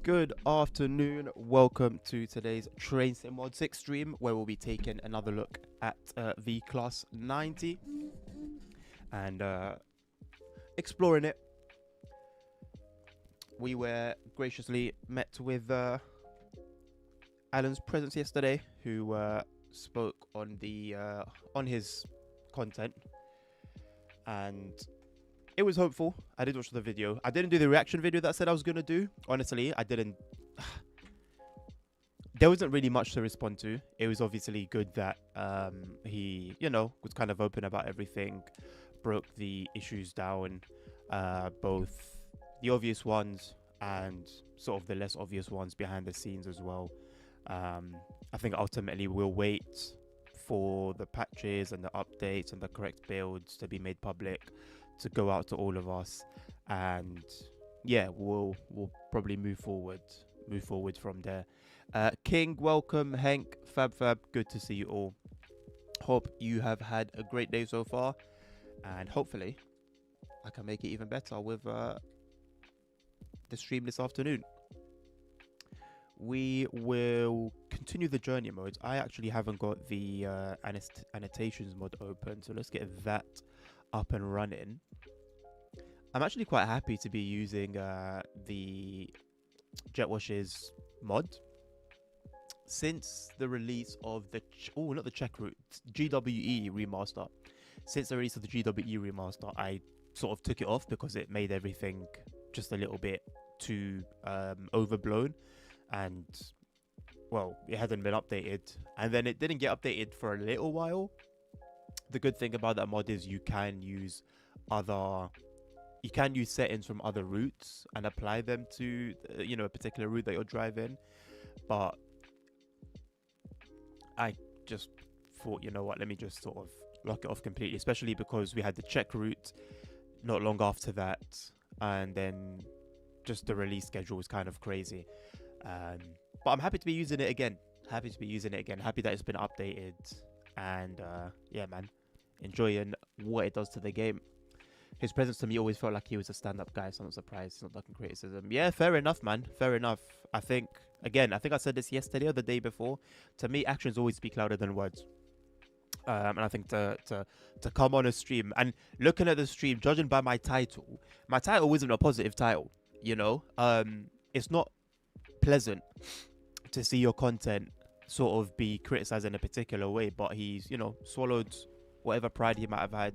Good afternoon. Welcome to today's Train Sim Mod 6 stream, where we'll be taking another look at V Class 90 and exploring it. We were graciously met with Alan's presence yesterday, who spoke on the on his content, and it was hopeful. I did watch the video. I didn't do the reaction video that I said I was going to do. Honestly, I didn't. There wasn't really much to respond to. It was obviously good that he, was kind of open about everything, broke the issues down, both the obvious ones and sort of the less obvious ones behind the scenes as well. I think ultimately we'll wait for the patches and the updates and the correct builds to be made public, to go out to all of us, and yeah, we'll probably move forward from there. King, welcome. Hank, Fab, good to see you all. Hope you have had a great day so far, and hopefully I can make it even better with the stream this afternoon. We will continue the journey mode. I actually haven't got the annotations mod open, so let's get that up and running. I'm actually quite happy to be using the Jetwash's mod since the release of the not the check route, GWE remaster. Since the release of the GWE remaster, I sort of took it off because it made everything just a little bit too overblown, and well, it hadn't been updated, and then it didn't get updated for a little while. The good thing about that mod is you can use settings from other routes and apply them to a particular route that you're driving. But I just thought, you know what, let me just sort of lock it off completely, especially because we had the check route not long after that, and then just the release schedule was kind of crazy. But I'm happy to be using it again. Happy that it's been updated. And yeah, man, enjoying what it does to the game. His presence to me always felt like he was a stand-up guy, so I'm not surprised. It's not looking criticism. Yeah, fair enough, man. Fair enough. I think I said this yesterday or the day before. To me, actions always speak louder than words. And I think to come on a stream and looking at the stream, judging by my title wasn't a positive title. It's not pleasant to see your content sort of be criticized in a particular way, but he's swallowed whatever pride he might have had,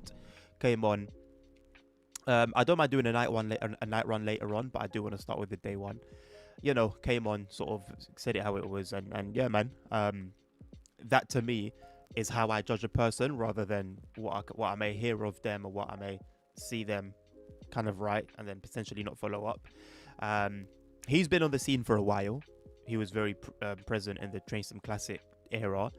came on. I don't mind doing a night run later on, but I do want to start with the day one. Came on, sort of said it how it was, and yeah, man. That to me is how I judge a person, rather than what I may hear of them or what I may see them kind of write and then potentially not follow up. He's been on the scene for a while. He was very present in the Train Sim Classic era.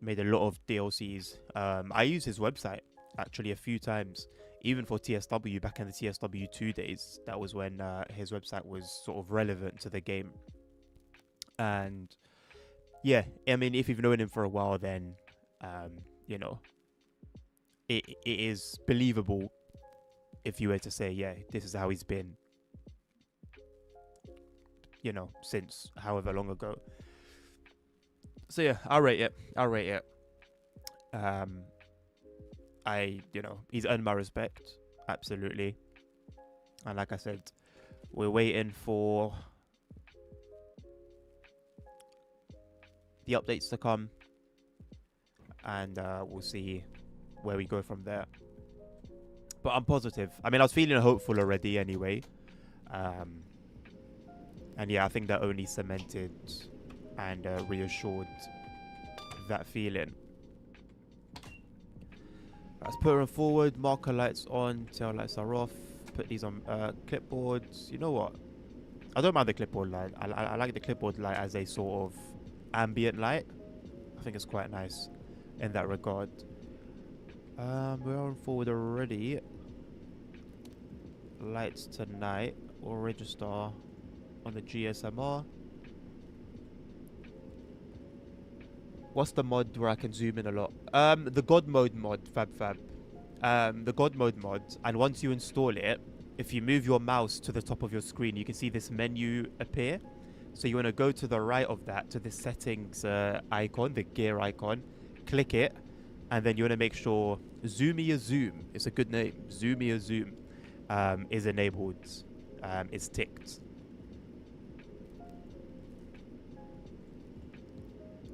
Made a lot of DLCs. I used his website actually a few times, even for TSW back in the TSW2 days. That was when his website was sort of relevant to the game. And yeah, I mean, if you've known him for a while, then it is believable if you were to say, yeah, this is how he's been, since however long ago. So yeah, I'll rate it. He's earned my respect, absolutely. And like I said, we're waiting for the updates to come, and we'll see where we go from there. But I'm positive. I mean, I was feeling hopeful already anyway. And yeah, I think that only cemented and reassured that feeling. Let's put them forward. Marker lights on, tail lights are off. Put these on clipboards. You know what? I don't mind the clipboard light. I like the clipboard light as a sort of ambient light. I think it's quite nice in that regard. We're on forward already. Lights tonight. We'll register on the GSMR. What's the mod where I can zoom in a lot? The God Mode mod, Fab. The God Mode mod, and once you install it, if you move your mouse to the top of your screen, you can see this menu appear. So you want to go to the right of that to the settings icon, the gear icon, click it, and then you want to make sure Zoomia Zoom, it's a good name, Zoomia Zoom, is enabled, is ticked.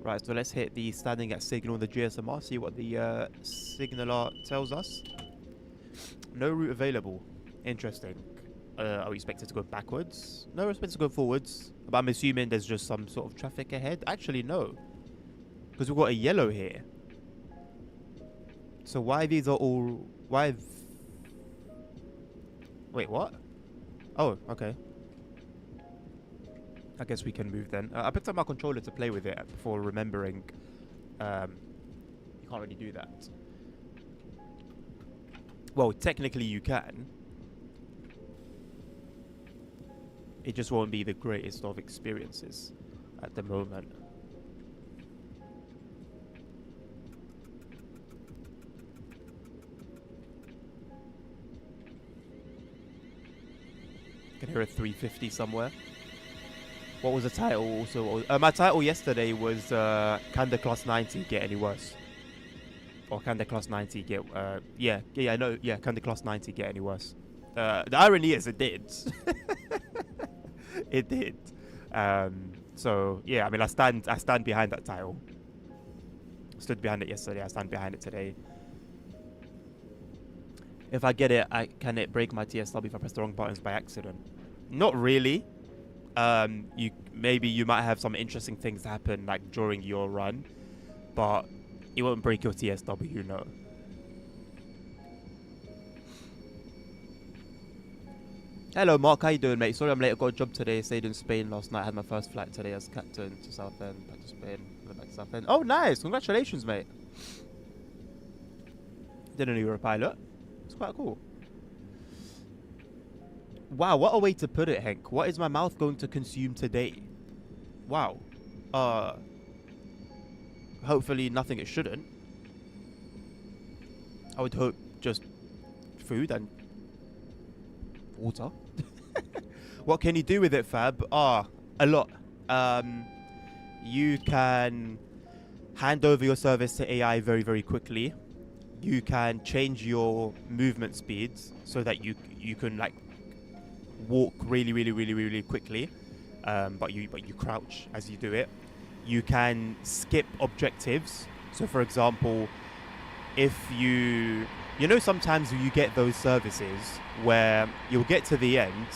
Right, so let's hit the standing at signal on the GSMR, see what the signaler tells us. No route available. Interesting. Are we expected to go backwards? No, we're expected to go forwards. But I'm assuming there's just some sort of traffic ahead. Actually, no. Because we've got a yellow here. So why these are all... Why... Wait, what? Oh, okay. I guess we can move then. I picked up my controller to play with it before remembering. You can't really do that. Well, technically you can. It just won't be the greatest of experiences at the moment. I can hear a 350 somewhere. What was the title also? My title yesterday was Can the Class 90 Get Any Worse? Or Can the Class 90 Get... yeah, I know. Yeah, Can the Class 90 Get Any Worse? The irony is it did. It did. So, yeah, I mean, I stand behind that title. Stood behind it yesterday. I stand behind it today. If I get it, can it break my TSW if I press the wrong buttons by accident? Not really. Maybe you might have some interesting things happen like during your run, but it won't break your TSW, no. Hello Mark, how you doing, mate? Sorry I'm late. I got a job today. Stayed in Spain last night. Had my first flight today as captain to Southend, back to Spain, back to Southend. Oh, nice! Congratulations, mate. Didn't know you were a pilot. It's quite cool. Wow, what a way to put it, Henk. What is my mouth going to consume today? Wow. Hopefully nothing it shouldn't. I would hope just food and water. What can you do with it, Fab? A lot. You can hand over your service to AI very, very quickly. You can change your movement speeds so that you can like walk really, really, really, really quickly, but you crouch as you do it. You can skip objectives. So, for example, if you know sometimes you get those services where you'll get to the end,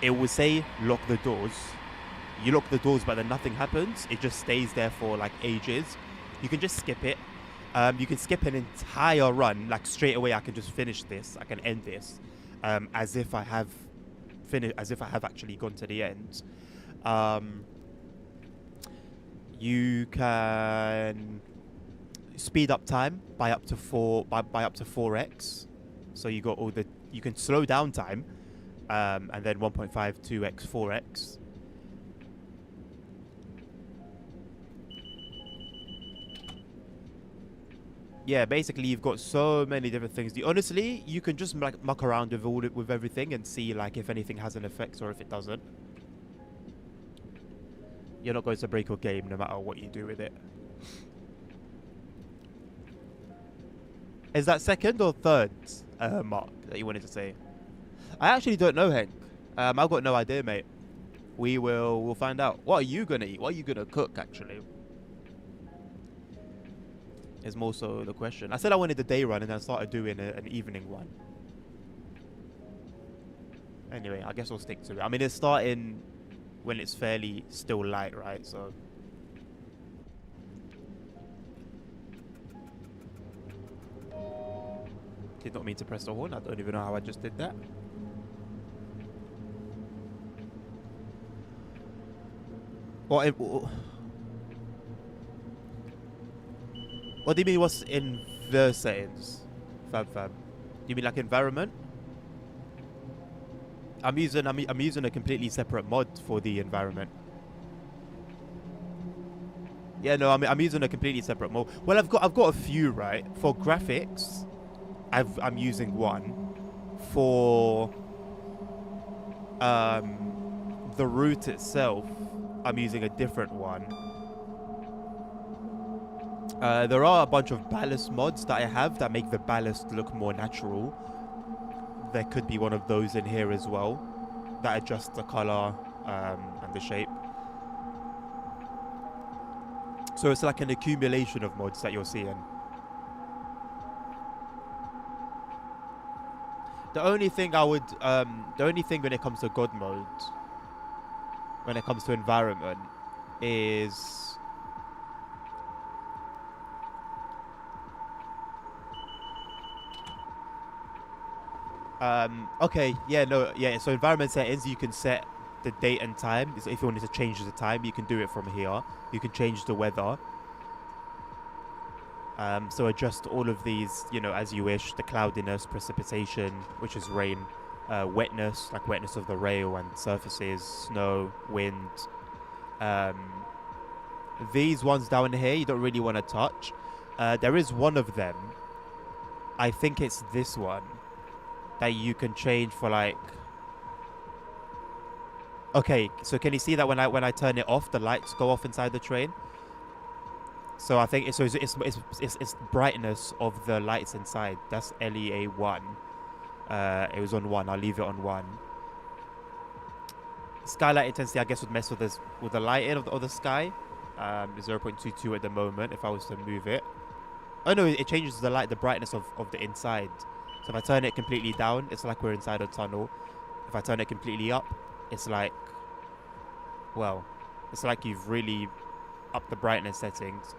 it will say lock the doors. You lock the doors, but then nothing happens. It just stays there for like ages. You can just skip it. You can skip an entire run, like straight away. I can just finish this. I can end this, as if I have actually gone to the end. You can speed up time by up to 4x. So you can slow down time, and then 1.5, 2x, 4x. Yeah, basically you've got so many different things. Honestly, you can just like muck around with everything and see like if anything has an effect or if it doesn't. You're not going to break your game no matter what you do with it. Is that second or third mark that you wanted to say? I actually don't know, Hank. I've got no idea, mate. We'll find out. What are you gonna eat? What are you gonna cook, actually? Is more so the question. I said I wanted a day run and then I started doing an evening one. Anyway, I guess I'll stick to it. I mean, it's starting when it's fairly still light, right? So did not mean to press the horn. I don't even know how I just did that. What do you mean? What's in the settings? Fab. You mean like environment? I'm using a completely separate mod for the environment. Yeah, no, I'm using a completely separate mod. Well, I've got a few, right? For graphics, I'm using one. For The route itself, I'm using a different one. There are a bunch of ballast mods that I have that make the ballast look more natural. There could be one of those in here as well that adjusts the color and the shape. So it's like an accumulation of mods that you're seeing. The only thing when it comes to God mode, when it comes to environment, is so environment settings, you can set the date and time. So if you wanted to change the time, you can do it from here. You can change the weather. So adjust all of these, as you wish. The cloudiness, precipitation, which is rain, wetness, like wetness of the rail and surfaces, snow, wind. These ones down here, you don't really want to touch. There is one of them. I think it's this one that you can change for like. Okay, so can you see that when I turn it off, the lights go off inside the train? So I think it's brightness of the lights inside. That's LEA 1. It was on 1. I'll leave it on 1. Skylight intensity, I guess, would mess with the lighting of the sky. 0.22 at the moment. If I was to move it, oh no, it changes the brightness of the inside. So if I turn it completely down, it's like we're inside a tunnel. If I turn it completely up, it's like you've really upped the brightness settings.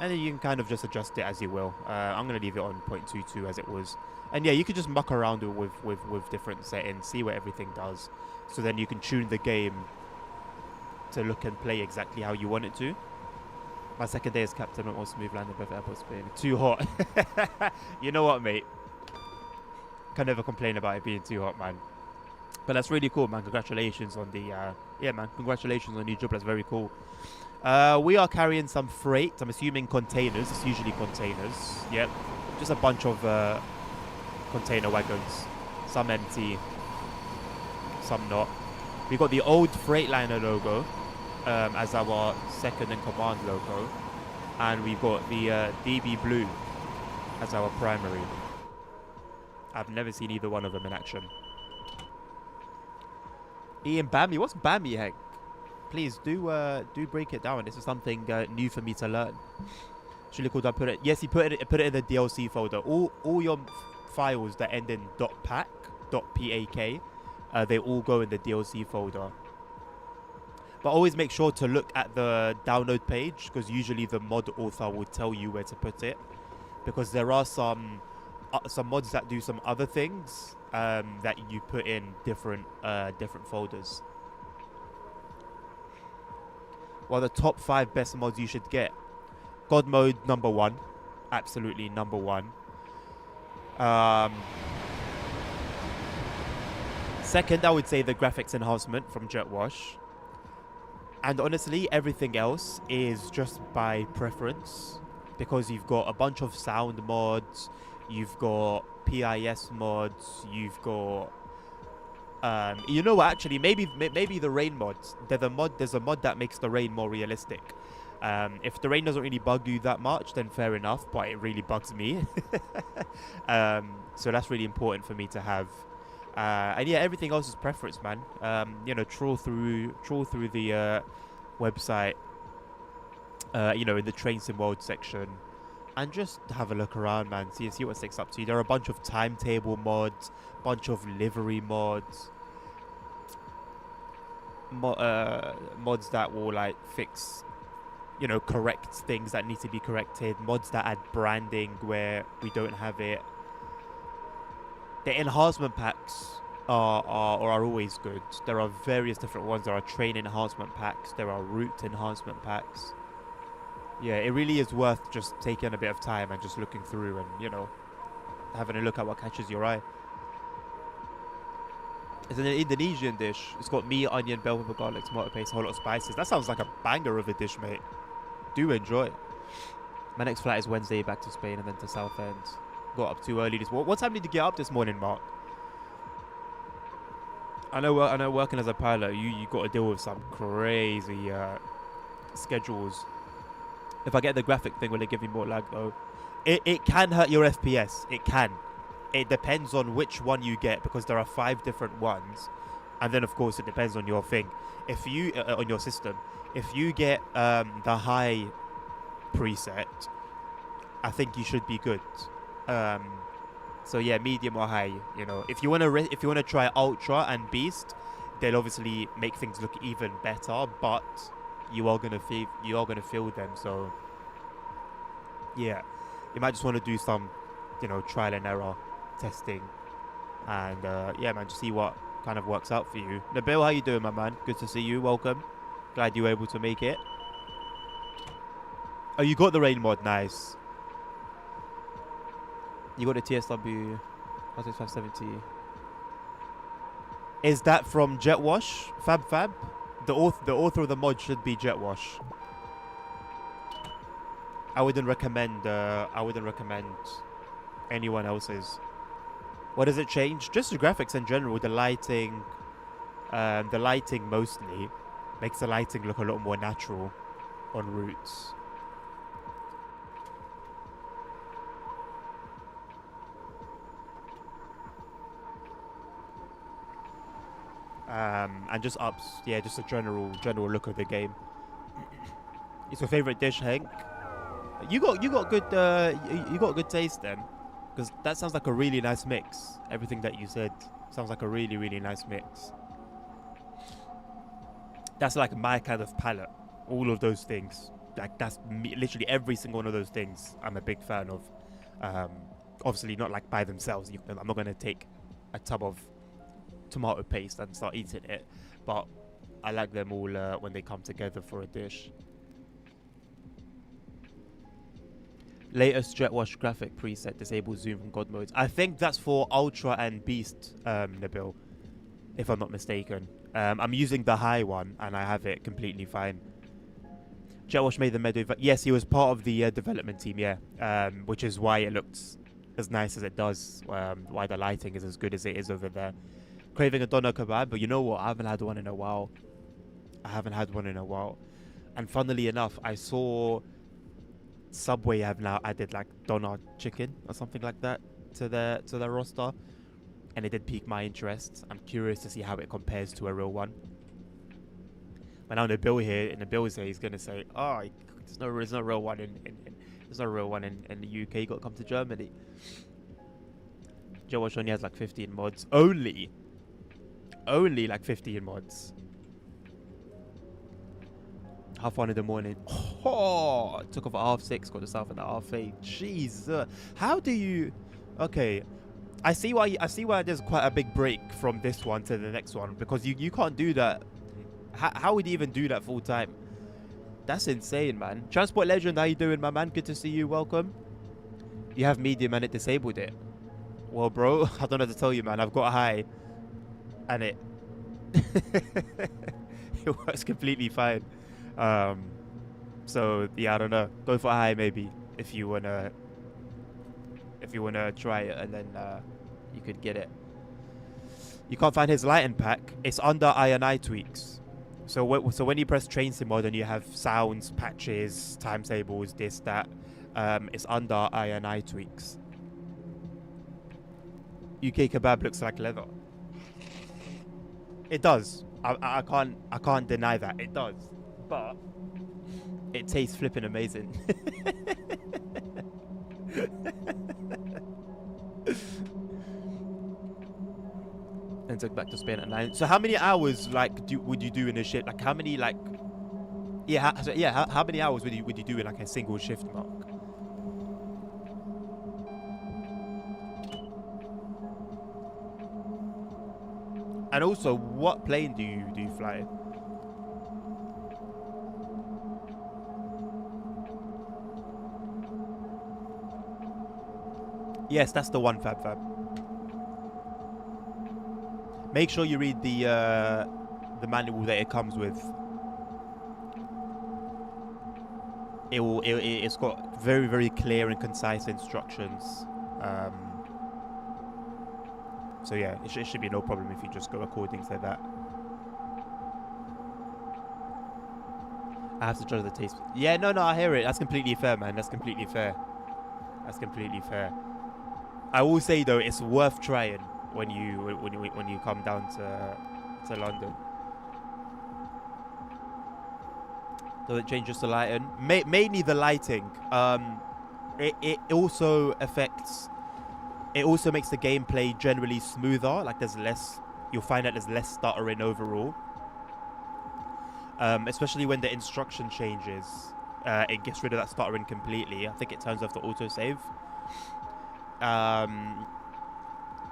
And then you can kind of just adjust it as you will. I'm going to leave it on 0.22 as it was. And yeah, you could just muck around with different settings, see what everything does. So then you can tune the game to look and play exactly how you want it to. My second day as captain went more smooth landing both airports being too hot. You know what, mate? Can never complain about it being too hot, man. But that's really cool, man. Congratulations on the congratulations on the new job. That's very cool. We are carrying some freight. I'm assuming containers. It's usually containers. Yep. Just a bunch of container wagons. Some empty, some not. We got the old Freightliner logo as our second in command logo. And we've got the DB Blue as our primary. I've never seen either one of them in action. Ian Bammy, what's Bammy, Hank? Please do break it down. This is something new for me to learn. It's really cool that I put it. Yes, he put it in the DLC folder. All your files that end in .pack, they all go in the DLC folder. But always make sure to look at the download page, because usually the mod author will tell you where to put it, because there are some mods that do some other things that you put in different folders. Well, the top 5 best mods you should get. God mode number 1, absolutely number 1. Second, I would say the graphics enhancement from Jetwash. And honestly, everything else is just by preference, because you've got a bunch of sound mods, you've got PIS mods, you've got you know what, actually maybe the rain mods. There's a mod that makes the rain more realistic. If the rain doesn't really bug you that much, then fair enough, but it really bugs me. So that's really important for me to have. And yeah, everything else is preference, man. Trawl through the website, in the Train Sim World section, and just have a look around, man. See what sticks up to you. There are a bunch of timetable mods, bunch of livery mods, mods that will like fix, correct things that need to be corrected. Mods that add branding where we don't have it. The enhancement packs are always good. There are various different ones. There are train enhancement packs. There are route enhancement packs. Yeah, it really is worth just taking a bit of time and just looking through and, having a look at what catches your eye. It's an Indonesian dish. It's got meat, onion, bell pepper, garlic, tomato paste, a whole lot of spices. That sounds like a banger of a dish, mate. Do enjoy. My next flight is Wednesday back to Spain and then to Southend. Got up too early this morning. What time did you get up this morning, Mark? I know. Working as a pilot, you got to deal with some crazy schedules. If I get the graphic thing, will it give me more lag though? It can hurt your FPS. It can. It depends on which one you get because there are 5 different ones, and then of course it depends on your thing. If you on your system, if you get the high preset, I think you should be good. So yeah, medium or high. You know, if you wanna try ultra and beast, they'll obviously make things look even better. But you are gonna feel them. So yeah, you might just want to do some, trial and error testing, and yeah, man, just see what kind of works out for you. Nabil, how you doing, my man? Good to see you. Welcome. Glad you were able to make it. Oh, you got the rain mod. Nice. You got the TSW 570. Is that from Jetwash? Fab? The author of the mod should be Jetwash. I wouldn't recommend anyone else's. What does it change? Just the graphics in general. The lighting mostly makes the lighting look a lot more natural on routes. And just ups, yeah, just a general look of the game. It's your favorite dish, Hank? You got good taste then, because that sounds like a really nice mix. Everything that you said sounds like a really, really nice mix. That's like my kind of palate. All of those things, like that's me, literally every single one of those things. I'm a big fan of. Obviously not like by themselves. I'm not gonna take a tub of tomato paste and start eating it, but I like them all when they come together for a dish. Latest Jetwash graphic preset disables zoom from God modes. I think that's for Ultra and Beast, Nabil, if I'm not mistaken. I'm using the high one and I have it completely fine. Jetwash made the Meadow. Yes, he was part of the development team, yeah, which is why it looks as nice as it does, why the lighting is as good as it is over there. Craving a doner kebab, but you know what? I haven't had one in a while. And funnily enough, I saw Subway have now added like doner chicken or something like that to their roster, and it did pique my interest. I'm curious to see how it compares to a real one. But now Nabil is here, he's gonna say, "Oh, there's no real one in the UK. You got to come to Germany." Joe only has like 15 mods. Only like 15 mods. Half 1 in the morning. Oh, took off at 6:30, got to South at 8:30. Jeez, how do you? Okay, I see why there's quite a big break from this one to the next one, because you can't do that. How would you even do that full time? That's insane, man. Transport Legend, how you doing, my man? Good to see you. Welcome. You have medium and it disabled it. Well, bro, I don't know what to tell you, man. I've got high, and it it works completely fine. So yeah, I don't know. Go for high maybe if you wanna try it, and then you could get it. You can't find his lighting pack. It's under INI tweaks. So when you press train sim mode and you have sounds, patches, timetables, this, that, it's under INI tweaks. UK kebab looks like leather. It does. I can't deny that. It does. But it tastes flipping amazing. And took back to Spain at 9. So how many hours would you do in a shift? Like how many how many hours would you do in like a single shift, Mark? And also, what plane do you fly? Yes, that's the one, Fab. Make sure you read the manual that it comes with. It's got very, very clear and concise instructions. So yeah, it should be no problem if you just go according to that. I have to judge the taste. Yeah, no, I hear it. That's completely fair, man. That's completely fair. That's completely fair. I will say though, it's worth trying when you come down to London. Does it change just the lighting? Mainly the lighting. It also affects. It also makes the gameplay generally smoother. Like there's less. You'll find that there's less stuttering overall. Especially when the instruction changes, it gets rid of that stuttering completely. I think it turns off the autosave.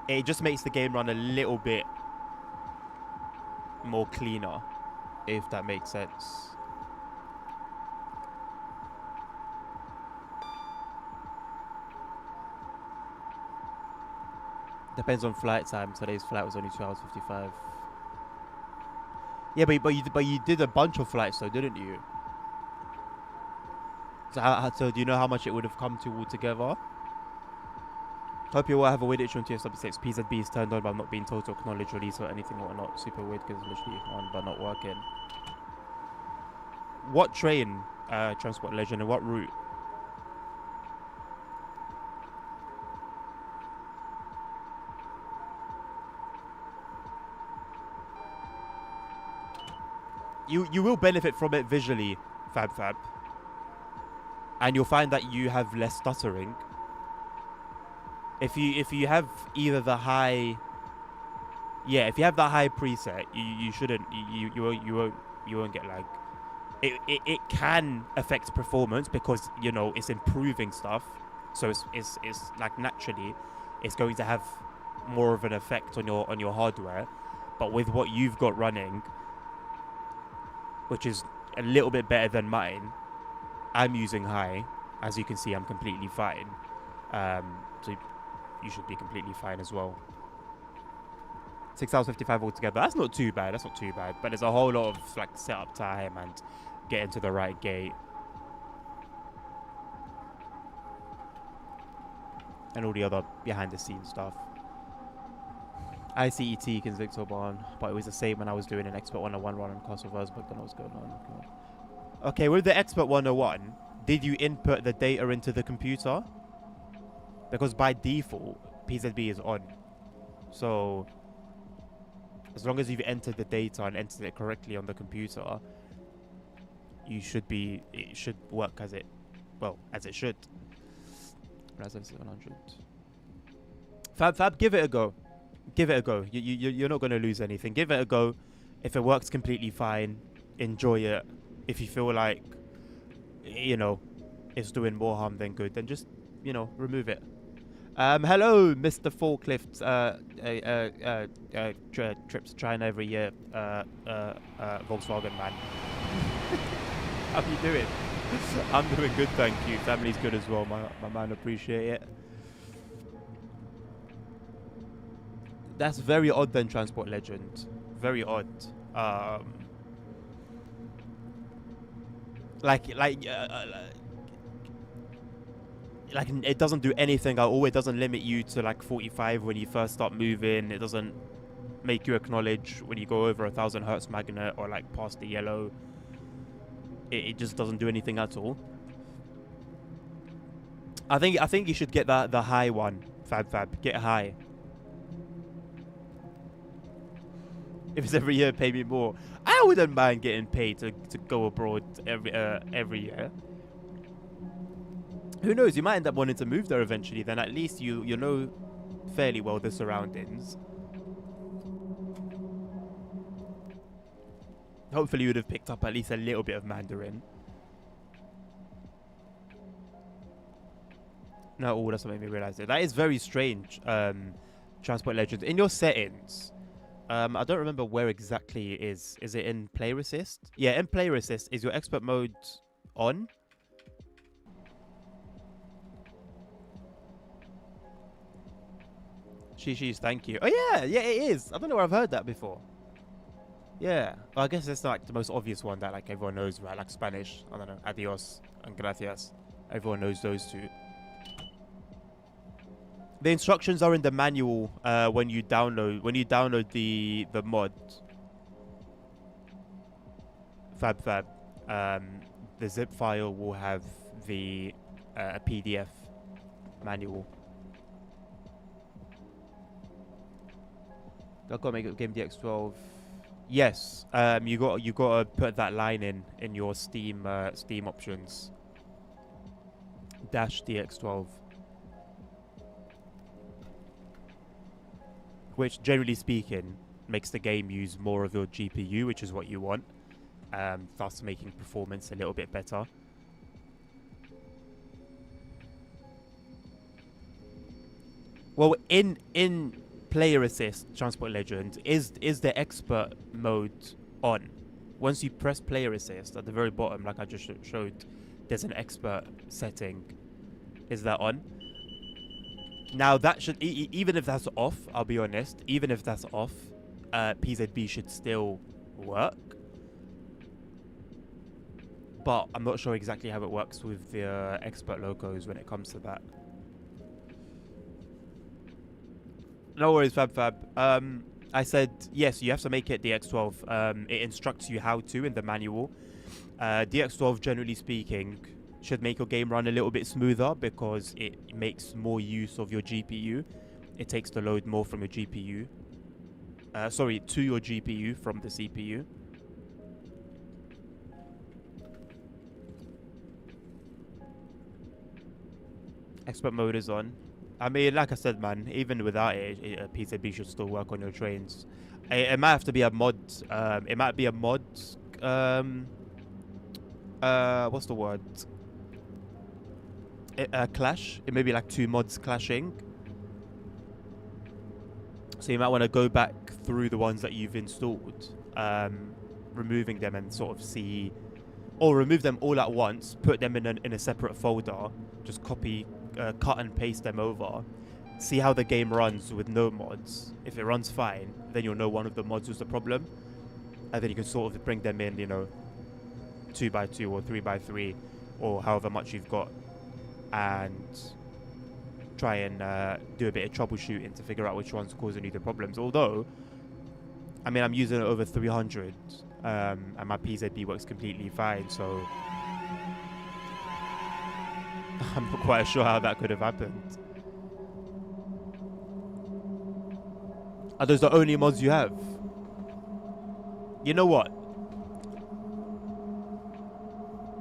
It just makes the game run a little bit more cleaner, if that makes sense. Depends on flight time. Today's flight was only 2 hours 55. Yeah, but you did a bunch of flights though, didn't you? So do you know how much it would have come to altogether? Hope you all have a weird issue on TSW6. PZB is turned on but not being told to acknowledge release or anything or whatnot. Super weird because it's literally on but not working. What train, Transport Legend, and what route? You will benefit from it visually, Fab. And you'll find that you have less stuttering. If you have either the high, if you have the high preset, you shouldn't you won't get lag. It can affect performance because it's improving stuff, so it's like naturally it's going to have more of an effect on your hardware. But with what you've got running, which is a little bit better than mine, I'm using high. As you can see, I'm completely fine. So you should be completely fine as well. 6 hours 55 altogether. That's not too bad. But there's a whole lot of like setup time and getting to the right gate. And all the other behind the scenes stuff. ICET convict Autobahn, but it was the same when I was doing an Expert 101 run on Castle Versberg. Then I was going on. Okay, with the Expert 101, did you input the data into the computer? Because by default, PZB is on. So as long as you've entered the data and entered it correctly on the computer, it should work as it should. 700. Fab, give it a go. You're not going to lose anything. Give it a go. If it works completely fine, enjoy it. If you feel like, it's doing more harm than good, then just, remove it. Hello, Mr. Forklift. Trip to China every year. Volkswagen man. How you doing? I'm doing good, thank you. Family's good as well, my man. Appreciate it. That's very odd then, Transport Legend. Very odd. Like it doesn't do anything at all. It doesn't limit you to like 45 when you first start moving. It doesn't make you acknowledge when you go over 1,000 hertz magnet or like past the yellow. It just doesn't do anything at all. I think you should get the high one, Fab. Get high. If it's every year, pay me more. I wouldn't mind getting paid to go abroad every year. Who knows? You might end up wanting to move there eventually. Then at least you know fairly well the surroundings. Hopefully you would have picked up at least a little bit of Mandarin. No, that's what made me realize it. That is very strange. Transport Legends. In your settings, I don't remember where exactly it is. Is it in Player Assist? Yeah, in Player Assist, is your expert mode on? Sheesh, thank you. Oh yeah, it is. I don't know where I've heard that before. Yeah, well, I guess it's like the most obvious one that like everyone knows, right? Like Spanish, I don't know, adios and gracias. Everyone knows those two. The instructions are in the manual when you download the mod. Fab. The zip file will have the PDF manual. I gotta make it Game DX12. Yes. You gotta put that line in your Steam options. -DX12. Which, generally speaking, makes the game use more of your GPU, which is what you want. Thus making performance a little bit better. Well, in Player Assist Transport Legend, is the expert mode on? Once you press Player Assist at the very bottom, like I just showed, there's an expert setting. Is that on? Now that should, even if that's off, I'll be honest, even if that's off, PZB should still work. But I'm not sure exactly how it works with the expert logos when it comes to that. No worries, Fab. I said, yes, you have to make it DX12. It instructs you how to in the manual. DX12, generally speaking, should make your game run a little bit smoother because it makes more use of your GPU. It takes the load more from your GPU. To your GPU from the CPU. Expert mode is on. I mean, like I said, man, even without it, PZB should still work on your trains. It might have to be a mod. It might be a mod. What's the word? Clash. It may be like two mods clashing. So you might want to go back through the ones that you've installed, removing them and sort of see, or remove them all at once, put them in a separate folder, just copy, cut and paste them over, see how the game runs with no mods. If it runs fine, then you'll know one of the mods was the problem, and then you can sort of bring them in, 2x2 or 3x3 or however much you've got, and try and do a bit of troubleshooting to figure out which one's causing you the problems. Although, I mean, I'm using over 300 and my PZB works completely fine, so I'm not quite sure how that could have happened. Are those the only mods you have? You know what?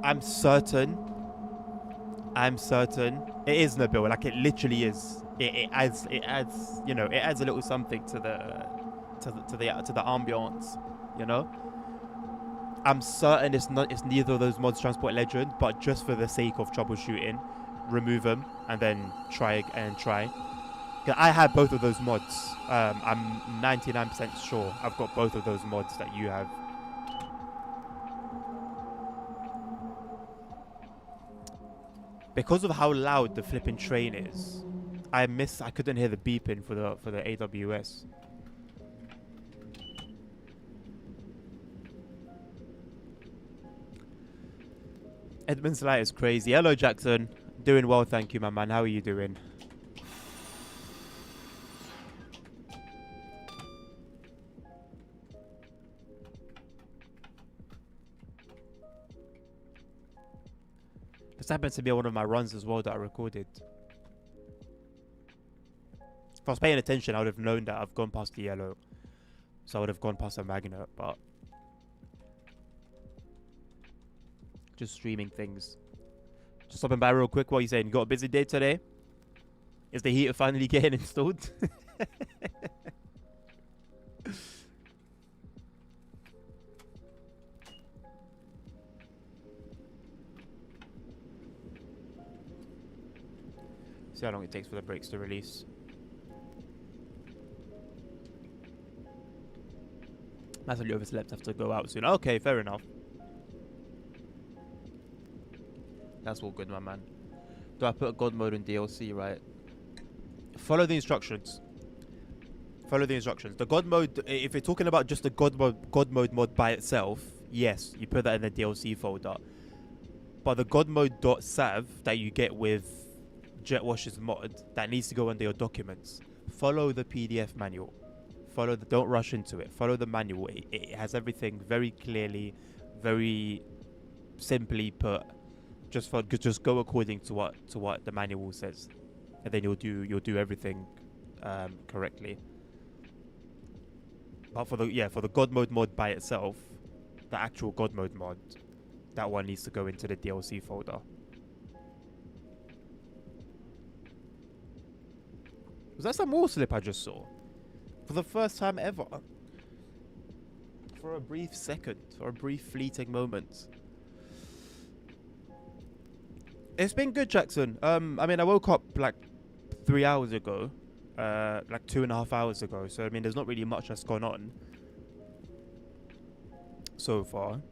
I'm certain it is Nabil. Like, it literally is. It adds it adds a little something to the ambiance. I'm certain it's neither of those mods Transport Legend, but just for the sake of troubleshooting, remove them and then try. I have both of those mods. I'm 99% sure I've got both of those mods that you have. Because of how loud the flipping train is, I couldn't hear the beeping for the AWS. Edmund's light is crazy. Hello, Jackson. Doing well, thank you, my man. How are you doing? This happened to be one of my runs as well that I recorded. If I was paying attention, I would have known that I've gone past the yellow. So I would have gone past a magnet, but just streaming things. Just stopping by real quick. What are you saying? You got a busy day today? Is the heater finally getting installed? See how long it takes for the brakes to release. Massively overslept, have to go out soon. Okay, fair enough. That's all good, my man. Do I put God mode in DLC, right? Follow the instructions. Follow the instructions. The God mode, if you're talking about just the God mode mod by itself, yes, you put that in the DLC folder. But the God mode.sav that you get with Jet Wash's mod that needs to go under your documents, follow the PDF manual. Don't rush into it. Follow the manual. It has everything very clearly, very simply put. Just go according to what the manual says, and then you'll do everything correctly. But for the God Mode mod by itself, the actual God Mode mod, that one needs to go into the DLC folder. Was that some wall slip I just saw? For the first time ever. For a brief second, for a brief fleeting moment. It's been good, Jackson. I mean, I woke up like 3 hours ago. Like 2.5 hours ago. So, I mean, there's not really much that's gone on so far.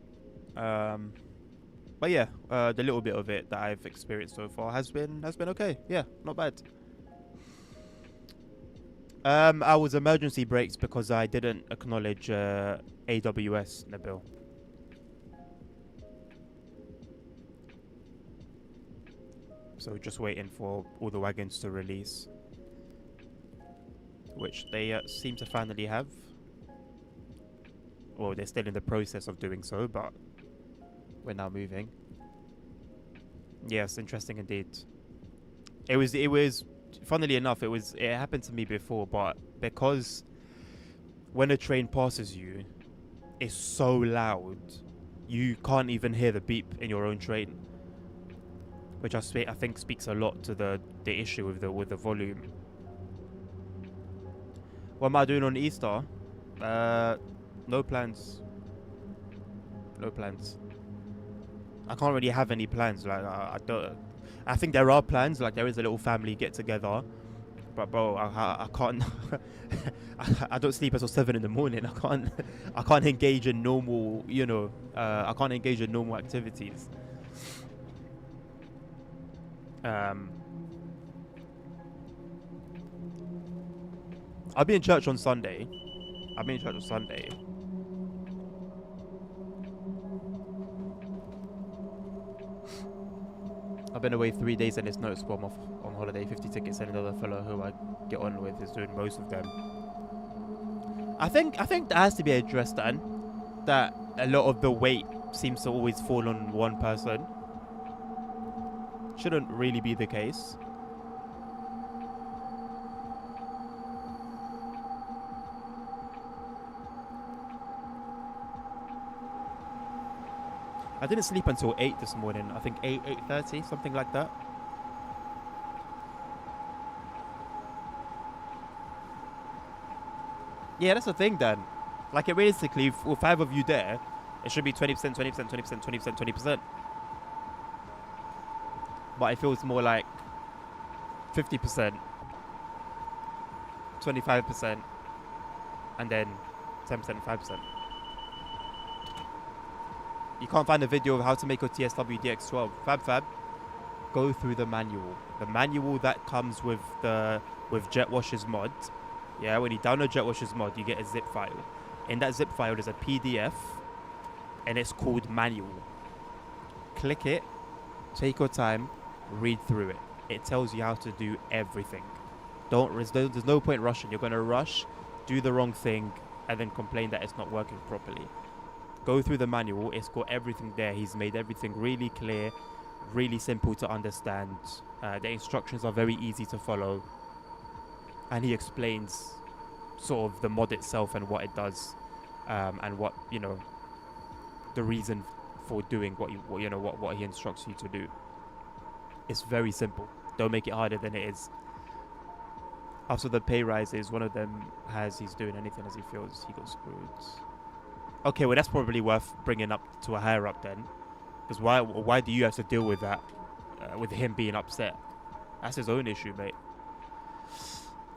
But yeah, the little bit of it that I've experienced so far has been okay. Yeah, not bad. I was emergency brakes because I didn't acknowledge AWS, Nabil. So just waiting for all the wagons to release, which they seem to finally have. Well, they're still in the process of doing so, but we're now moving. Yes, interesting indeed. It was funnily enough, it happened to me before, but because when a train passes you, it's so loud, you can't even hear the beep in your own train, which I think speaks a lot to the issue with the volume. What am I doing on Easter? No plans. No plans. I can't really have any plans. Like I don't. I think there are plans. Like there is a little family get together, but bro, I can't. I don't sleep until 7 in the morning. I can't engage in normal. I can't engage in normal activities. I'll be in church on Sunday. I've been away 3 days and it's noticeable. I'm off on holiday, 50 tickets, and another fellow who I get on with is doing most of them. I think that has to be addressed, Dan. That a lot of the weight seems to always fall on one person. Shouldn't really be the case. I didn't sleep until 8 this morning. I think 8:30, something like that. Yeah, that's the thing, Dan. Like, realistically, with 5 of you there, it should be 20%, 20%, 20%, 20%, 20%. But it feels more like 50%, 25%, and then 10%, 5%. You can't find a video of how to make your TSW DX12. Fab. Go through the manual. The manual that comes with Jet Wash's mod. Yeah, when you download Jet Wash's mod, you get a zip file. In that zip file, there's a PDF, and it's called manual. Click it, take your time, read through it. It tells you how to do everything. There's no point rushing. You're gonna rush, do the wrong thing, and then complain that it's not working properly. Go through the manual. It's got everything there. He's made everything really clear, really simple to understand. The instructions are very easy to follow, and he explains sort of the mod itself and what it does, and what the reason for doing what he instructs you to do. It's very simple. Don't make it harder than it is. After the pay rises, one of them he's doing anything as he feels he got screwed. Okay, well that's probably worth bringing up to a higher up then, because why do you have to deal with that, with him being upset? That's his own issue, mate.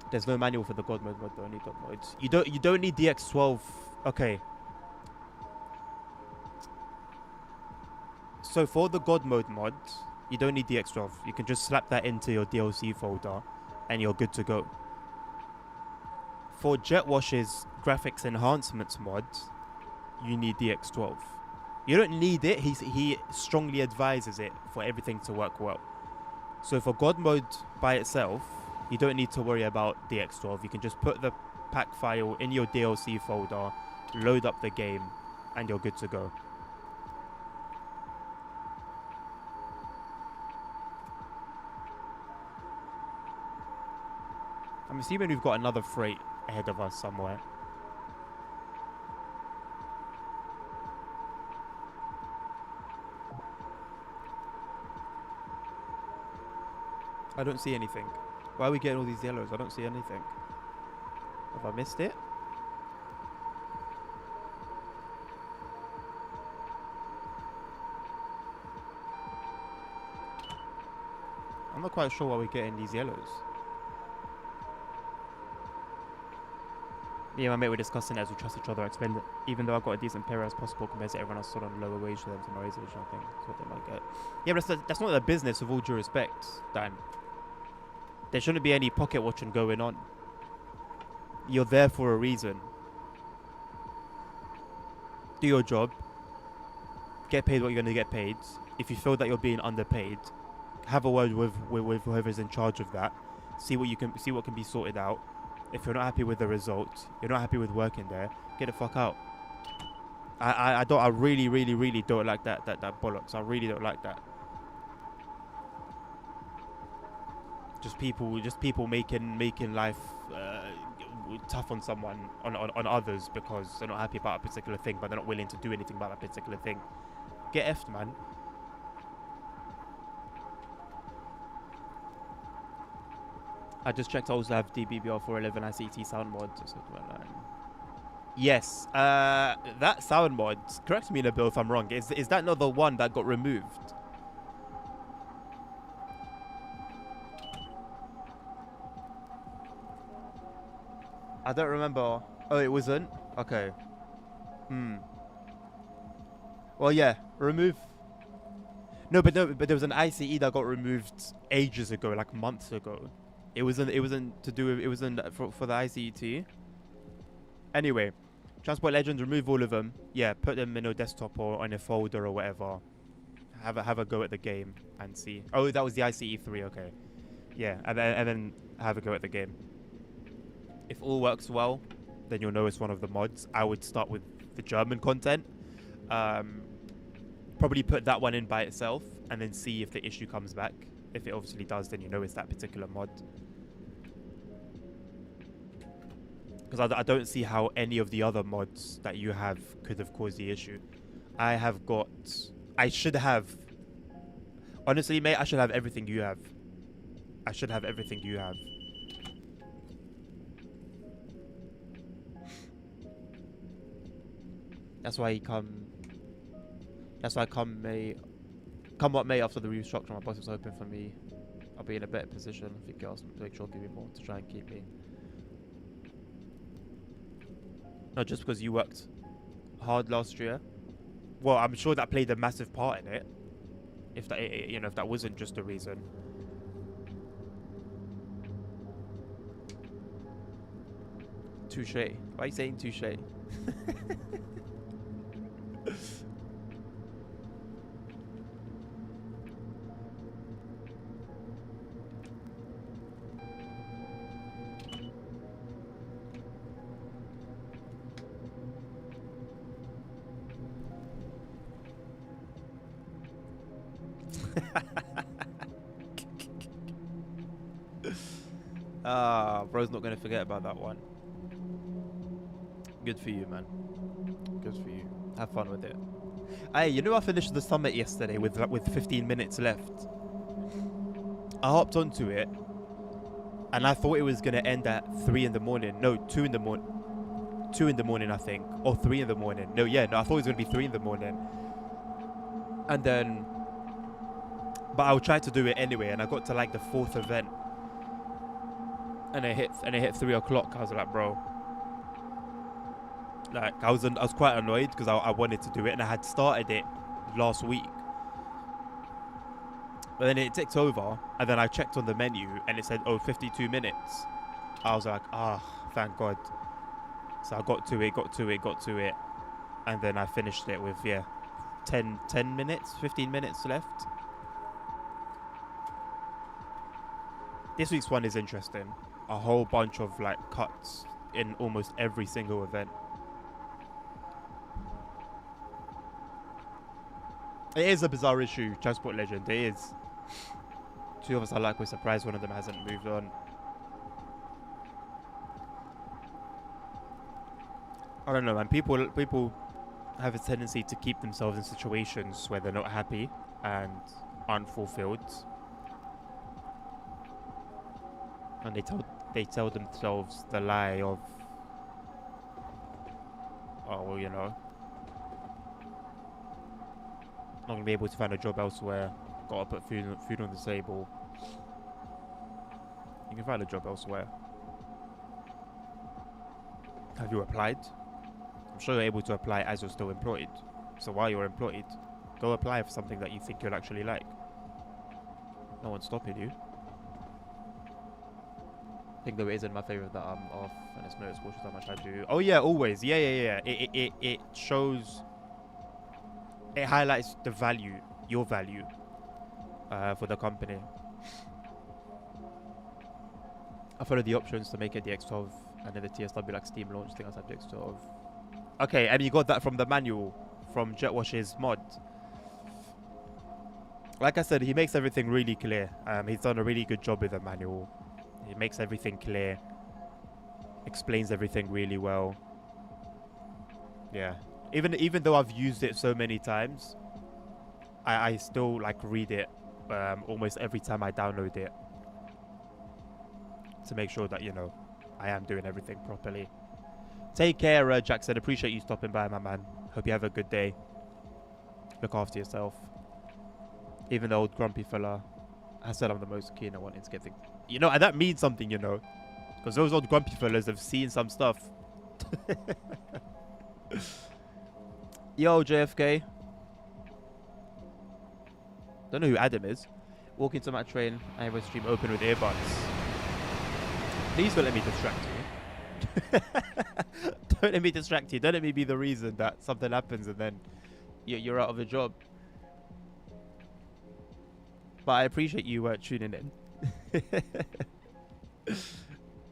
There's no manual for the God mode mod. Only God modes. You don't need DX12. Okay. So for the God mode mod, you don't need DX12. You can just slap that into your DLC folder, and you're good to go. For Jet Wash's graphics enhancements mod, you need DX12. You don't need it. He strongly advises it for everything to work well. So for God mode by itself, you don't need to worry about DX12. You can just put the pack file in your DLC folder, load up the game, and you're good to go. I'm assuming we've got another freight ahead of us somewhere. I don't see anything. Why are we getting all these yellows? I don't see anything. Have I missed it? I'm not quite sure why we're getting these yellows. Me and my mate were discussing it as we trust each other. I explained that even though I got a decent pay as possible compared to everyone else on a lower wage for them to raise it, I think that's what they might get. Yeah, but that's not their business, with all due respect, Dan. There shouldn't be any pocket watching going on. You're there for a reason. Do your job. Get paid what you're going to get paid. If you feel that you're being underpaid, have a word with whoever's in charge of that. See what can be sorted out. If you're not happy with the result, you're not happy with working there, get the fuck out. I really don't like that bollocks. I really don't like that. Just people making life tough on someone, on others, because they're not happy about a particular thing, but they're not willing to do anything about that particular thing. Get effed, man. I just checked. I also have DBBR 411 ICT sound mod. Yes, that sound mod. Correct me, Nabil, if I'm wrong. Is that not the one that got removed? I don't remember. Oh, it wasn't. Okay. Well, yeah. Remove. No, but there was an ICE that got removed ages ago, like months ago. It wasn't to do with, it wasn't for the ICET. Anyway, Transport Legends, remove all of them. Yeah, put them in a desktop or in a folder or whatever. Have a go at the game and see. Oh, that was the ICE3. Okay. Yeah, and then have a go at the game. If all works well, then you'll know it's one of the mods. I would start with the German content. Probably put that one in by itself and then see if the issue comes back. If it obviously does, then you know it's that particular mod. Because I don't see how any of the other mods that you have could have caused the issue. I should have... Honestly, mate, I should have everything you have. I should have everything you have. That's why come what may, after the restructure, my boss is hoping for me. I'll be in a better position. I think I'll make sure I'll give me more to try and keep me. Not just because you worked hard last year. Well, I'm sure that played a massive part in it. If that wasn't just a reason. Touche. Why are you saying touche? Bro's not going to forget about that one. Good for you, man. Good for you. Have fun with it. Hey, you know I finished the summit yesterday with 15 minutes left. I hopped onto it, and I thought it was going to end at 3 in the morning. No, 2 in the morning. 2 in the morning, I think. Or 3 in the morning. No, I thought it was going to be 3 in the morning. And then... But I tried to do it anyway, and I got to like the 4th event. And it hit 3 o'clock. I was like, bro. Like, I was quite annoyed because I wanted to do it, and I had started it last week. But then it ticked over, and then I checked on the menu, and it said, 52 minutes. I was like, thank God. So I got to it, and then I finished it with, 10 minutes, 15 minutes left. This week's one is interesting. A whole bunch of like cuts in almost every single event. It is a bizarre issue, Transport Legend. It is. Two of us are like, we're surprised one of them hasn't moved on. I don't know, man. People have a tendency to keep themselves in situations where they're not happy and aren't fulfilled, and they tell themselves the lie of, oh well, you know, not gonna be able to find a job elsewhere. Gotta put food on the table. You can find a job elsewhere. Have you applied? I'm sure you're able to apply as you're still employed. So while you're employed, go apply for something that you think you'll actually like. No one's stopping you. I think though it isn't my favourite that I'm off, and it's noticeable just how much I do. Oh yeah, always. Yeah. It shows. It highlights the value, your value, for the company. I follow the options to make it the X12 and then the TSW like Steam launch thing as the X12. Okay, and you got that from the manual from Jetwash's mod. Like I said, he makes everything really clear. He's done a really good job with the manual. He makes everything clear, explains everything really well. Yeah, even though I've used it so many times, I still like read it almost every time I download it to make sure that, you know, I am doing everything properly. Take care, Jackson. Appreciate you stopping by, my man. Hope you have a good day. Look after yourself. Even the old grumpy fella, I said I'm the most keen on wanting to get things. You know, and that means something, you know. Because those old grumpy fellas have seen some stuff. Yo, JFK. Don't know who Adam is. Walk into my train. I have a stream open with earbuds. Please don't let me distract you. Don't let me distract you. Don't let me be the reason that something happens and then you're out of a job. But I appreciate you tuning in.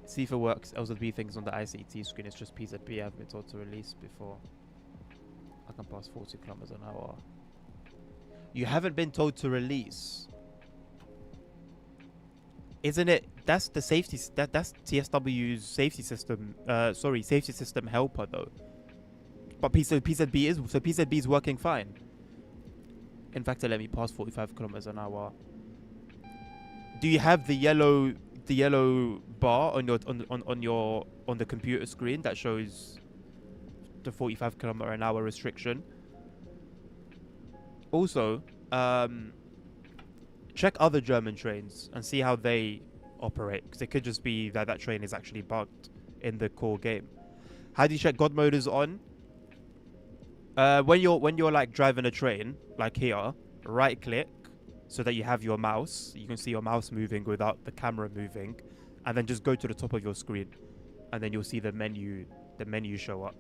C for works, LZB things on the ICT screen. It's just PZB. I've been told to release before I can pass 40 kilometers an hour. You haven't been told to release. Isn't it? That's the safety. That's TSW's safety system. Sorry, safety system helper though. But PZB is, so PZB is working fine. In fact, it let me pass 45 kilometers an hour. Do you have the yellow bar on the computer screen that shows the 45 kilometer an hour restriction? Also, check other German trains and see how they operate, because it could just be that that train is actually bugged in the core game. How do you check God mode is on? When you're like driving a train, like here, right click so that you have your mouse. You can see your mouse moving without the camera moving, and then just go to the top of your screen, and then you'll see the menu show up.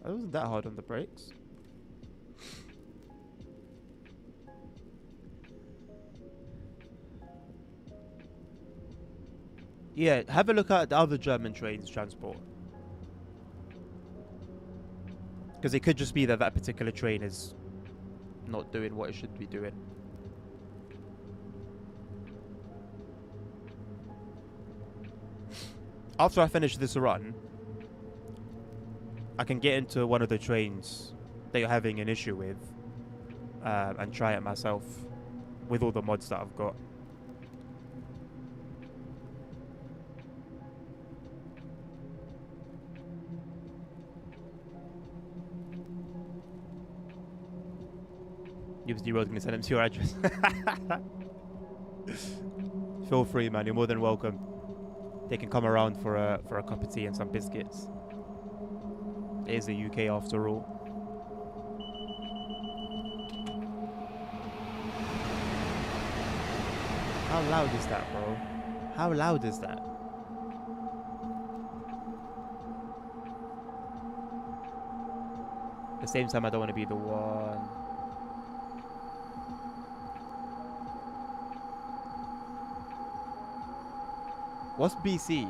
It wasn't that hard on the brakes. Yeah, have a look at the other German trains transport. Because it could just be that that particular train is not doing what it should be doing. After I finish this run, I can get into one of the trains that you're having an issue with and try it myself with all the mods that I've got. Use the road, gonna send them to your address. Feel free, man. You're more than welcome. They can come around for a cup of tea and some biscuits. It is the UK after all. How loud is that, bro? How loud is that? the same time, I don't want to be the one. What's BC?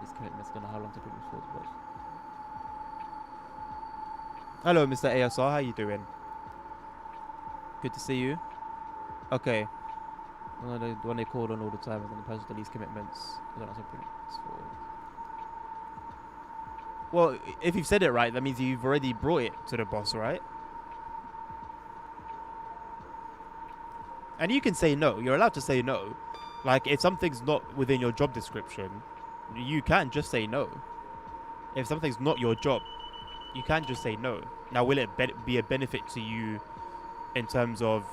This commitment's gonna how long to put before the boss? Hello, Mr. ASR. How you doing? Good to see you. Okay. The one they called on all the time is on the person that least commitments. I don't know something. Well, if you've said it right, that means you've already brought it to the boss, right? And you can say no. You're allowed to say no. Like, if something's not within your job description, you can just say no. If something's not your job, you can just say no. Now, will it be a benefit to you in terms of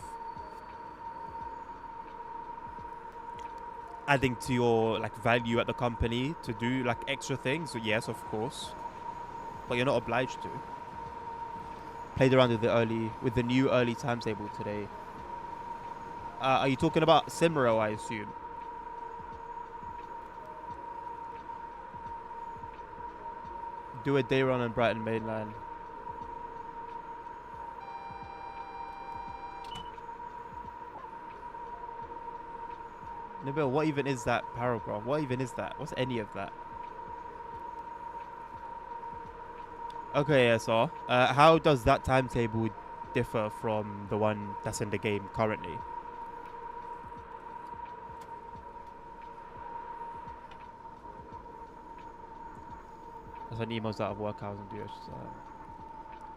adding to your like value at the company to do like extra things? So yes, of course, but you're not obliged to. Played around with the new early timetable today. Are you talking about Simro, I assume? Do a day run on Brighton Mainline. Nabil, what even is that paragraph? What even is that? What's any of that? Okay, SR. How does that timetable differ from the one that's in the game currently? That's when emails out of work hours and do it.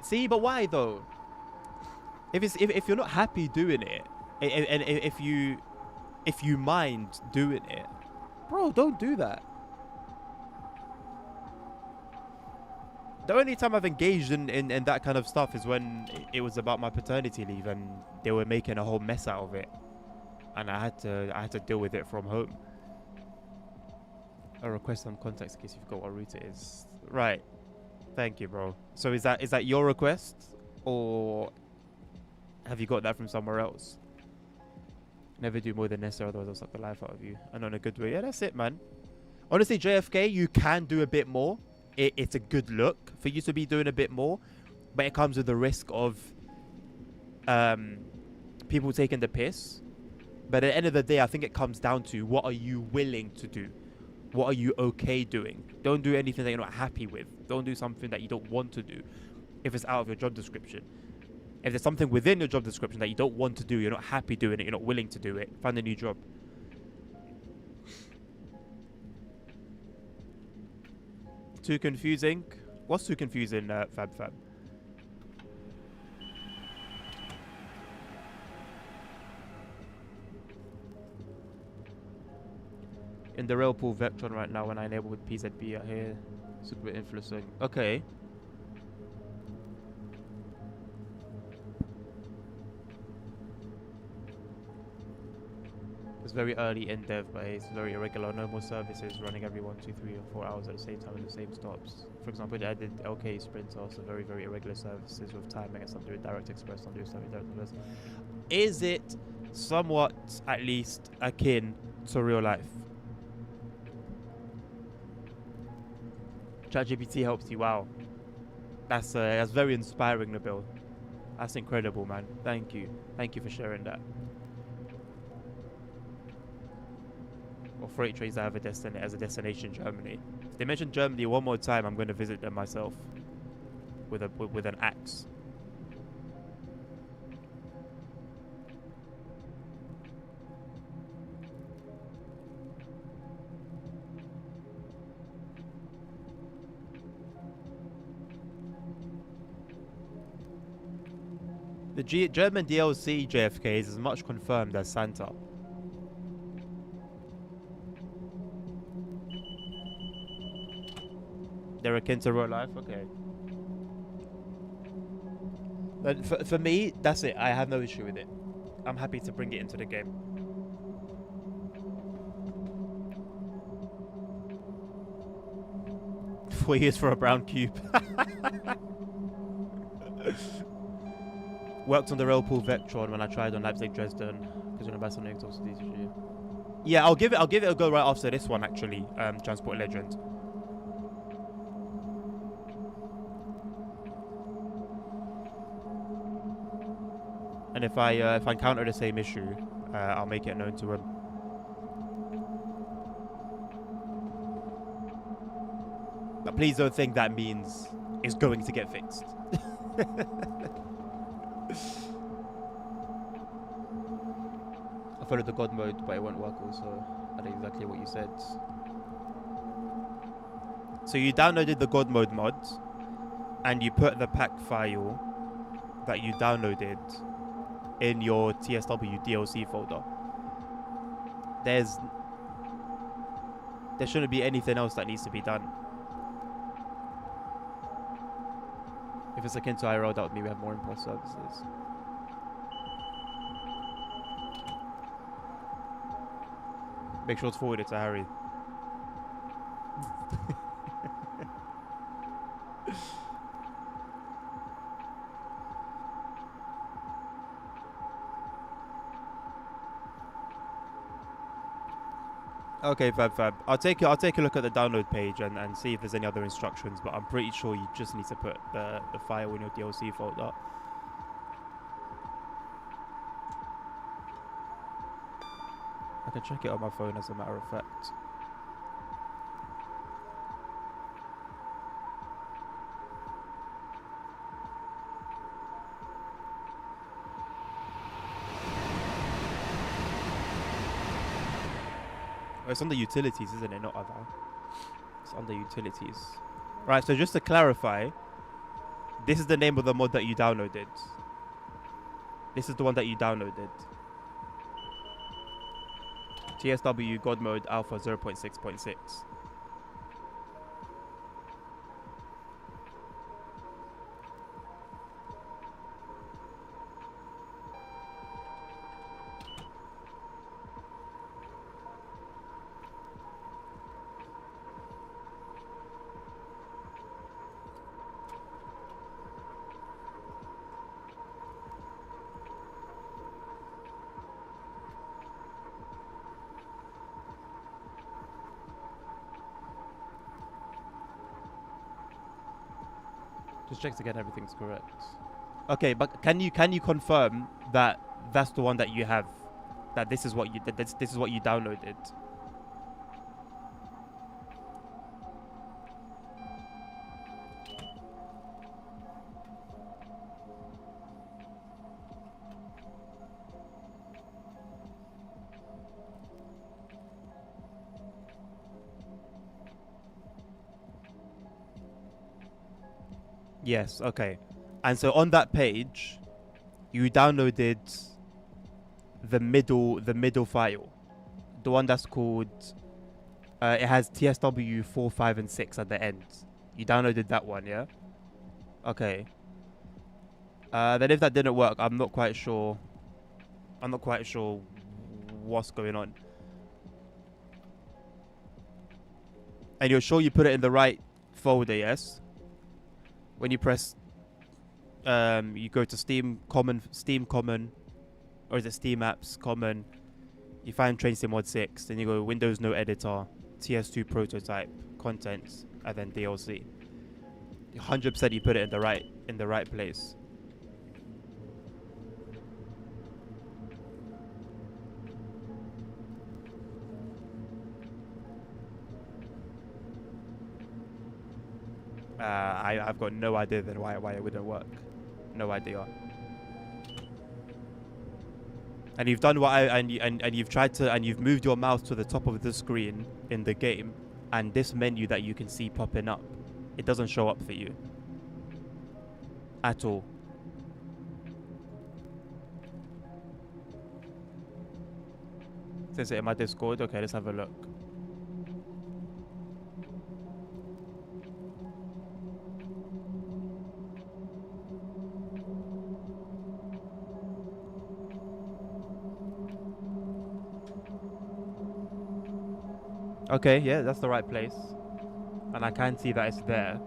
See, but why though? If you're not happy doing it, and if you mind doing it, bro, don't do that. The only time I've engaged in that kind of stuff is when it was about my paternity leave and they were making a whole mess out of it, and I had to deal with it from home. A request some context in case you've got what route it is. Right. Thank you, bro. So is that your request, or have you got that from somewhere else? Never do more than necessary, otherwise I'll suck the life out of you. And on a good way. Yeah, that's it, man. Honestly, JFK, you can do a bit more. It's a good look for you to be doing a bit more, but it comes with the risk of people taking the piss. But at the end of the day, I think it comes down to what are you willing to do? What are you okay doing? Don't do anything that you're not happy with. Don't do something that you don't want to do if it's out of your job description. If there's something within your job description that you don't want to do, you're not happy doing it, you're not willing to do it, find a new job. Too confusing? What's too confusing, Fab? In the rail pool Vectron right now when I enable with PZB, I hear super influencing. Okay. It's very early in dev, but it's very irregular. No more services running every 1, 2, 3, or 4 hours at the same time in the same stops. For example, I did LK Sprint, also very, very irregular services with timing, and some do it direct express, some do it direct express. Is it somewhat, at least, akin to real life? ChatGPT helps you. Wow, that's very inspiring, Nabil. That's incredible, man. Thank you for sharing that. Or freight trains that have a destination Germany. If they mention Germany one more time, I'm going to visit them myself with an axe. The German DLC JFK is as much confirmed as Santa. They're akin to real life? Okay. But for me, that's it. I have no issue with it. I'm happy to bring it into the game. Four years for a brown cube. Worked on the rail pool Vectron when I tried on Leipzig Dresden because when I buy something it's also easy. Yeah, I'll give it a go right after this one actually. Transport Legend. And if I encounter the same issue, I'll make it known to him. But please don't think that means it's going to get fixed. I followed the God mode, but it won't work also. I did exactly what you said. So you downloaded the God mode mod, and you put the pack file that you downloaded in your TSW DLC folder. There shouldn't be anything else that needs to be done. If it's akin to IRL, that would mean we have more impulse services. Make sure it's forwarded to Harry. Okay, Fab. I'll take a look at the download page and see if there's any other instructions, but I'm pretty sure you just need to put the file in your DLC folder. I can check it on my phone as a matter of fact. It's under utilities, isn't it? Not other. It's under utilities. Right, so just to clarify, this is the name of the mod that you downloaded. This is the one that you downloaded. TSW God Mode Alpha 0.6.6. Just check again, everything's correct. Okay, but can you confirm that that's the one that you have? That this is what you this is what you downloaded? Yes, okay. And so on that page, you downloaded the middle file, the one that's called it has TSW 4, 5, and 6 at the end. You downloaded that one, yeah? Okay. Then if that didn't work, I'm not quite sure what's going on. And you're sure you put it in the right folder, yes? When you press, you go to Steam Common, or is it Steam Apps Common? You find Train Sim Mod 6, then you go Windows No Editor, TS2 Prototype, Contents, and then DLC. 100% you put it in the right place. I've got no idea then why it wouldn't work. No idea. And you've done what and you've tried to, and you've moved your mouse to the top of the screen in the game, and this menu that you can see popping up, it doesn't show up for you at all. Says it in my Discord. Okay, let's have a look. Okay, yeah, that's the right place. And I can see that it's there.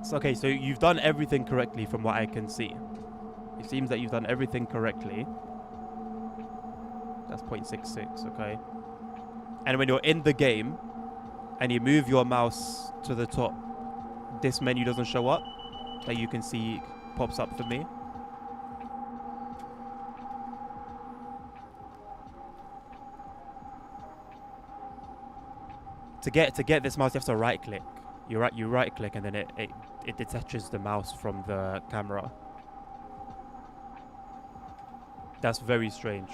So, okay, so you've done everything correctly from what I can see. It seems that you've done everything correctly. That's 0.66, okay. And when you're in the game and you move your mouse to the top, this menu doesn't show up that you can see pops up for me. To get this mouse, you have to right click. You right click and then it detaches the mouse from the camera. That's very strange.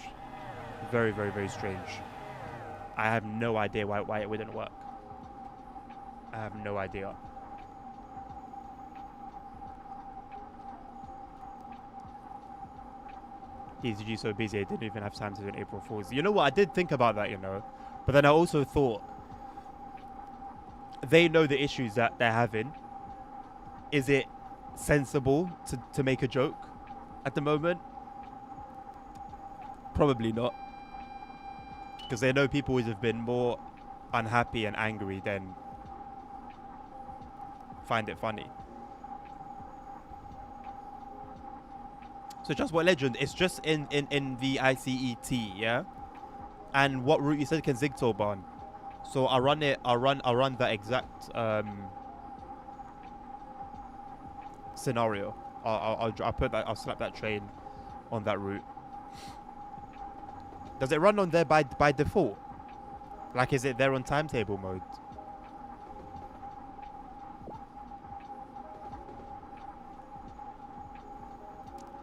Very, very, very strange. I have no idea why it wouldn't work. I have no idea. DCG so busy, I didn't even have time to do an April Fool's. You know what? I did think about that, you know. But then I also thought, they know the issues that they're having. Is it sensible to make a joke at the moment? Probably not. Because they know people would have been more unhappy and angry than find it funny. So Just What Legend, it's just in the ICET, yeah? And what route you said can Zigto ban. So I'll run that exact scenario. I'll slap that train on that route. Does it run on there by default? Like, is it there on timetable mode?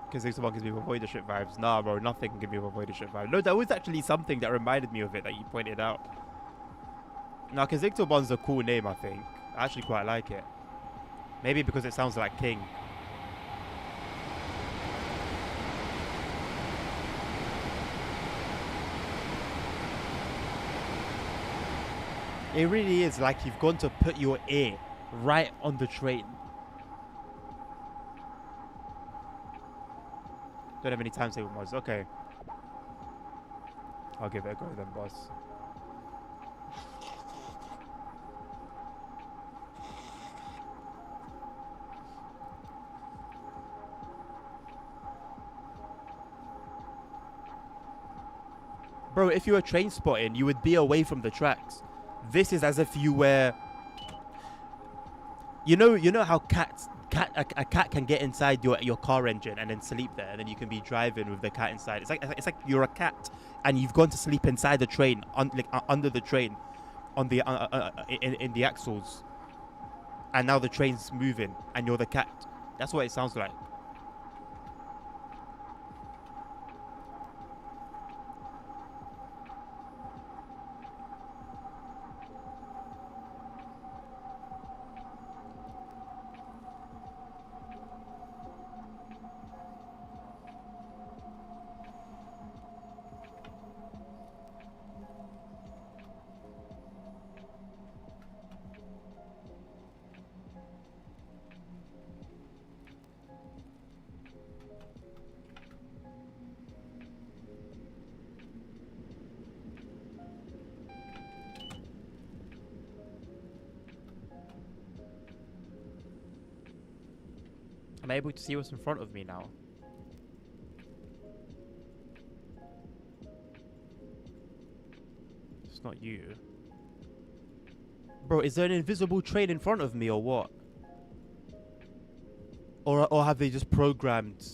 Because Zigzag gives me avoidership vibes. Nah, bro, nothing can give me avoidership vibes. No, there was actually something that reminded me of it that you pointed out. Nah, because Zigtobon's a cool name, I think. I actually quite like it. Maybe because it sounds like king. It really is like you've gone to put your ear right on the train. Don't have any timetable mods. Okay. I'll give it a go then, boss. Bro, if you were train spotting, you would be away from the tracks. This is as if you were... You know how a cat can get inside your car engine and then sleep there, and then you can be driving with the cat inside. It's like you're a cat and you've gone to sleep inside the train, under the train, on the in the axles, and now the train's moving and you're the cat. That's what it sounds like. I'm able to see what's in front of me now. It's not you. Bro, is there an invisible train in front of me or what? Or have they just programmed...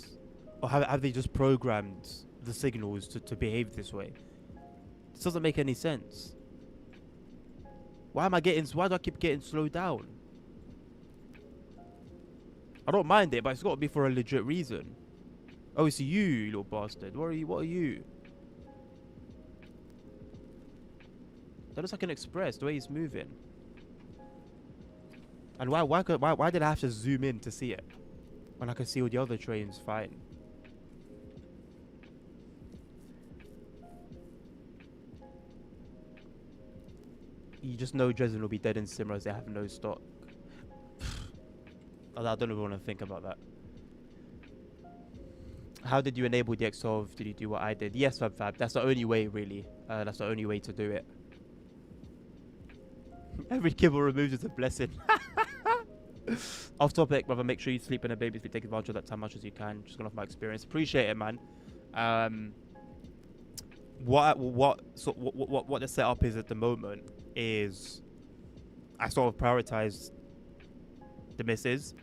Or have they just programmed the signals to behave this way? This doesn't make any sense. Why do I keep getting slowed down? I don't mind it, but it's got to be for a legit reason. Oh, it's you little bastard. What are you? That looks like an express, the way he's moving. And why did I have to zoom in to see it? When I can see all the other trains fine. You just know Dresden will be dead in Simra as they have no stock. I don't even want to think about that. How did you enable the Xsolve? Did you do what I did? Yes, Fab. That's the only way, really. That's the only way to do it. Every kibble removed is a blessing. Off topic, brother. Make sure you sleep in a baby sleep. Take advantage of that time much as you can. Just going off my experience. Appreciate it, man. What the setup is at the moment is I sort of prioritize the missus,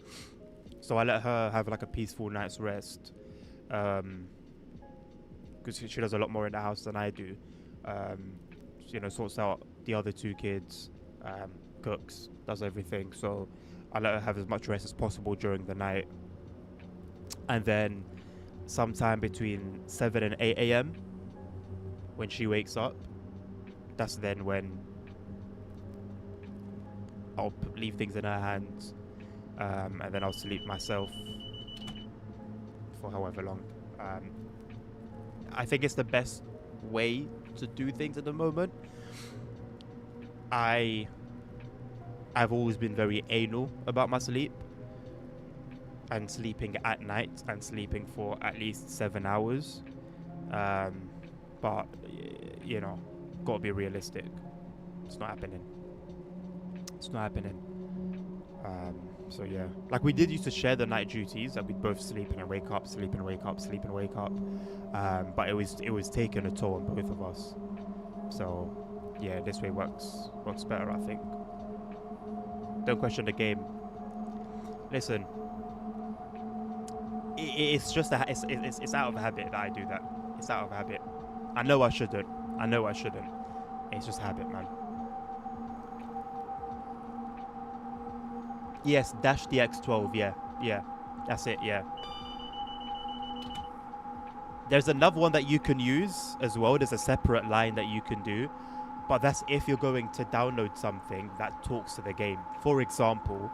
so I let her have like a peaceful night's rest, because she does a lot more in the house than I do. Sorts out the other two kids, cooks, does everything. So I let her have as much rest as possible during the night, and then sometime between 7 and 8 a.m. when she wakes up, that's then when I'll leave things in her hands, and then I'll sleep myself for however long. I think it's the best way to do things at the moment. I've always been very anal about my sleep, and sleeping at night and sleeping for at least 7 hours. But gotta be realistic. It's not happening. So yeah, like we did used to share the night duties, that we'd both sleep and wake up, sleep and wake up, sleep and wake up. But it was taking a toll on both of us. So yeah, this way works better, I think. Don't question the game. Listen, it's just it's out of habit that I do that. It's out of habit. I know I shouldn't. It's just habit, man. Yes, dash the X12. Yeah, that's it. Yeah. There's another one that you can use as well. There's a separate line that you can do, but that's if you're going to download something that talks to the game. For example,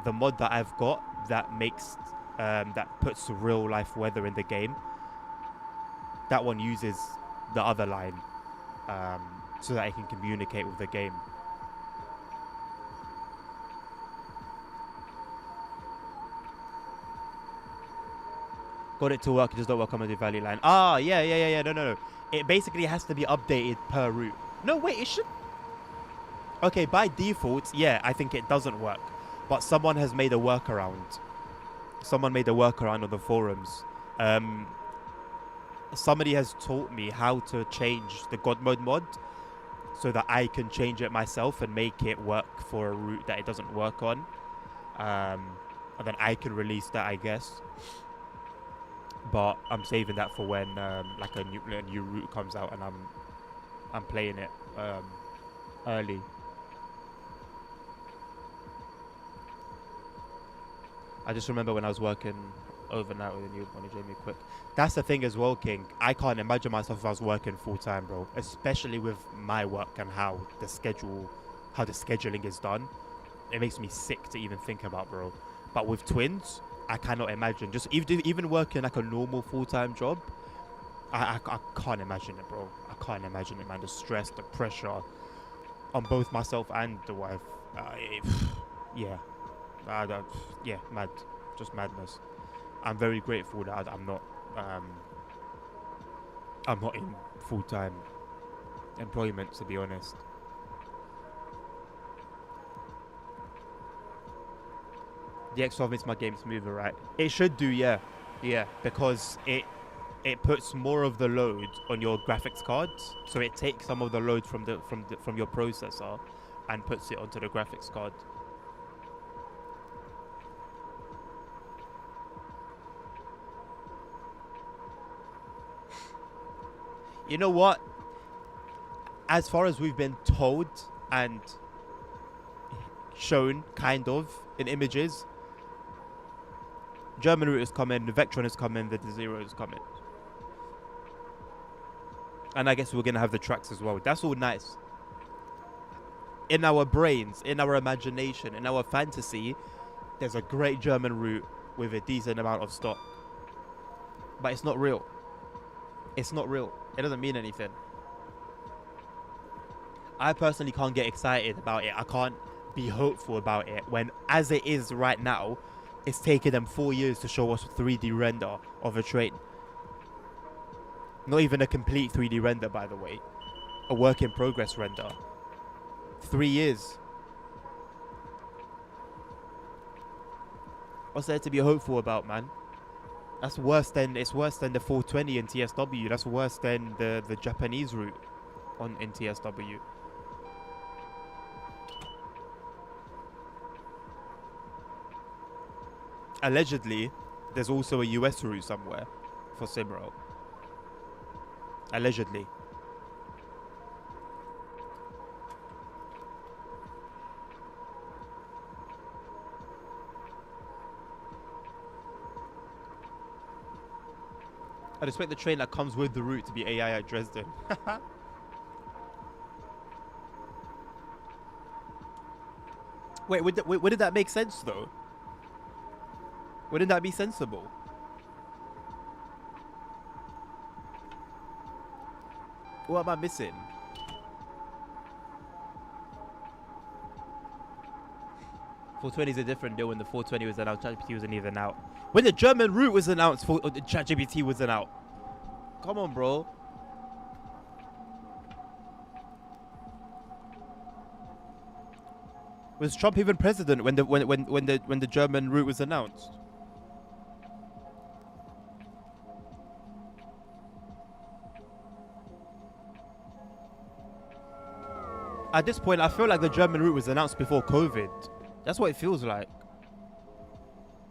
the mod that I've got that makes that puts real life weather in the game. That one uses the other line, so that it can communicate with the game. Got it to work, it does not work on the value line. Yeah. No. It basically has to be updated per route. No, wait, it should. Okay, by default, yeah, I think it doesn't work. But someone has made a workaround. Someone made a workaround on the forums. Somebody has taught me how to change the God Mode mod so that I can change it myself and make it work for a route that it doesn't work on. And then I can release that, I guess. But I'm saving that for when like a new route comes out and I'm playing it early. I just remember when I was working overnight with a newborn, Jamie Quick. That's the thing as well, King. I can't imagine myself if I was working full time, bro. Especially with my work and how the scheduling is done. It makes me sick to even think about, bro. But with twins, I cannot imagine. Just even working like a normal full-time job, I can't imagine it, bro. I can't imagine it, man. The stress, the pressure on both myself and the wife. Yeah, mad, just madness. I'm very grateful that I'm not in full-time employment, to be honest. The X12 makes my game smoother, right? It should do, yeah, because it puts more of the load on your graphics cards, so it takes some of the load from your processor and puts it onto the graphics card. You know what? As far as we've been told and shown, kind of, in images, German route is coming, the Vectron is coming, the Zero is coming. And I guess we're going to have the tracks as well. That's all nice. In our brains, in our imagination, in our fantasy, there's a great German route with a decent amount of stock. But it's not real. It's not real. It doesn't mean anything. I personally can't get excited about it. I can't be hopeful about it when, as it is right now, it's taken them 4 years to show us 3D render of a train. Not even a complete 3D render, by the way. A work in progress render. 3 years. What's there to be hopeful about, man? That's worse than it's worse than the 420 in TSW. That's worse than the Japanese route on in TSW. Allegedly, there's also a US route somewhere for Simro. Allegedly. I'd expect the train that comes with the route to be AI at Dresden. Wait, wouldn't that make sense though? Wouldn't that be sensible? What am I missing? .420 is a different deal. When the 420 was announced, ChatGPT wasn't even out. When the German route was announced, ChatGPT wasn't out. Come on, bro. Was Trump even president when the German route was announced? At this point, I feel like the German route was announced before COVID. That's what it feels like.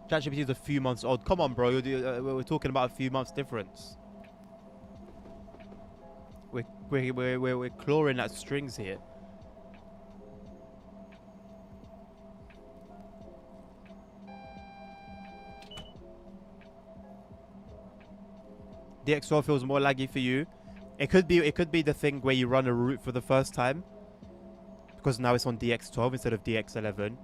ChatGPT is a few months old. Come on, bro. We're talking about a few months difference. We're clawing at strings here. DX12 feels more laggy for you. It could be the thing where you run a route for the first time, because now it's on DX12 instead of DX11.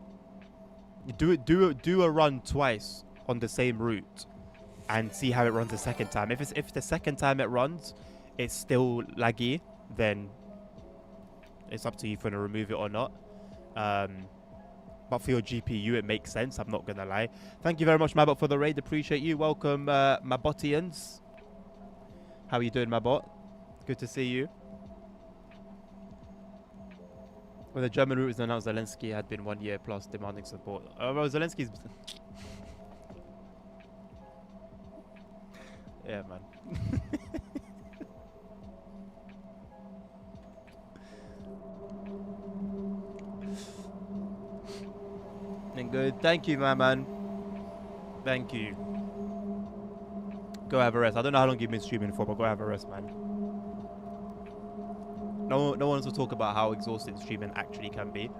You do a run twice on the same route and see how it runs the second time. If the second time it runs it's still laggy, then it's up to you if you want to remove it or not. But for your GPU it makes sense, I'm not gonna lie. Thank you very much, Mabot, for the raid. Appreciate you. Welcome, Mabotians. How are you doing, Mabot? Good to see you. When the German route was announced, Zelensky had been 1 year plus demanding support. Well, Zelensky's... yeah, man. And good. Thank you, my man. Thank you. Go have a rest. I don't know how long you've been streaming for, but go have a rest, man. No one wants to talk about how exhausting streaming actually can be.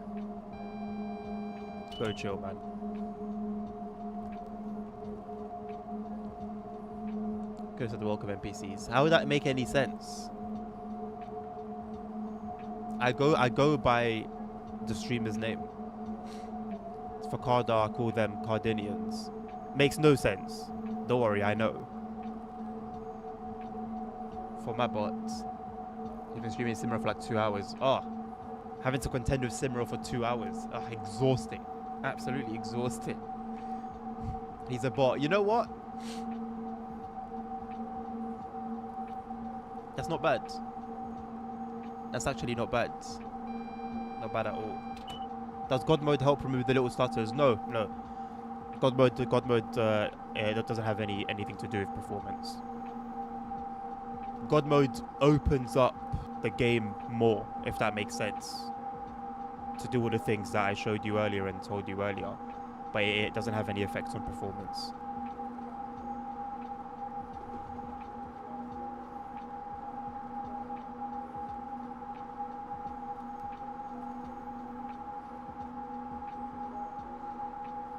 Go chill, man. Go to the welcome NPCs. How would that make any sense? I go by the streamer's name. For Cardar, I call them Cardinians. Makes no sense. Don't worry, I know. For my bots, he's been streaming Simra for like 2 hours. Oh, having to contend with Simra for 2 hours. Oh, exhausting. Absolutely exhausting. He's a bot. You know what? That's not bad. That's actually not bad. Not bad at all. Does God mode help remove the little stutters? No, no. God mode that doesn't have anything to do with performance. God mode opens up the game more, if that makes sense, to do all the things that I showed you earlier and told you earlier, but it doesn't have any effects on performance.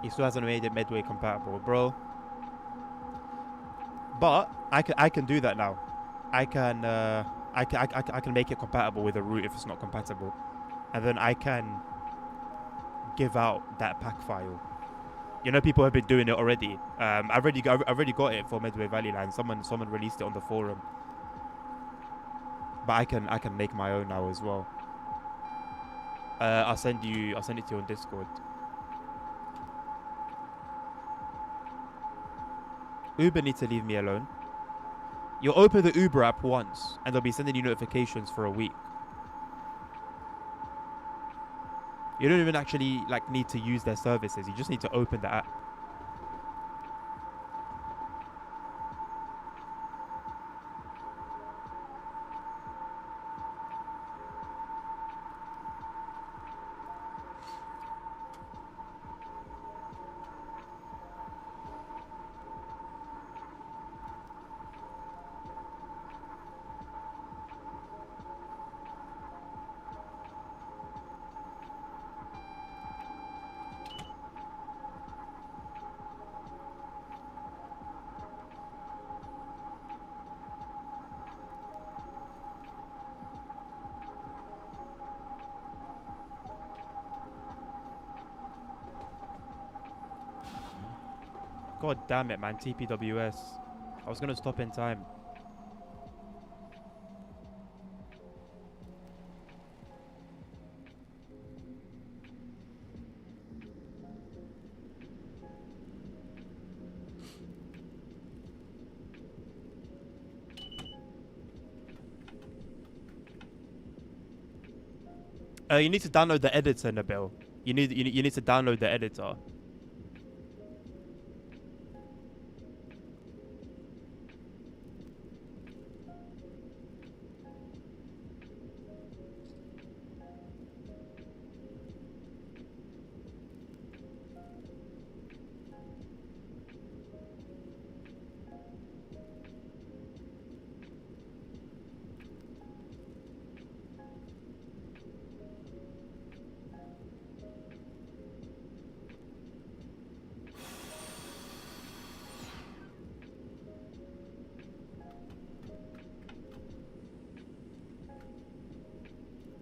He still hasn't made it Medway compatible, bro. But I can do that now. I can make it compatible with a route if it's not compatible, and then I can give out that pack file. You know, people have been doing it already. I've already got it for Medway Valley Line. Someone released it on the forum, but I can make my own now as well. I'll send it to you on Discord. Uber needs to leave me alone. You'll open the Uber app once, and they'll be sending you notifications for a week. You don't even actually need to use their services. You just need to open the app. God damn it, man. TPWS. I was gonna stop in time. You need to download the editor, Nabil. You need to download the editor.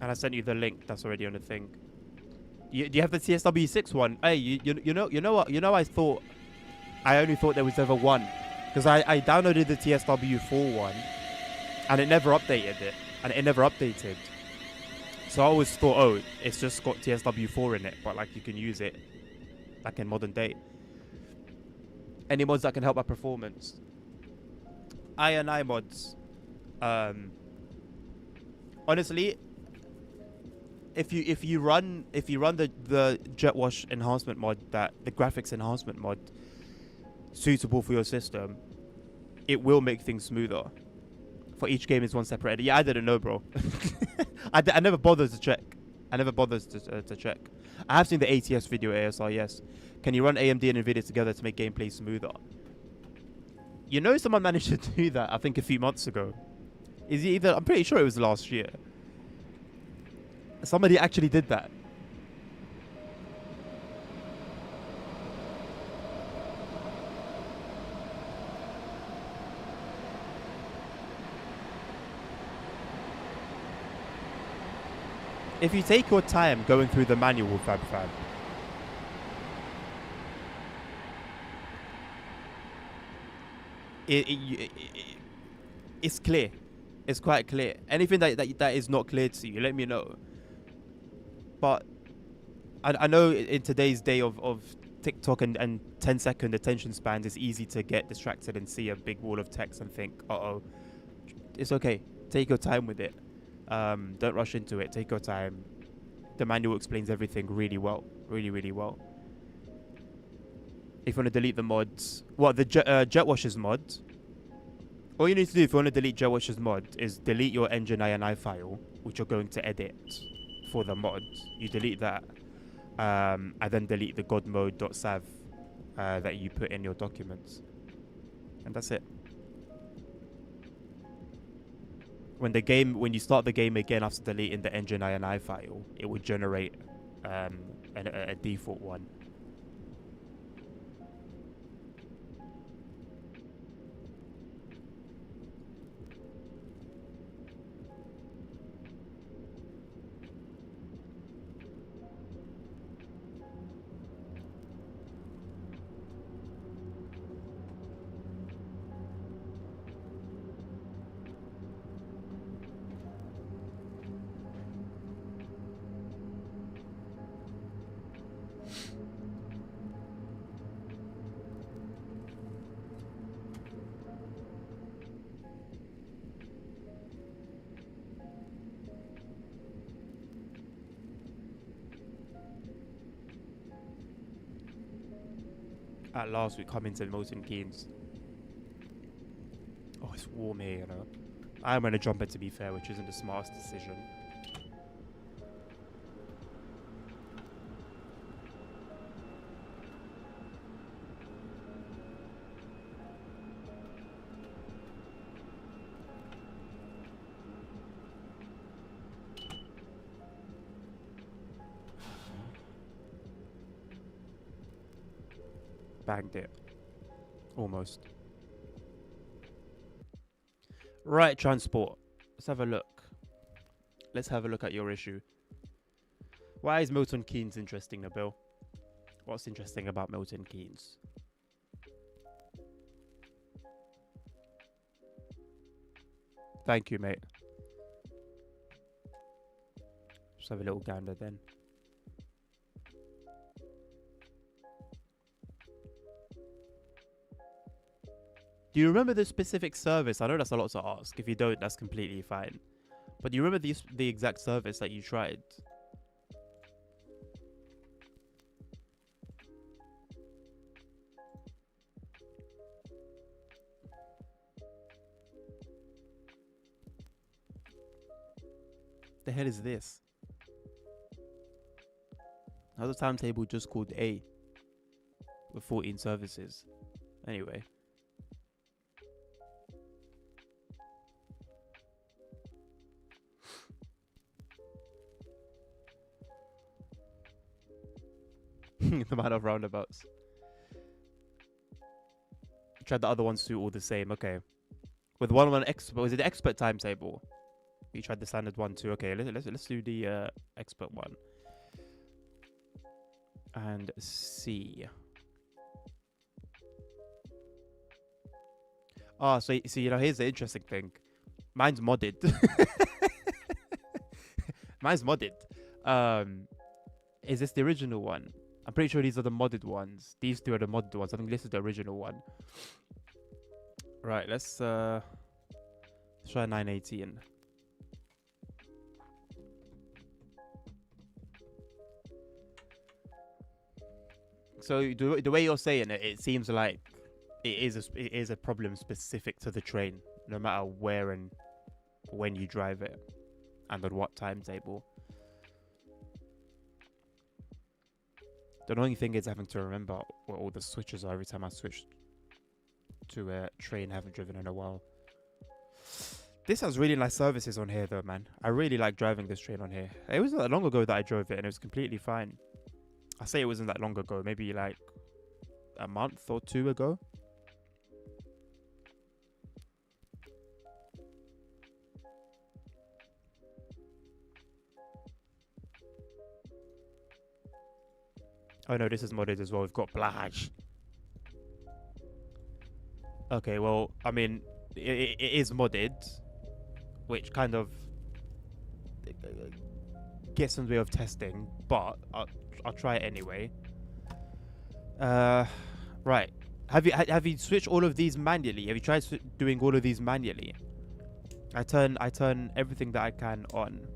And I sent you the link. That's already on the thing. Do you have the TSW6 one? Hey, you know what? I only thought there was ever one, because I downloaded the TSW4 one, and it never updated it, and it never updated. So I always thought, oh, it's just got TSW4 in it, but like you can use it, like in modern day. Any mods that can help our performance? I mods. Honestly, if you run the Jetwash enhancement mod, that the graphics enhancement mod, suitable for your system, it will make things smoother. For each game is one separate edit. Yeah, I didn't know, bro. I never bothered to check. To check. I have seen the ATS video ASR, yes. Can you run AMD and NVIDIA together to make gameplay smoother? You know, someone managed to do that, I think, a few months ago. I'm pretty sure it was last year. Somebody actually did that. If you take your time going through the manual, Fab, it's clear. It's quite clear. Anything that is not clear to you, let me know. But I know in today's day of TikTok and 10-second attention spans, it's easy to get distracted and see a big wall of text and think, uh-oh. It's okay. Take your time with it. Don't rush into it. Take your time. The manual explains everything really well. Really, really well. If you want to delete the mods... the Jetwashers mod... All you need to do if you want to delete Jetwashers mod is delete your engine INI file, which you're going to edit for the mod. You delete that. And then delete the godmode.sav that you put in your documents. And that's it. When you start the game again after deleting the engine INI file, it would generate a default one. At last, we come into Milton Keynes. Oh, it's warm here, you know. I'm going to jump it, to be fair, which isn't the smartest decision. Bagged it. Almost. Right, transport. Let's have a look. Let's have a look at your issue. Why is Milton Keynes interesting, Nabil? What's interesting about Milton Keynes? Thank you, mate. Just have a little gander then. Do you remember the specific service? I know that's a lot to ask. If you don't, that's completely fine. But do you remember the exact service that you tried? The hell is this? How's the timetable just called A with 14 services? Anyway. The amount of roundabouts. Tried the other ones too, all the same. Okay. With one expert, was it the expert timetable? You tried the standard one too. Okay, let's do the expert one and see. Oh, so you know, here's the interesting thing. Mine's modded. Mine's modded. Is this the original one? I'm pretty sure these are the modded ones. These two are the modded ones. I think this is the original one. Right, let's try 918. So the way you're saying it, it seems like it is a problem specific to the train, no matter where and when you drive it, and on what timetable. The annoying thing is having to remember what all the switches are every time I switch to a train I haven't driven in a while. This has really nice services on here though, man. I really like driving this train on here. It wasn't that long ago that I drove it and it was completely fine. I say it wasn't that long ago, maybe like a month or two ago. Oh no, this is modded as well. We've got Blaj. Okay, well, I mean, it is modded, which kind of gets in the way of testing, but I'll try it anyway. Right. Have you switched all of these manually? Have you tried doing all of these manually? I turn everything that I can on.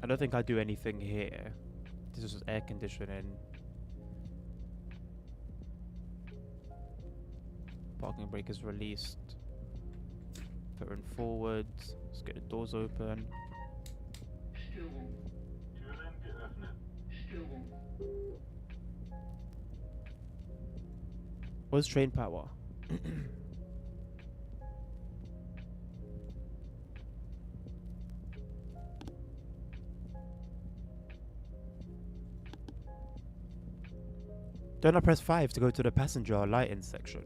I don't think I do anything here. This is just air conditioning. Parking brake is released. Putting forward. Let's get the doors open. What's train power? Don't I press 5 to go to the passenger lighting section?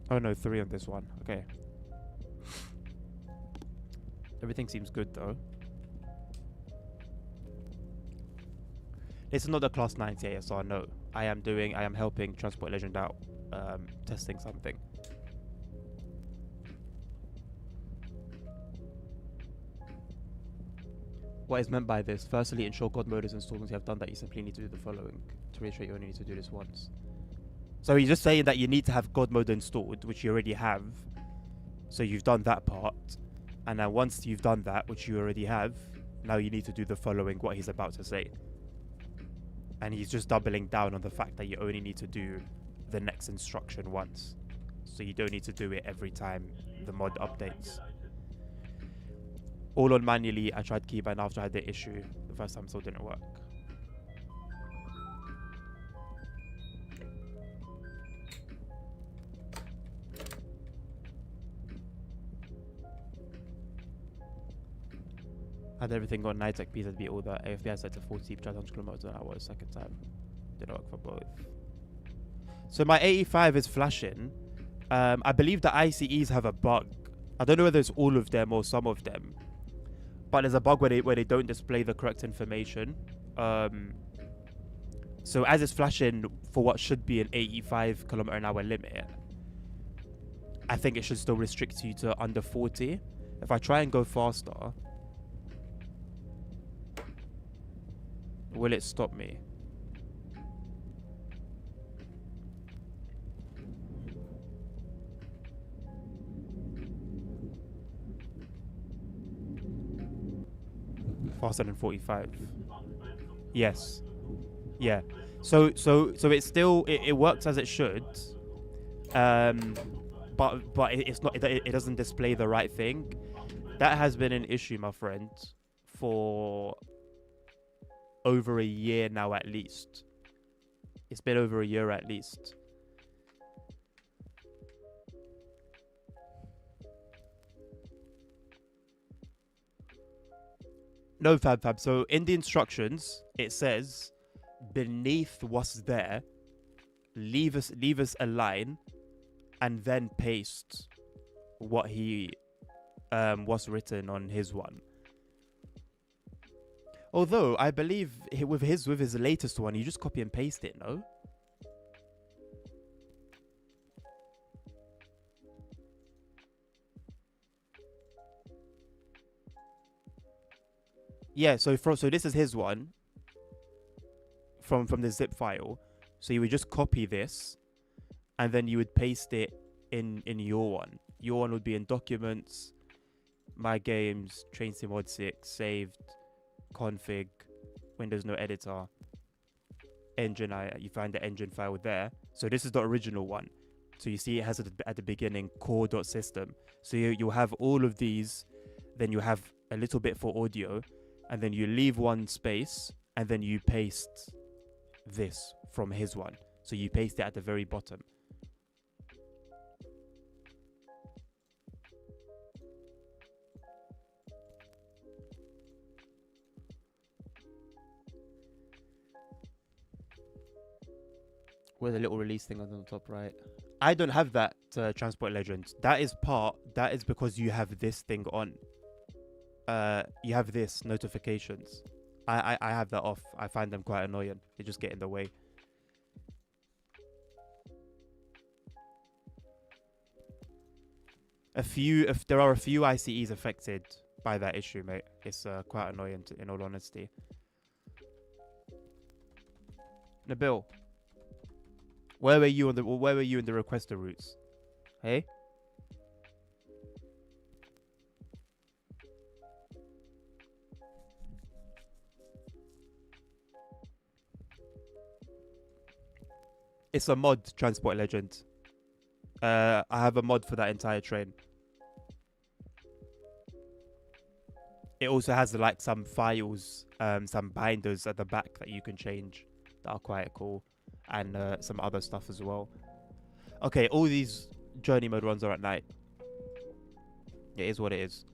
Oh no, 3 on this one. Okay. Everything seems good though. This is not the Class 90 ASR, no. I am helping Transport Legend out, testing something. What is meant by this? Firstly, ensure God mode is installed. Once you have done that, you simply need to do the following. To reiterate, you only need to do this once. So he's just saying that you need to have God mode installed, which you already have. So you've done that part. And now once you've done that, which you already have, now you need to do the following, what he's about to say. And he's just doubling down on the fact that you only need to do the next instruction once. So you don't need to do it every time the mod updates. All on manually. I tried keybind after I had the issue. The first time still didn't work. Had everything on Nitec PZB, all the AFB set to 40, tried 100 kilometers an hour second time. Didn't work for both. So my 85 is flashing. I believe the ICEs have a bug. I don't know whether it's all of them or some of them, but there's a bug where they don't display the correct information. So as it's flashing for what should be an 85 km/h limit, I think it should still restrict you to under 40. If I try and go faster, will it stop me? Faster than 45. Yes. Yeah. So it's still it works as it should. But it's not, it doesn't display the right thing. That has been an issue, my friend, for over a year now at least. It's been over a year at least. No, Fab. So in the instructions, it says beneath what's there, leave us a line, and then paste what he what's written on his one. Although I believe with his latest one, you just copy and paste it, no? Yeah, so this is his one from the zip file. So you would just copy this, and then you would paste it in your one. Your one would be in documents, my games, Train Sim Mod 6, saved, config, Windows no editor, engine. You find the engine file there. So this is the original one. So you see it has at the beginning core.system. So you'll have all of these, then you have a little bit for audio, and then you leave one space, and then you paste this from his one. So you paste it at the very bottom. Where's the little release thing on the top right? I don't have that, Transport Legend. That is because you have this thing on. You have this notifications. I have that off. I find them quite annoying. They just get in the way. If there are a few ICEs affected by that issue, mate. It's quite annoying, in all honesty. Nabil, where were you in the requester routes? Hey? It's a mod, Transport Legend. I have a mod for that entire train. It also has like some files, some binders at the back that you can change that are quite cool, and some other stuff as well. Okay, all these journey mode runs are at night. It is what it is.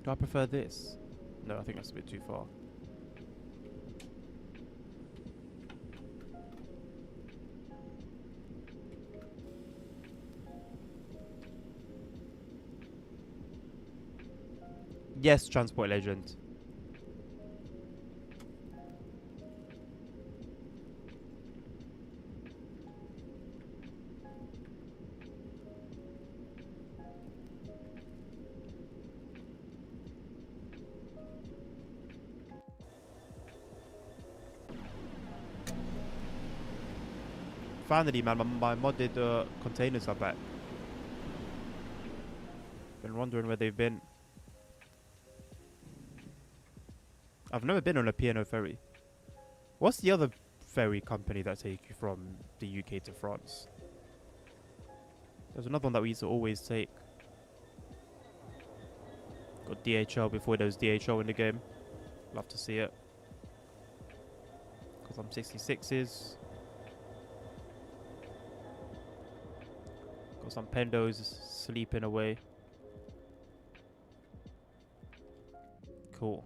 Do I prefer this? No, I think that's a bit too far. Yes, Transport Legend. Finally, man, my modded containers are back. Been wondering where they've been. I've never been on a P&O ferry. What's the other ferry company that take you from the UK to France? There's another one that we used to always take. Got DHL before there was DHL in the game. Love to see it. Got some 66s. Got some Pendos sleeping away. Cool.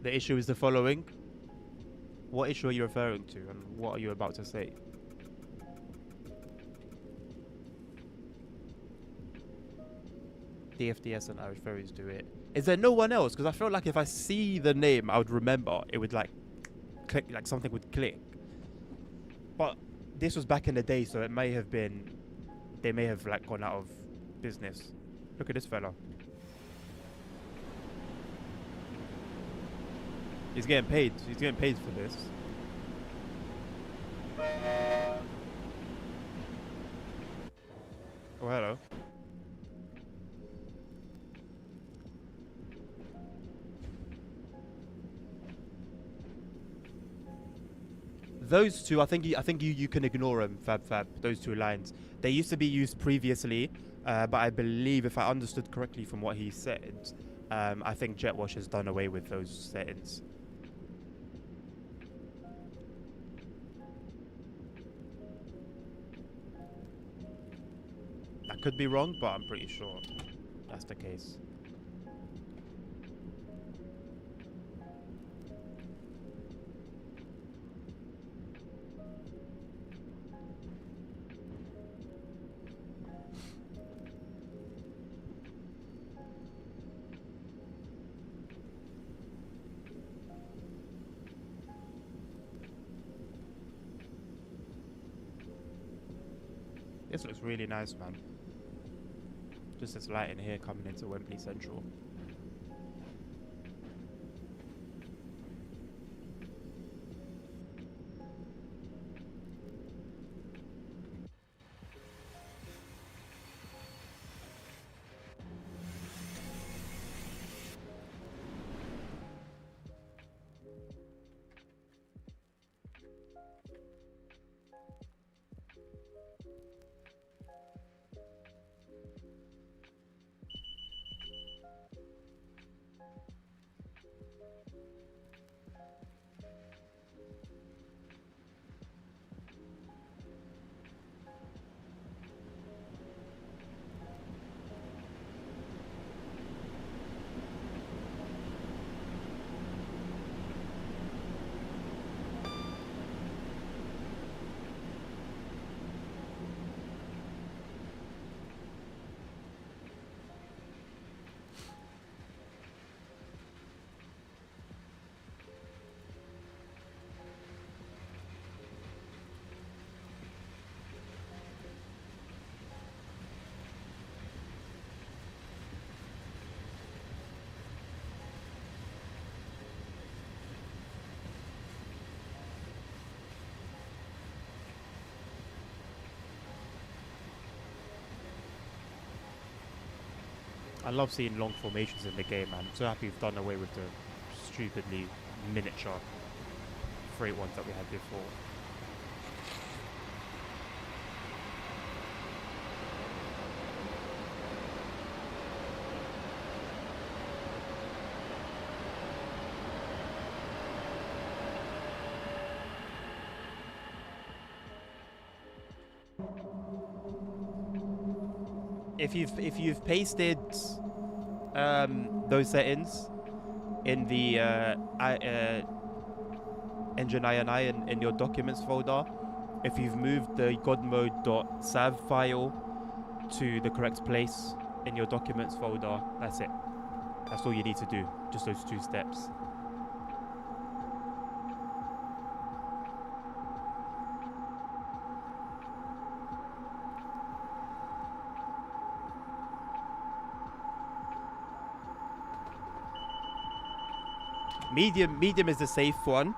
The issue is the following. What issue are you referring to, and what are you about to say? DFDS and Irish Ferries do it. Is there no one else? Because I feel like if I see the name, I would remember. It would like click, like something would click. But this was back in the day, so it may have been. They may have like gone out of business. Look at this fella. He's getting paid. He's getting paid for this. Oh, hello. Those two, I think you can ignore them, Fab. Those two lines. They used to be used previously, but I believe, if I understood correctly from what he said, I think Jetwash has done away with those settings. I could be wrong, but I'm pretty sure that's the case. This looks really nice, man. Just this light in here coming into Wembley Central. I love seeing long formations in the game, man. I'm so happy we've done away with the stupidly miniature freight ones that we had before. If you've pasted those settings in the engine INI in your documents folder, if you've moved the godmode.sav file to the correct place in your documents folder, that's it. That's all you need to do. Just those 2 steps. Medium is the safe one,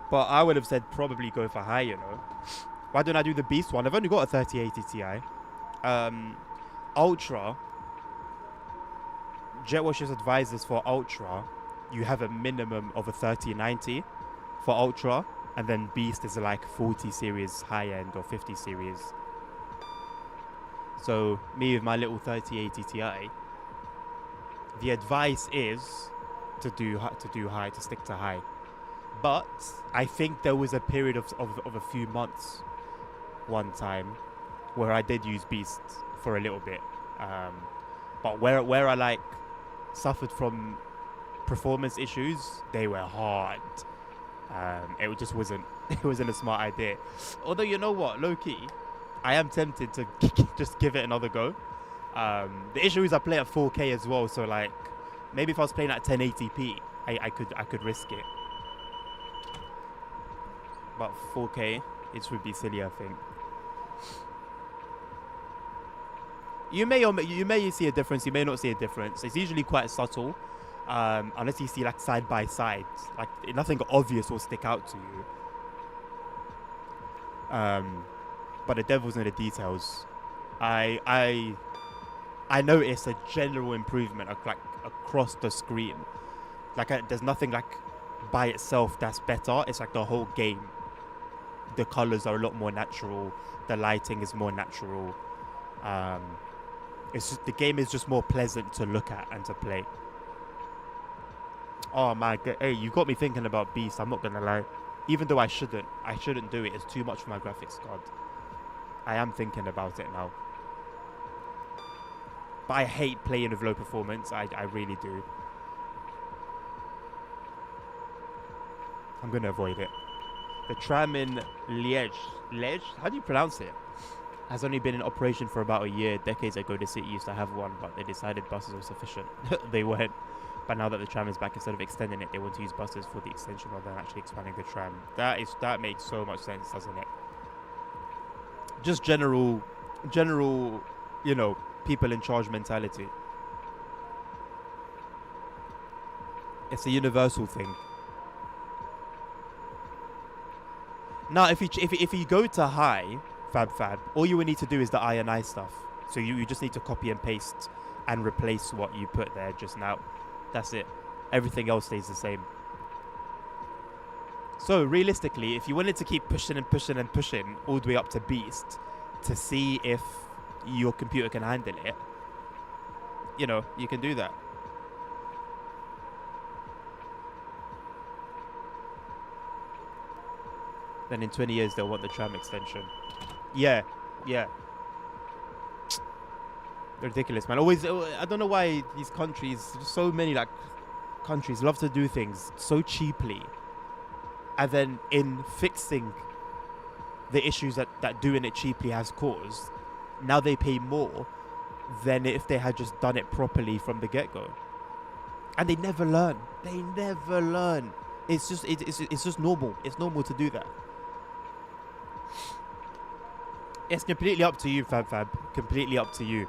but I would have said probably go for high. You know, why don't I do the beast one? I've only got a 3080 Ti. Ultra. JetWash's advisors for Ultra, you have a minimum of a 3090 for Ultra, and then Beast is like 40 series high end or 50 series. So me with my little 3080 Ti, the advice is to stick to high. But I think there was a period of a few months one time where I did use Beast for a little bit. But where I like suffered from performance issues, they were hard. It just wasn't a smart idea. Although, you know what, low key, I am tempted to just give it another go. The issue is I play at 4K as well, so like maybe if I was playing at 1080p, I could risk it. But 4K, it would be silly, I think. You may see a difference. You may not see a difference. It's usually quite subtle, unless you see like side by side. Like nothing obvious will stick out to you. But the devil's in the details. I noticed a general improvement like across the screen. Like there's nothing like by itself that's better. It's like the whole game. The colors are a lot more natural. The lighting is more natural. It's just, the game is just more pleasant to look at and to play. Oh my god, hey, you got me thinking about Beast, I'm not gonna lie. Even though I shouldn't do it. It's too much for my graphics card. I am thinking about it now. But I hate playing with low performance. I really do. I'm gonna avoid it. The tram in Liège? How do you pronounce it? Has only been in operation for about a year. Decades ago, the city used to have one, but they decided buses were sufficient. They weren't. But now that the tram is back, instead of extending it, they want to use buses for the extension rather than actually expanding the tram. That makes so much sense, doesn't it? Just general, you know, people in charge mentality. It's a universal thing. Now, if you go to high, Fab, all you will need to do is the I&I stuff. So you just need to copy and paste and replace what you put there just now. That's it. Everything else stays the same. So realistically, if you wanted to keep pushing and pushing and pushing all the way up to Beast to see if your computer can handle it, you know, you can do that. Then in 20 years, they'll want the tram extension. Yeah. Ridiculous, man. Always, I don't know why these countries, so many like countries love to do things so cheaply. And then in fixing the issues that doing it cheaply has caused, now they pay more than if they had just done it properly from the get-go. And they never learn. It's just normal. It's normal to do that. It's completely up to you, Fab. Completely up to you.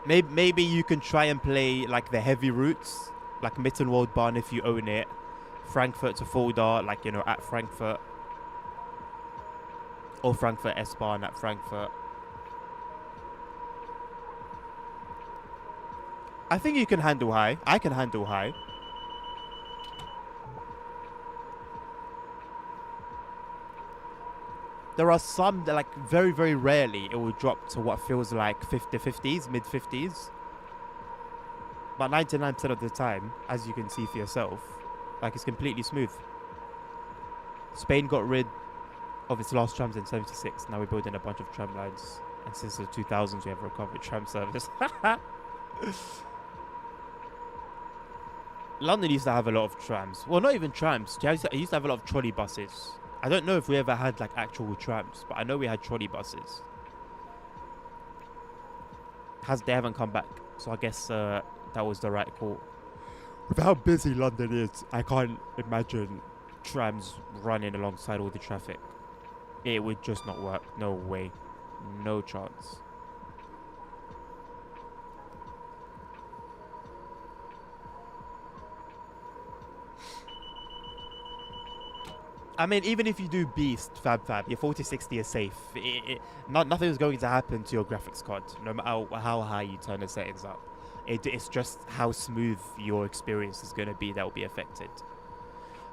Maybe you can try and play like the heavy routes, like Mittenwaldbahn if you own it, Frankfurt to Fulda, like, you know, at Frankfurt, or Frankfurt S-Bahn at Frankfurt. I think you can handle high. I can handle high. There are some that, like, very, very rarely it will drop to what feels like 50-50s, mid-50s. But 99% of the time, as you can see for yourself, like, it's completely smooth. Spain got rid of its last trams in 76. Now we're building a bunch of tram lines. And since the 2000s, we have recovered tram service. London used to have a lot of trams. Well, not even trams. It used to have a lot of trolley buses. I don't know if we ever had like actual trams, but I know we had trolley buses. They haven't come back, so I guess that was the right call. With how busy London is, I can't imagine trams running alongside all the traffic. It would just not work. No way. No chance. I mean, even if you do beast fab, your 4060 is safe. Nothing's going to happen to your graphics card, no matter how high you turn the settings up. It's just how smooth your experience is going to be that will be affected.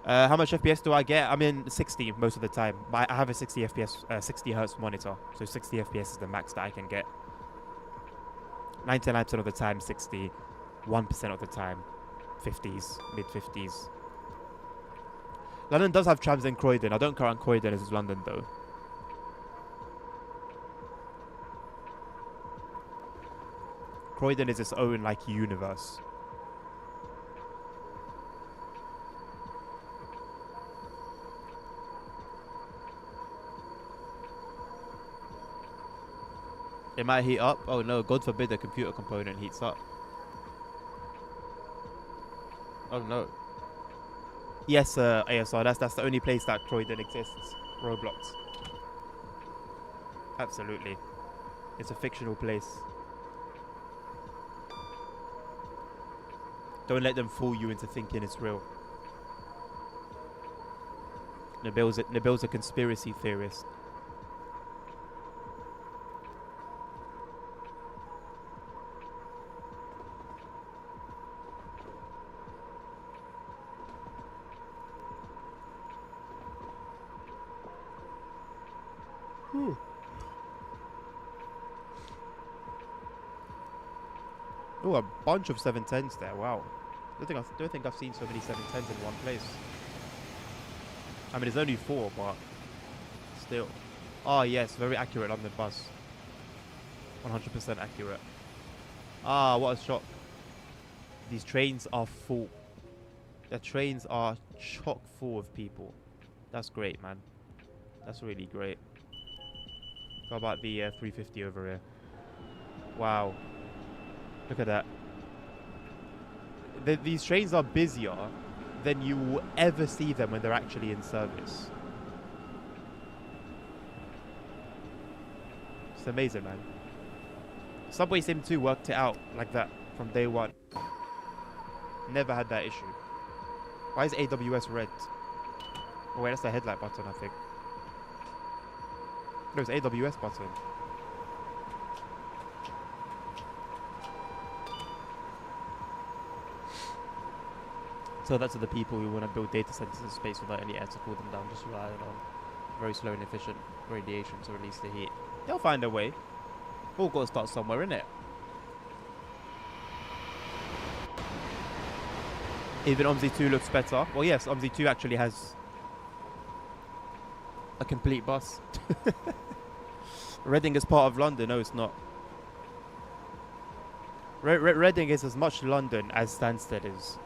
How much FPS do I get? I'm in 60 most of the time. I have a 60 FPS, 60 hertz monitor, so 60 FPS is the max that I can get. 99% of the time 60, 1% of the time 50s, mid 50s. London does have trams in Croydon. I don't count Croydon as London though. Croydon is its own like universe. It might heat up. Oh no, God forbid the computer component heats up. Oh no. Yes, ASR, that's the only place that Croydon exists. Roblox. Absolutely. It's a fictional place. Don't let them fool you into thinking it's real. Nabil's a conspiracy theorist. Oh, a bunch of 710s there. Wow. Don't think I've seen so many 710s in one place. I mean, there's only 4, but still. Oh, yes. Very accurate London bus. 100% accurate. Ah, what a shock. These trains are full. The trains are chock full of people. That's great, man. That's really great. How about the 350 over here? Wow. Look at that. These trains are busier than you will ever see them when they're actually in service. It's amazing, man. Subway Sim 2 worked it out like that from day one. Never had that issue. Why is AWS red? Oh wait, that's the headlight button, I think. No, it's AWS button. So that's to the people who want to build data centers in space without any air to cool them down, just relying on very slow and efficient radiation to release the heat. They'll find a way. All got to start somewhere, innit? Even OMSI 2 looks better. Well, yes, OMSI 2 actually has a complete bus. Reading is part of London. No, it's not. Reading is as much London as Stansted is.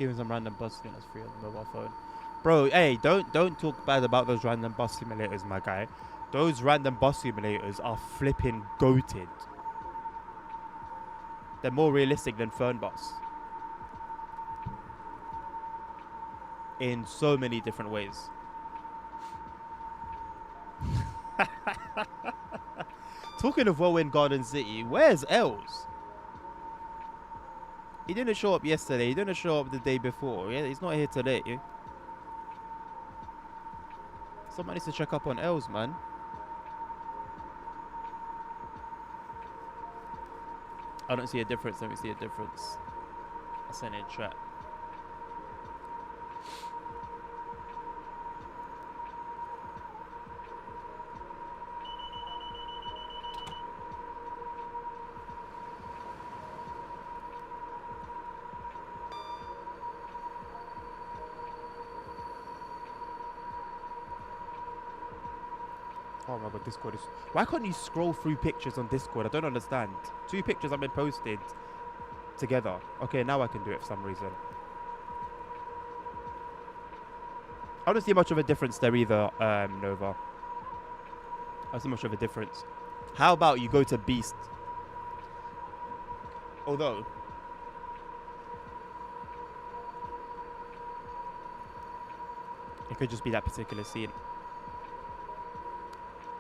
Even some random bus simulators free on the mobile phone. Bro, hey, don't talk bad about those random bus simulators, my guy. Those random bus simulators are flipping goated. They're more realistic than Fernbus. In so many different ways. Talking of Whirlwind Garden City, where's Els? He didn't show up yesterday. He didn't show up the day before. Yeah, he's not here today. Somebody needs to check up on Els, man. I don't see a difference. Let me see a difference. I sent it in chat. Oh my god, Discord is. Why can't you scroll through pictures on Discord? I don't understand. Two pictures have been posted together. Okay, now I can do it for some reason. I don't see much of a difference there either, Nova. I don't see much of a difference. How about you go to Beast? Although, it could just be that particular scene.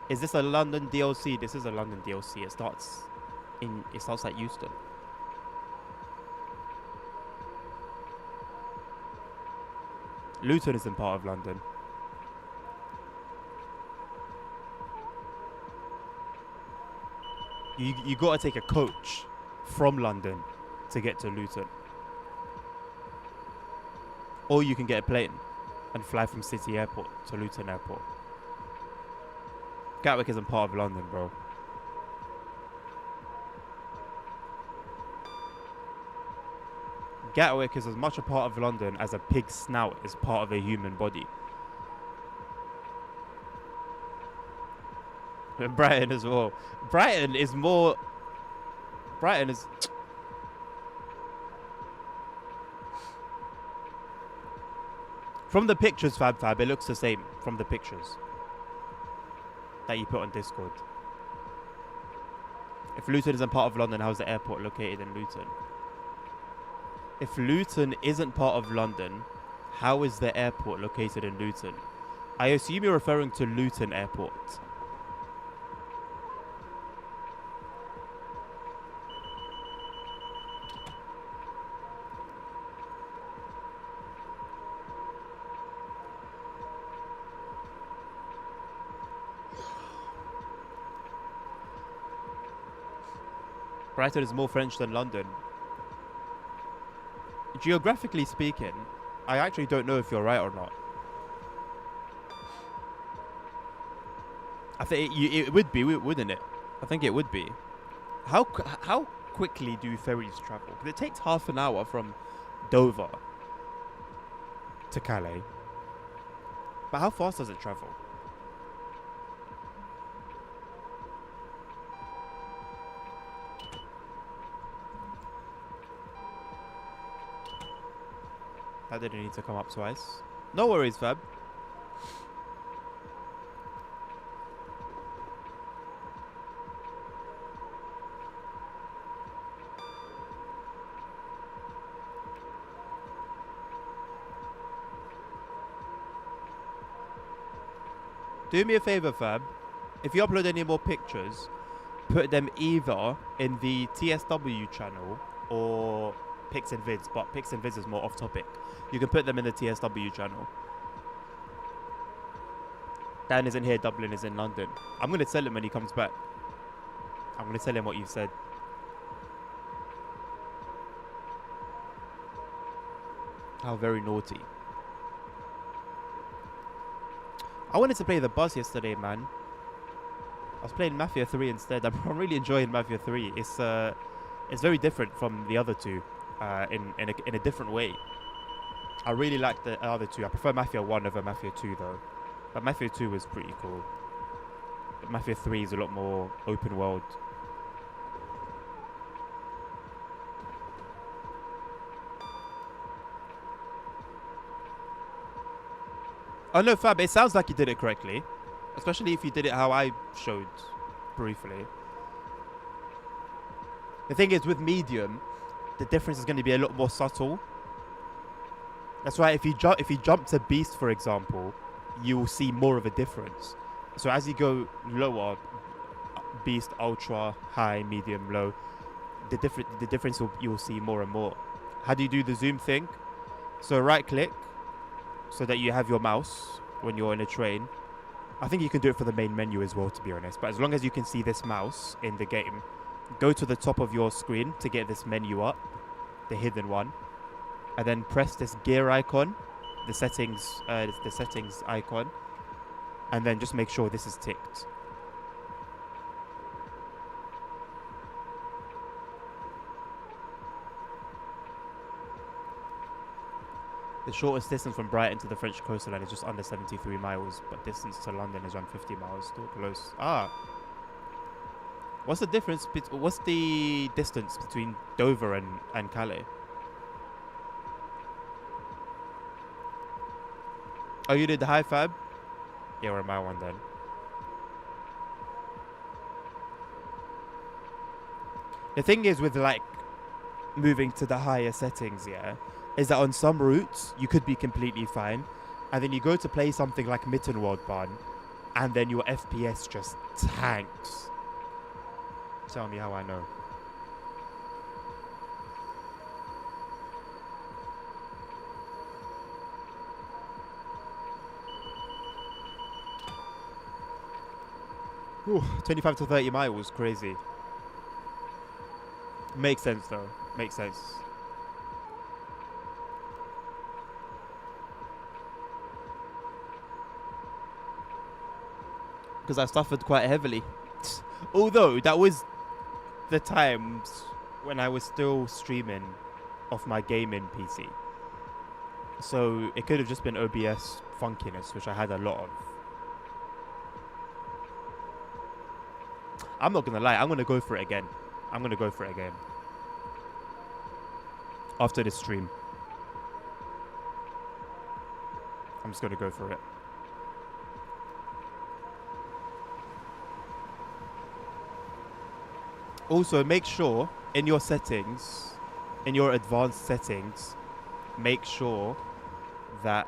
Is this a London DLC? This is a London DLC. It starts at Euston. Luton isn't part of London. You gotta take a coach from London to get to Luton. Or you can get a plane and fly from City Airport to Luton Airport. Gatwick isn't part of London, bro. Gatwick is as much a part of London as a pig's snout is part of a human body. And Brighton as well. Brighton is more... Brighton is... From the pictures, Fab, it looks the same from the pictures that you put on Discord. If Luton isn't part of London, how's the airport located in Luton? If Luton isn't part of London, how is the airport located in Luton? I assume you're referring to Luton Airport. Brighton is more French than London. Geographically speaking, I actually don't know if you're right or not. I think it would be, wouldn't it? I think it would be. How quickly do ferries travel? Because it takes half an hour from Dover to Calais. But how fast does it travel? That didn't need to come up twice. No worries, Fab. Do me a favor, Fab. If you upload any more pictures, put them either in the TSW channel or Pics and Vids, but Pics and Vids is more off topic. You can put them in the TSW channel. Dan isn't here, Dublin is in London. I'm going to tell him when he comes back. I'm going to tell him what you said. How very naughty. I wanted to play the Buzz yesterday, man. I was playing Mafia 3 instead. I'm really enjoying Mafia 3. It's very different from the other two in a different way. I really like the other two. I prefer Mafia 1 over Mafia 2 though. But Mafia 2 was pretty cool. But Mafia 3 is a lot more open world. Oh no, Fab, it sounds like you did it correctly. Especially if you did it how I showed briefly. The thing is, with medium, the difference is going to be a lot more subtle. That's why if you jump to Beast, for example, you will see more of a difference. So as you go lower, Beast, Ultra, High, Medium, Low, the difference you will see more and more. How do you do the zoom thing? So right click, so that you have your mouse when you're in a train. I think you can do it for the main menu as well, to be honest. But as long as you can see this mouse in the game, go to the top of your screen to get this menu up, the hidden one, and then press this gear icon, the settings icon, and then just make sure this is ticked. The shortest distance from Brighton to the French coastline is just under 73 miles, but distance to London is around 50 miles. Still close. Ah. What's the difference? What's the distance between Dover and Calais? Oh, you did the high fab? Yeah, we're my one then. The thing is with like moving to the higher settings, yeah, is that on some routes you could be completely fine, and then you go to play something like Mittenwaldbahn, and then your FPS just tanks. Tell me how I know. Ooh, 25 to 30 miles, crazy. Makes sense though. Makes sense. Because I suffered quite heavily. Although that was the times when I was still streaming off my gaming PC. So it could have just been OBS funkiness, which I had a lot of. I'm not gonna lie, I'm gonna go for it again. I'm gonna go for it again. After this stream. I'm just gonna go for it. Also, make sure in your settings, in your advanced settings, make sure that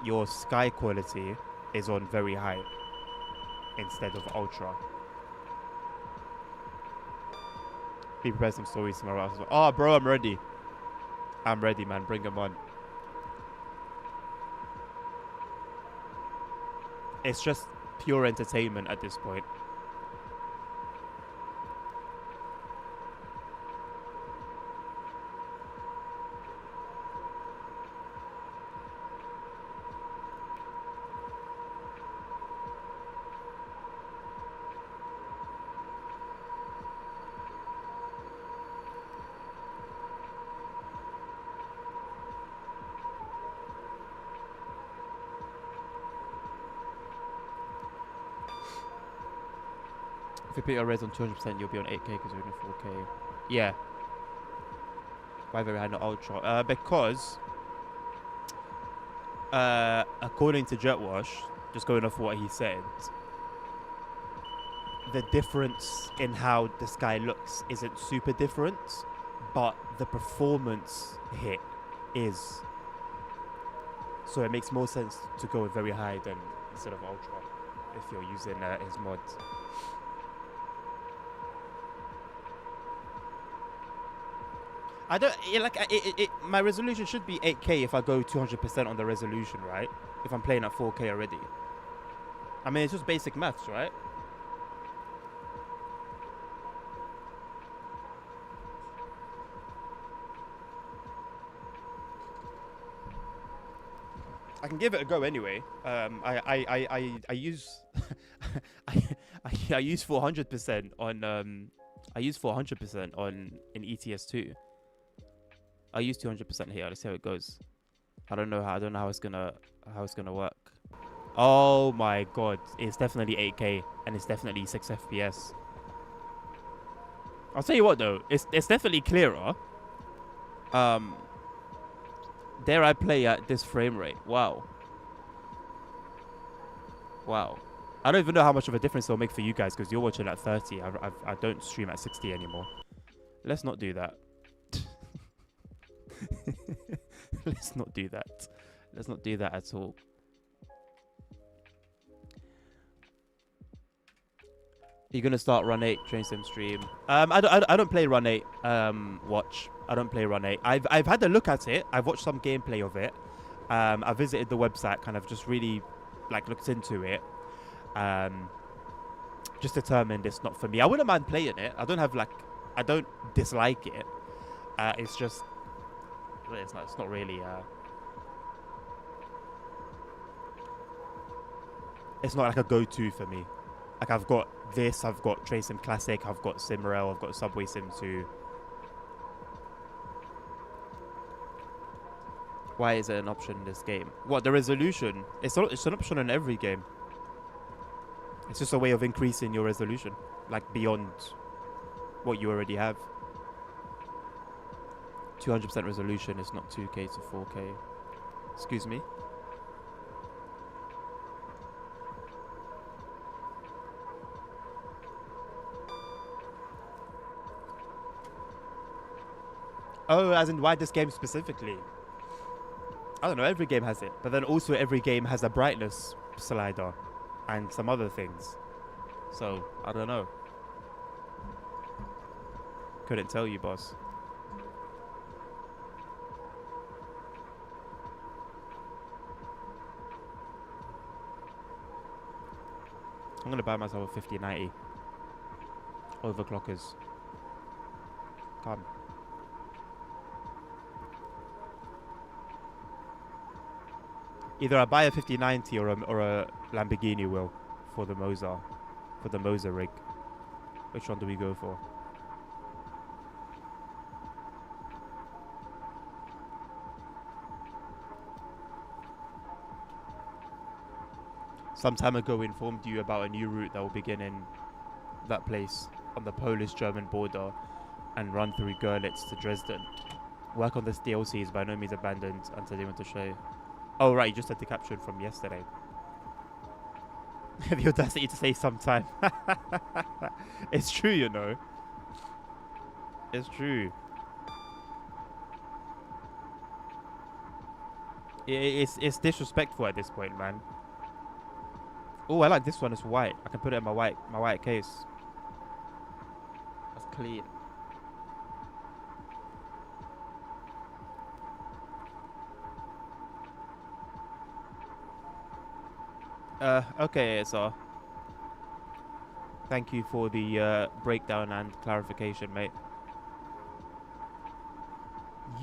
your sky quality is on very high instead of ultra. Be prepared some stories tomorrow as well. Oh, bro, I'm ready. I'm ready, man. Bring them on. It's just pure entertainment at this point. If you put your res on 200%, you'll be on 8K because you're in 4K. Yeah. Why very high, not ultra? Because, according to Jetwash, just going off what he said, the difference in how the sky looks isn't super different, but the performance hit is. So it makes more sense to go very high than instead of ultra if you're using his mods. I don't my resolution should be 8K if I go 200% on the resolution, right? If I'm playing at 4K already. I mean, it's just basic maths, right? I can give it a go anyway. I use I use 400% on I use 400% on in ETS2. I use 200% here. Let's see how it goes. I don't know how it's gonna work. Oh my god, it's definitely 8K and it's definitely 6 FPS. I'll tell you what though, it's definitely clearer. Dare I play at this frame rate? Wow. Wow. I don't even know how much of a difference it'll make for you guys because you're watching at 30. I don't stream at 60 anymore. Let's not do that. Let's not do that. Let's not do that at all. You're gonna start Run 8 Train Sim stream. I don't play Run 8. Watch. I don't play Run 8. I've had a look at it. I've watched some gameplay of it. I visited the website, kind of just really like looked into it. Just determined it's not for me. I wouldn't mind playing it. I don't dislike it. It's just it's not really it's not like a go-to for me. Like I've got this, I've got Train Sim Classic, I've got SimRail, I've got Subway Sim 2. Why is it an option in this game? What, the resolution? It's an option in every game. It's just a way of increasing your resolution, like beyond what you already have. 200% resolution is not 2K to 4K. Excuse me. Oh, as in why this game specifically? I don't know, every game has it. But then also every game has a brightness slider and some other things. So, I don't know. Couldn't tell you, boss. I'm gonna buy myself a 5090 overclockers. Come. Either I buy a 5090 or a Lamborghini wheel for the Moza rig. Which one do we go for? Some time ago we informed you about a new route that will begin in that place on the Polish-German border and run through Görlitz to Dresden. Work on this DLC is by no means abandoned until they want to show you. Oh right, you just had the caption from yesterday. The audacity to say sometime. It's true, you know. It's true. It's disrespectful at this point, man. Oh, I like this one. It's white. I can put it in my white case. That's clean. Okay, so thank you for the breakdown and clarification, mate.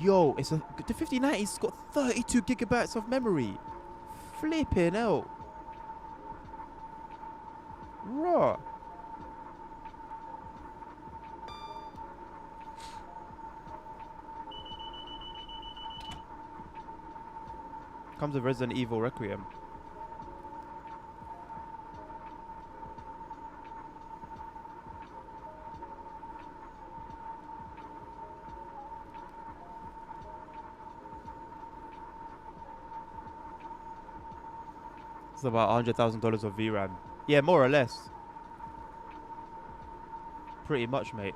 Yo, the 5090's got 32 gigabytes of memory. Flipping hell. Raw. Comes with Resident Evil Requiem. It's about $100,000 of VRAM. Yeah, more or less. Pretty much, mate.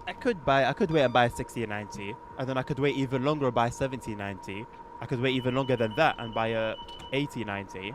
I could wait and buy a 6090, and then I could wait even longer and buy a 7090. I could wait even longer than that and buy a 8090.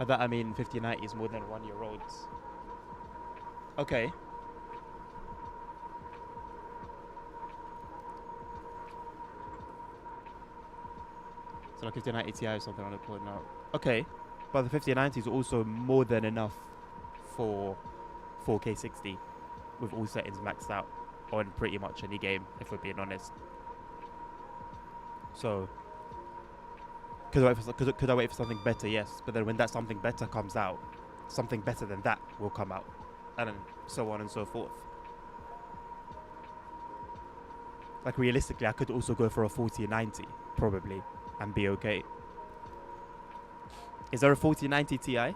By that I mean 5090 is more than 1 year olds. Okay. So like 5090 Ti or something on the board now. Okay. But the 5090 is also more than enough for 4K 60 with all settings maxed out on pretty much any game, if we're being honest. So, could I wait for something better? Yes. But then when that something better comes out, something better than that will come out. And then so on and so forth. Like realistically, I could also go for a 4090 probably and be okay. Is there a 4090 Ti?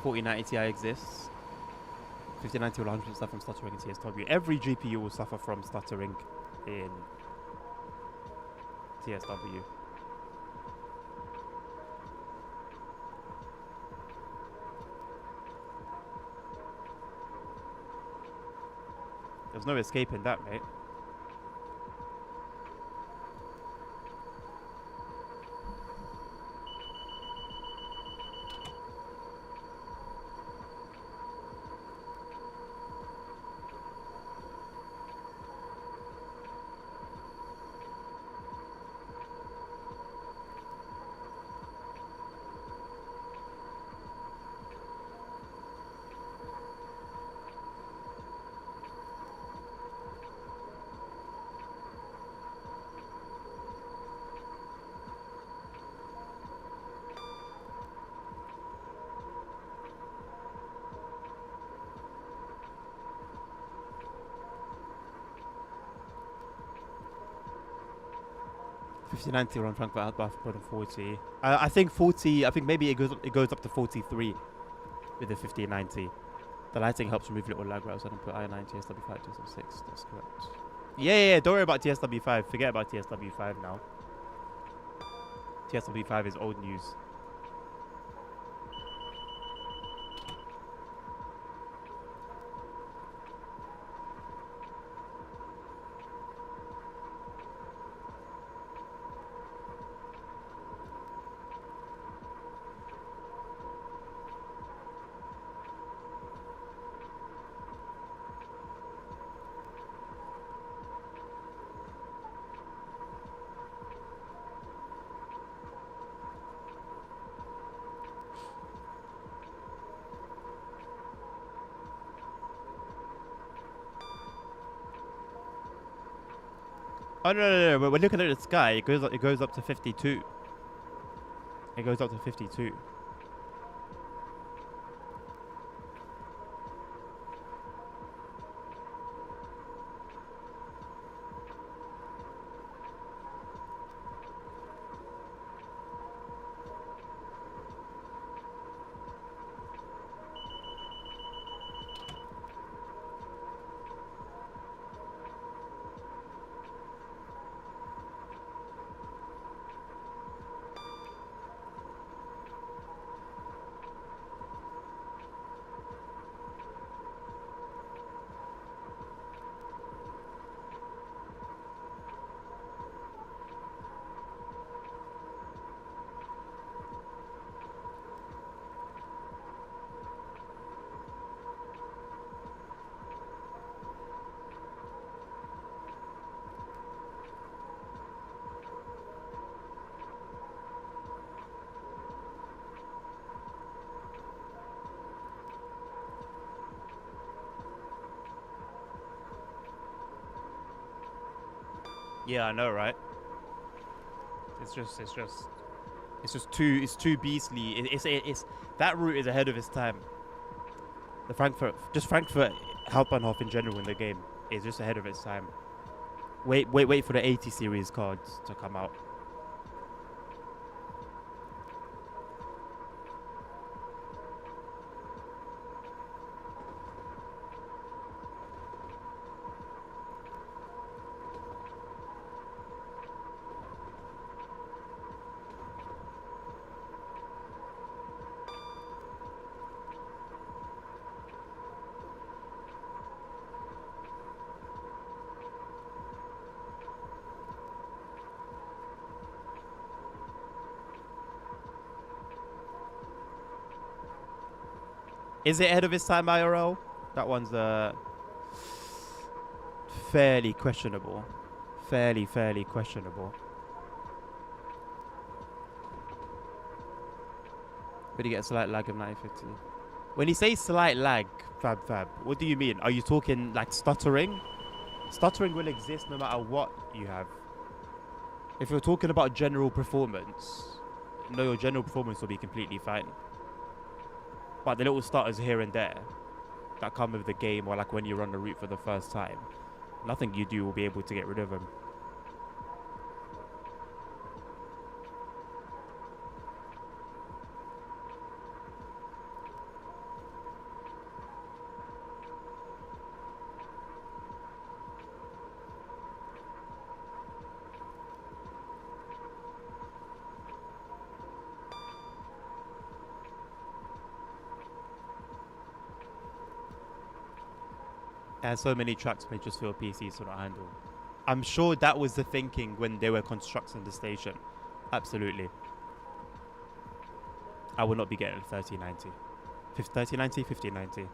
4090 Ti exists. 5090 will 100% suffer from stuttering in TSW. Every GPU will suffer from stuttering in TSW. There's no escaping that, mate. $50.90 on Frankfurt Outback for 40. I think 40. I think maybe it goes up to 43 with the 5090. The lighting helps remove little lag rails. I can put i9 TSW5 TSW6. That's correct. Yeah. Don't worry about TSW5. Forget about TSW5 now. TSW5 is old news. Oh no! We're looking at the sky. It goes up to 52. It goes up to 52. Yeah, I know, right? It's too beastly. It's that route is ahead of its time. The Frankfurt Hauptbahnhof in general in the game is just ahead of its time. Wait for the 80 series cards to come out. Is it ahead of its time, IRL? That one's fairly questionable. Fairly questionable. But you get a slight lag of 950. When you say slight lag, Fab, what do you mean? Are you talking like stuttering? Stuttering will exist no matter what you have. If you're talking about general performance, no, your general performance will be completely fine. But the little stutters here and there that come with the game, or like when you run the route for the first time, nothing you do will be able to get rid of them. And so many tracks may just feel PCs to not handle. I'm sure that was the thinking when they were constructing the station. Absolutely. I will not be getting 3090. 3090, 5090.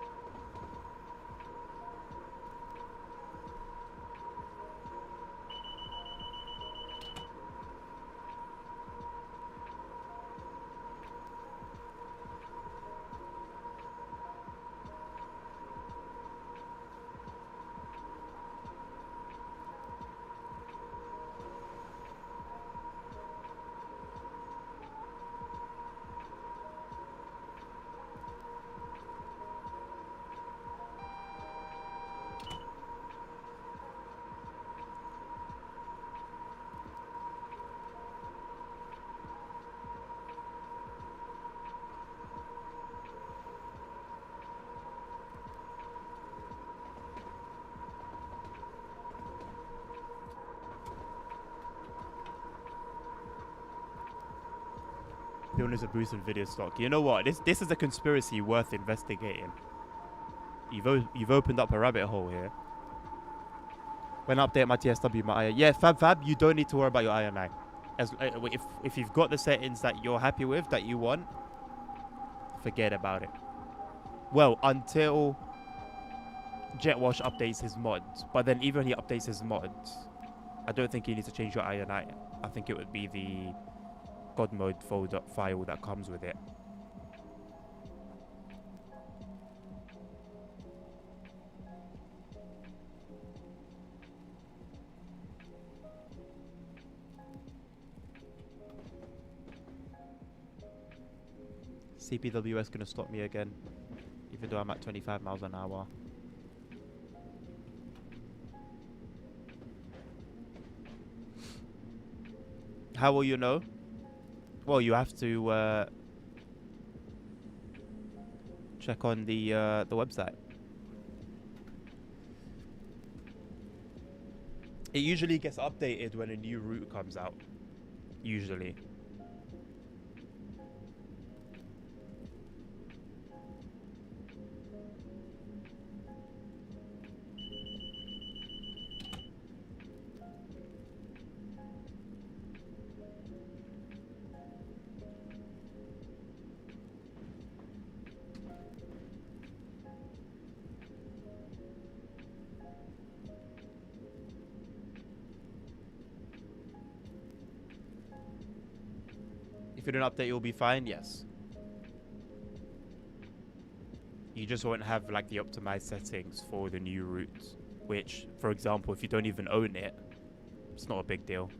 The owners are boosting video stock. You know what? This is a conspiracy worth investigating. You've opened up a rabbit hole here. When I update my TSW, my yeah, Fab, you don't need to worry about your INI. If you've got the settings that you're happy with, that you want, forget about it. Well, until Jetwash updates his mods, but then even when he updates his mods, I don't think you need to change your INI. I think it would be the God mode folder file that comes with it. CPWS gonna stop me again, even though I'm at 25 miles an hour. How will you know? Well, you have to check on the website. It usually gets updated when a new route comes out. Usually. If you don't update, you'll be fine. Yes. You just won't have like the optimized settings for the new route, which, for example, if you don't even own it, It's not a big deal.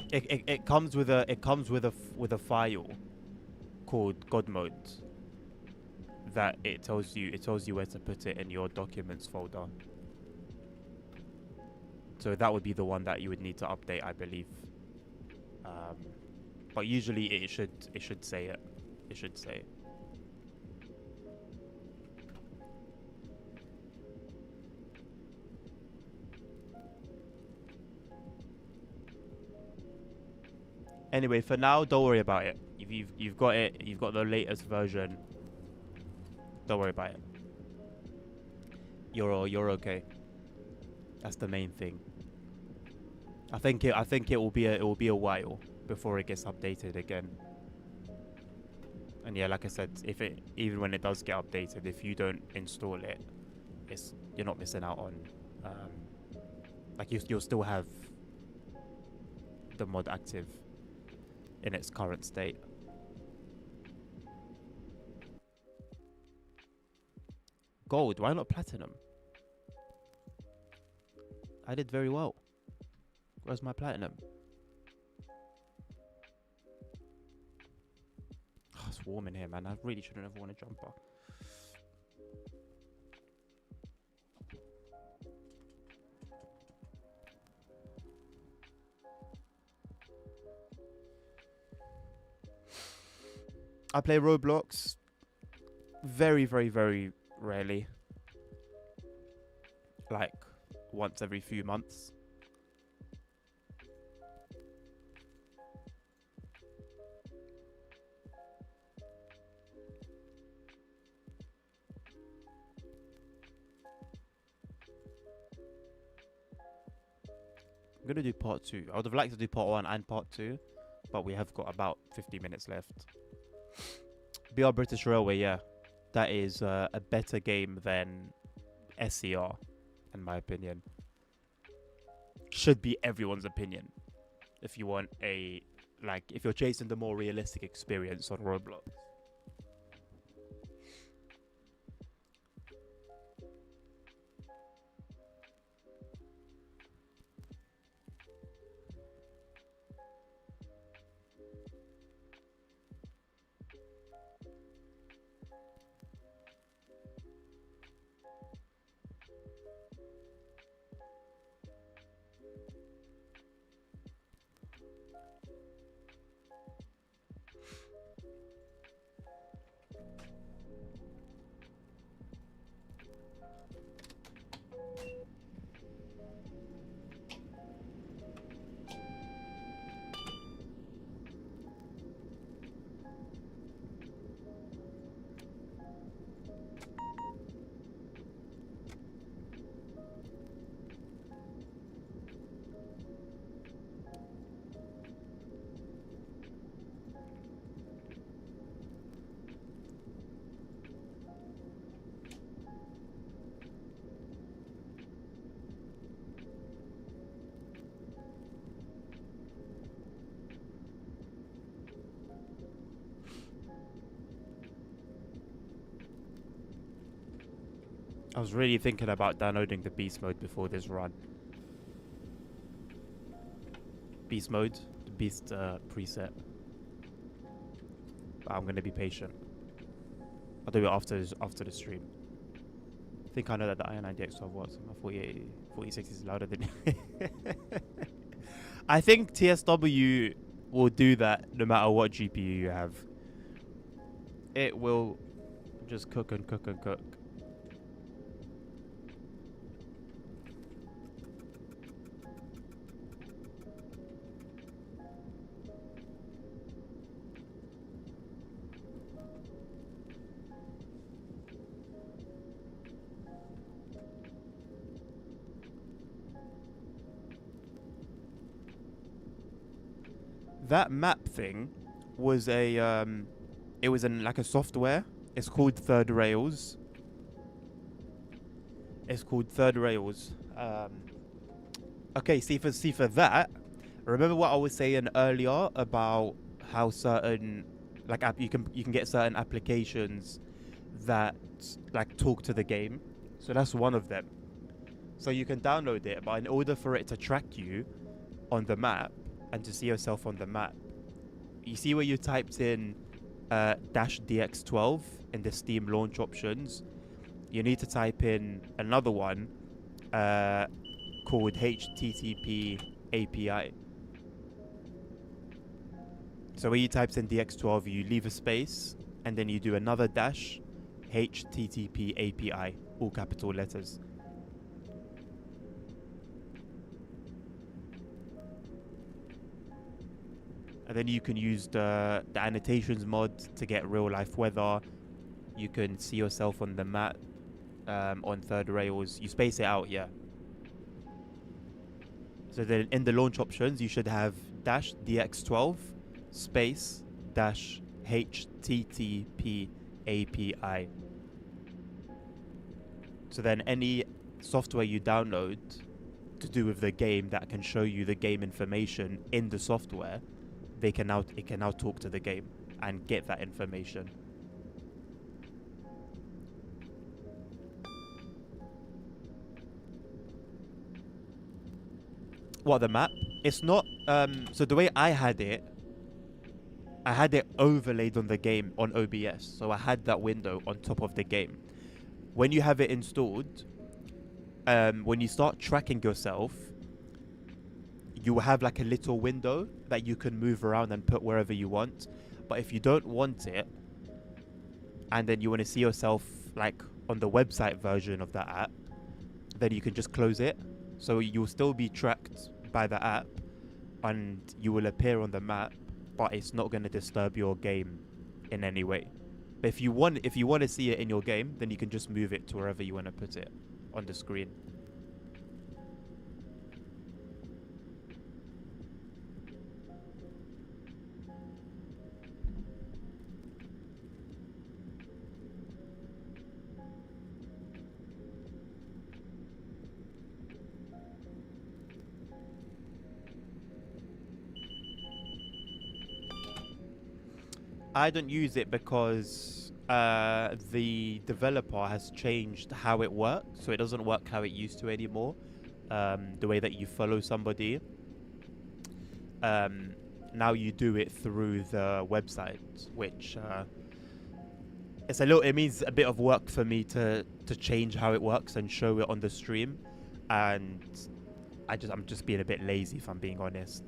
It comes with a file called God mode that it tells you where to put it in your documents folder. So that would be the one that you would need to update, I believe. But usually it should say it. It should say. Anyway, for now, don't worry about it. If you've got it, you've got the latest version. Don't worry about it. You're okay. That's the main thing. I think it will be a while before it gets updated again. And yeah, like I said, even when it does get updated, if you don't install it, you're not missing out on like you'll still have the mod active in its current state. Gold, why not platinum? I did very well. Where's my platinum? Oh, it's warm in here, man. I really shouldn't have worn a jumper. I play Roblox very, very, very rarely. Like once every few months. I'm gonna do part 2. I would have liked to do part 1 and part 2, but we have got about 50 minutes left. BR British Railway, yeah, that is a better game than SCR, in my opinion. Should be everyone's opinion. If you want if you're chasing the more realistic experience on Roblox. I was really thinking about downloading the beast mode before this run. Beast mode, the beast preset. But I'm gonna be patient. I'll do it after the stream. I think I know that the i9 X12 was. My 4060 is louder than I think TSW will do that no matter what GPU you have. It will just cook and cook and cook. That map thing was it was like a software. It's called Third Rails. Okay, see for that, remember what I was saying earlier about how certain like you can get certain applications that like talk to the game. So that's one of them. So you can download it, but in order for it to track you on the map and to see yourself on the map, you see where you typed in dash DX12 in the Steam launch options. You need to type in another one called HTTP API. So where you typed in DX12, you leave a space and then you do another dash HTTP API, all capital letters. And then you can use the annotations mod to get real life weather. You can see yourself on the map on third rails. You space it out, yeah. So then in the launch options, you should have dash DX12 space dash HTTP API. So then any software you download to do with the game that can show you the game information in the software, it can now talk to the game and get that information. What, the map? It's not so the way I had it overlaid on the game on OBS. So I had that window on top of the game. When you have it installed, when you start tracking yourself, you will have like a little window that you can move around and put wherever you want. But if you don't want it, and then you want to see yourself like on the website version of that app, then you can just close it. So you'll still be tracked by the app and you will appear on the map, but it's not going to disturb your game in any way. But if you want to see it in your game, then you can just move it to wherever you want to put it on the screen. I don't use it because the developer has changed how it works, so it doesn't work how it used to anymore. The way that you follow somebody, now you do it through the website, which it means a bit of work for me to change how it works and show it on the stream, and I'm just being a bit lazy, if I'm being honest.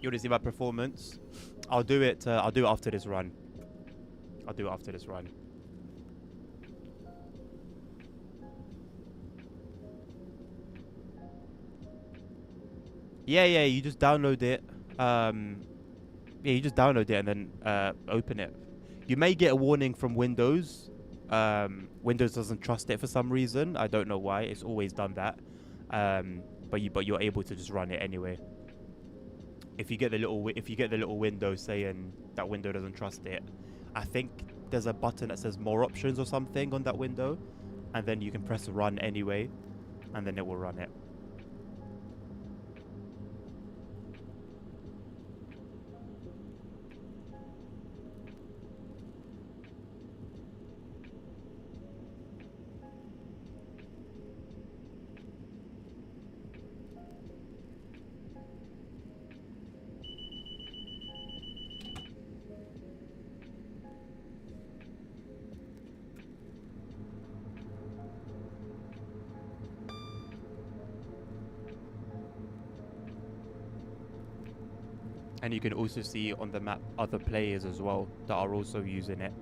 You want to see my performance? I'll do it after this run. I'll do it after this run. Yeah. You just download it. Yeah, you just download it and then open it. You may get a warning from Windows. Windows doesn't trust it for some reason. I don't know why. It's always done that. But you're able to just run it anyway. If you get the little window saying that window doesn't trust it, I think there's a button that says more options or something on that window, and then you can press run anyway, and then it will run it. And you can also see on the map other players as well that are also using it.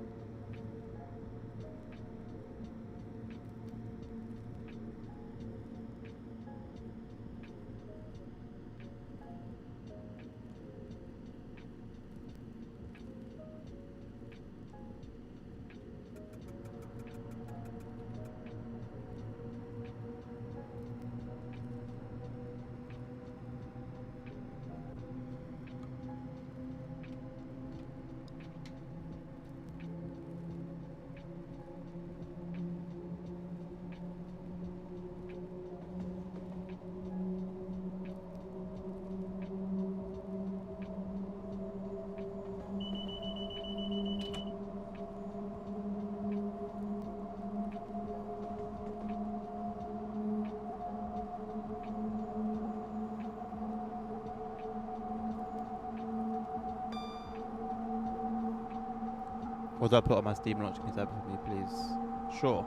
What do I put on my Steam launch? Can you type it for me, please? Sure.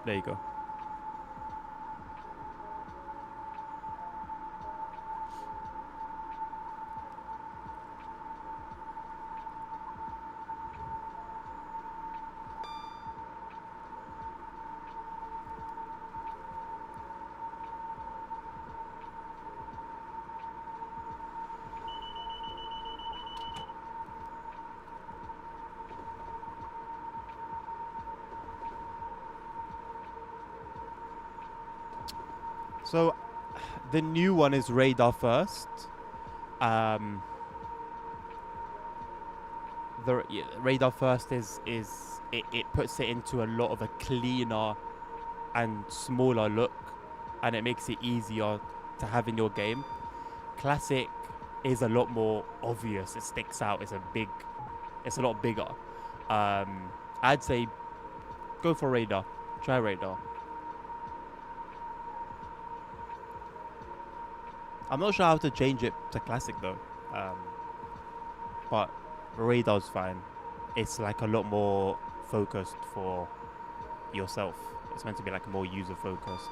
There you go. So, the new one is Radar First. Um, Radar First it puts it into a lot of a cleaner and smaller look, and it makes it easier to have in your game. Classic is a lot more obvious. It sticks out. It's a lot bigger. I'd say go for Radar. Try Radar. I'm not sure how to change it to classic though. But Radar's fine. It's like a lot more focused for yourself. It's meant to be like more user focused.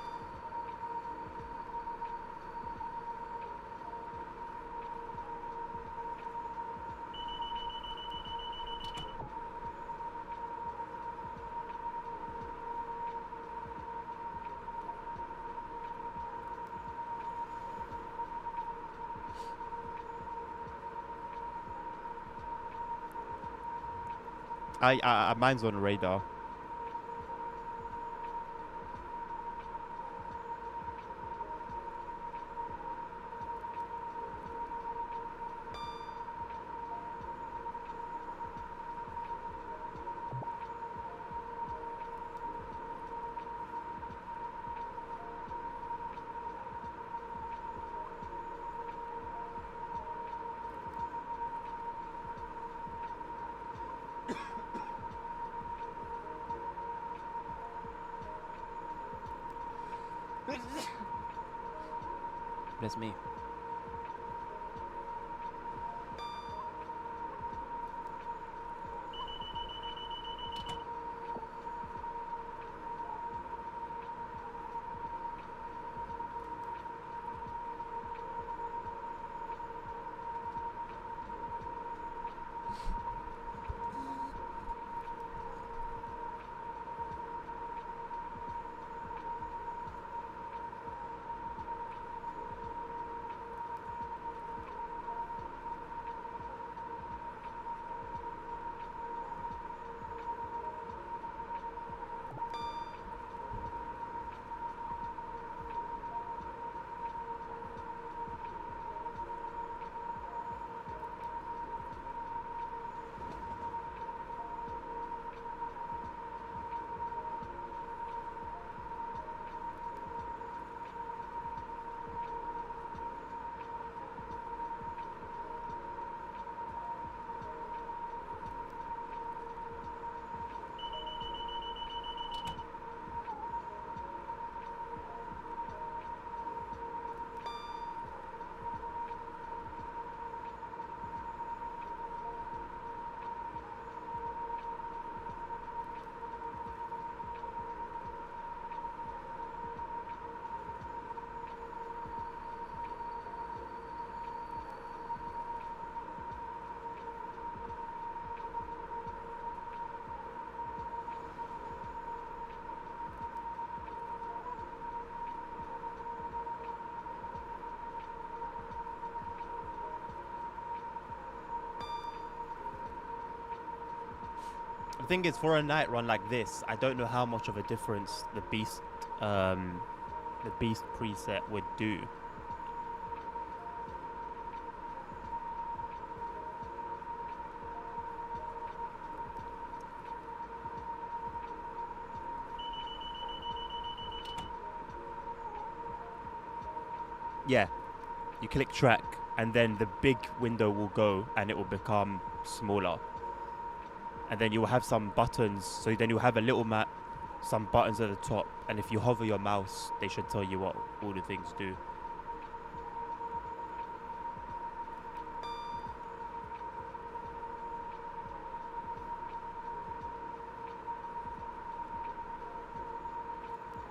Mine's on Radar. Bless me. The thing is, for a night run like this, I don't know how much of a difference the beast preset would do. Yeah, you click track, and then the big window will go, and it will become smaller. And then you will have some buttons, so then you'll have a little map, some buttons at the top, and if you hover your mouse, they should tell you what all the things do.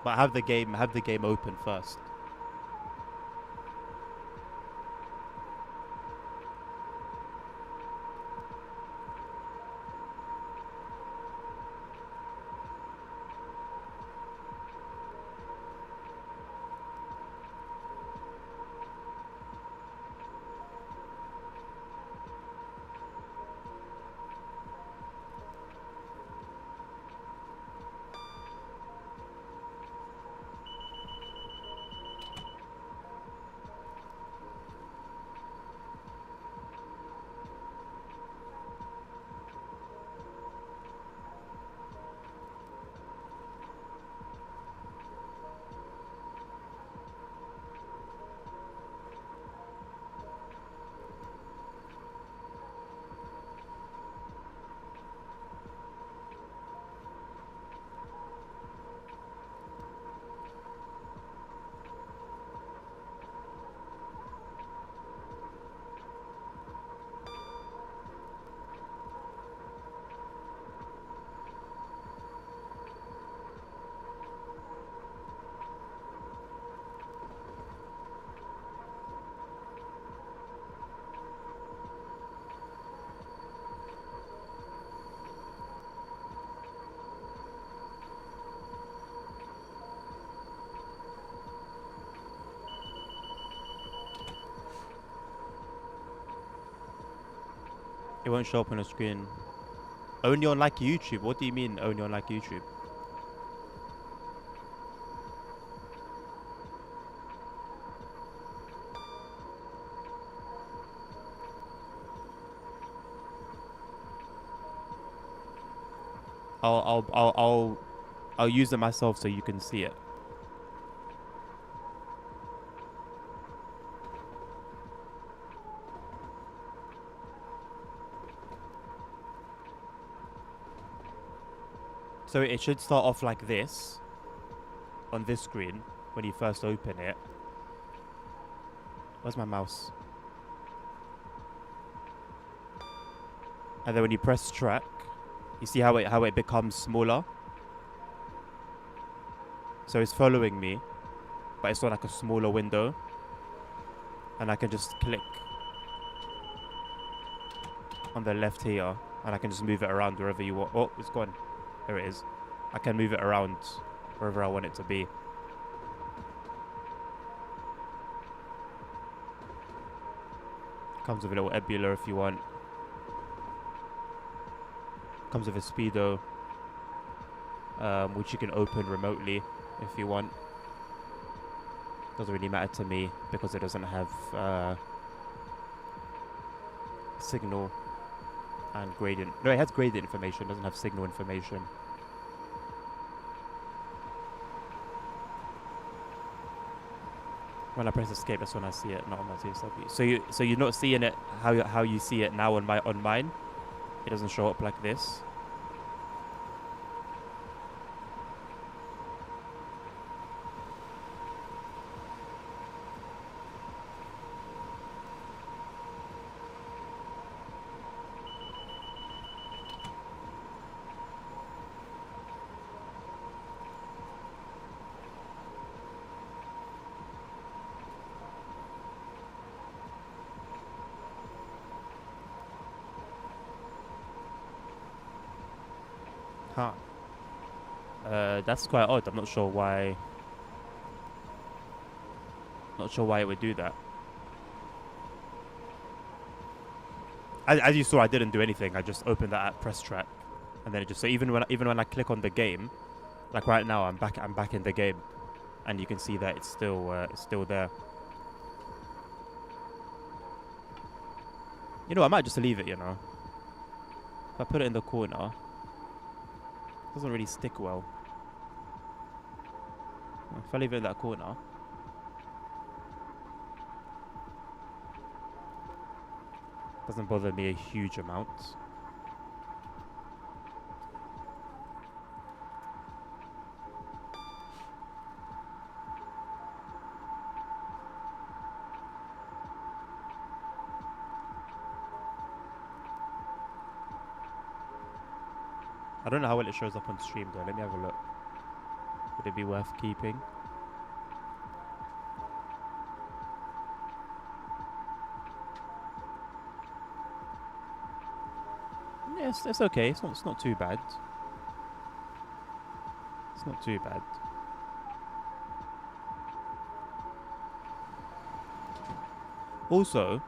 But have the game open first. It won't show up on the screen. Only on like YouTube? What do you mean only on like YouTube? I'll use it myself so you can see it. So it should start off like this on this screen when you first open it. Where's my mouse? And then when you press track, you see how it becomes smaller. So it's following me, but it's on like a smaller window, and I can just click on the left here, and I can just move it around wherever you want. Oh, it's gone. There it is. I can move it around wherever I want it to be. Comes with a little Ebula if you want. Comes with a speedo, which you can open remotely if you want. Doesn't really matter to me because it doesn't have signal and gradient. No, it has gradient information, doesn't have signal information. When I press escape, that's when I see it, not on my TSW. So you're not seeing it how you see it now on mine. It doesn't show up like this. Huh. That's quite odd. I'm not sure why. Not sure why it would do that. As you saw, I didn't do anything. I just opened that app, press track, and then it just so even when I click on the game, like right now I'm back in the game, and you can see that it's still there. You know, I might just leave it. You know, if I put it in the corner, it doesn't really stick well. If I leave it in that corner, doesn't bother me a huge amount. I don't know how well it shows up on stream though. Let me have a look. Would it be worth keeping? Yes, it's okay. It's not too bad. It's not too bad. Also,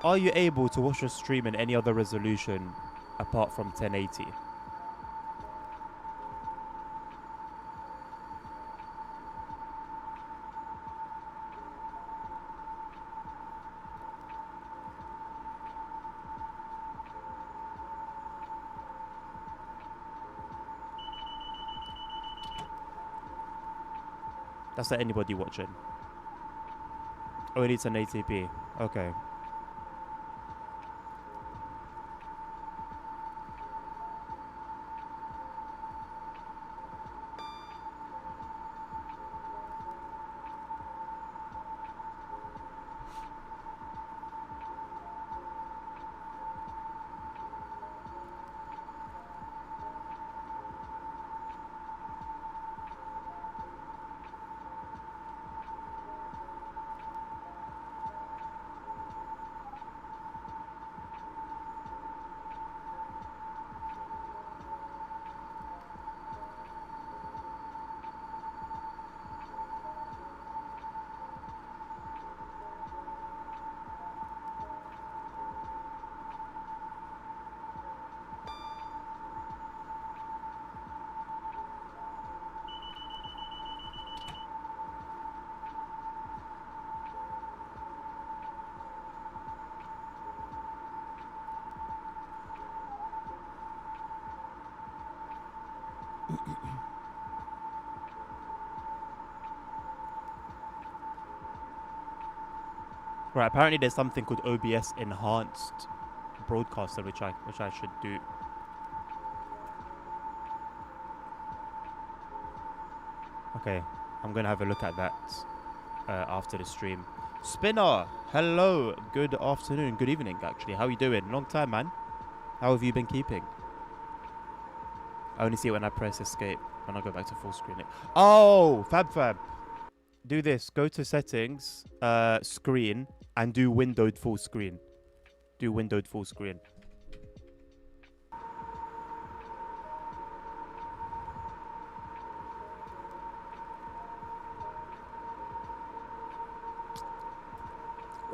are you able to watch your stream in any other resolution apart from 1080? That's for anybody watching. Oh, it needs an 1080p. Okay. Right, apparently there's something called OBS Enhanced Broadcaster, which I should do. Okay, I'm gonna have a look at that after the stream. Spinner, hello, good afternoon, good evening actually. How you doing? Long time, man. How have you been keeping? I only see it when I press escape. When I go back to full screen. Oh, Fab. Do this. Go to settings, screen, and do windowed full screen. Do windowed full screen.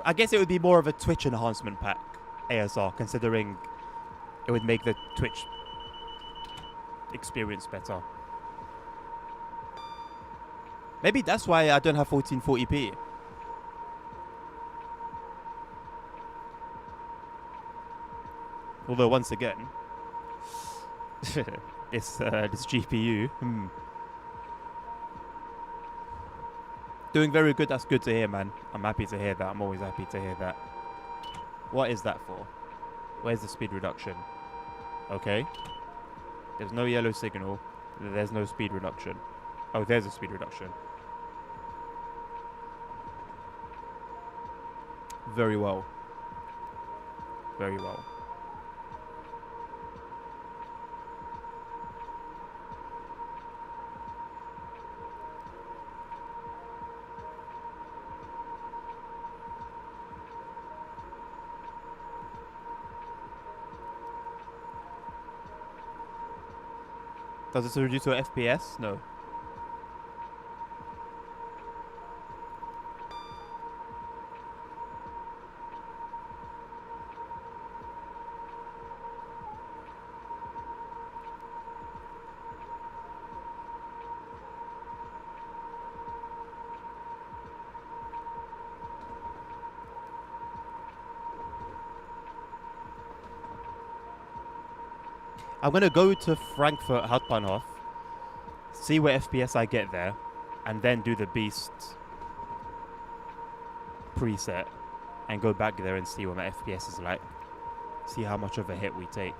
I guess it would be more of a Twitch enhancement pack, ASR, considering it would make the Twitch experience better. Maybe that's why I don't have 1440p. Although once again, this GPU. Doing very good. That's good to hear, man. I'm happy to hear that. I'm always happy to hear that. What is that for? Where's the speed reduction? Okay. There's no yellow signal. There's no speed reduction. Oh, there's a speed reduction. Very well. Very well. Does this reduce your FPS? No. I'm gonna go to Frankfurt Hauptbahnhof, see what FPS I get there, and then do the Beast preset, and go back there and see what my FPS is like. See how much of a hit we take.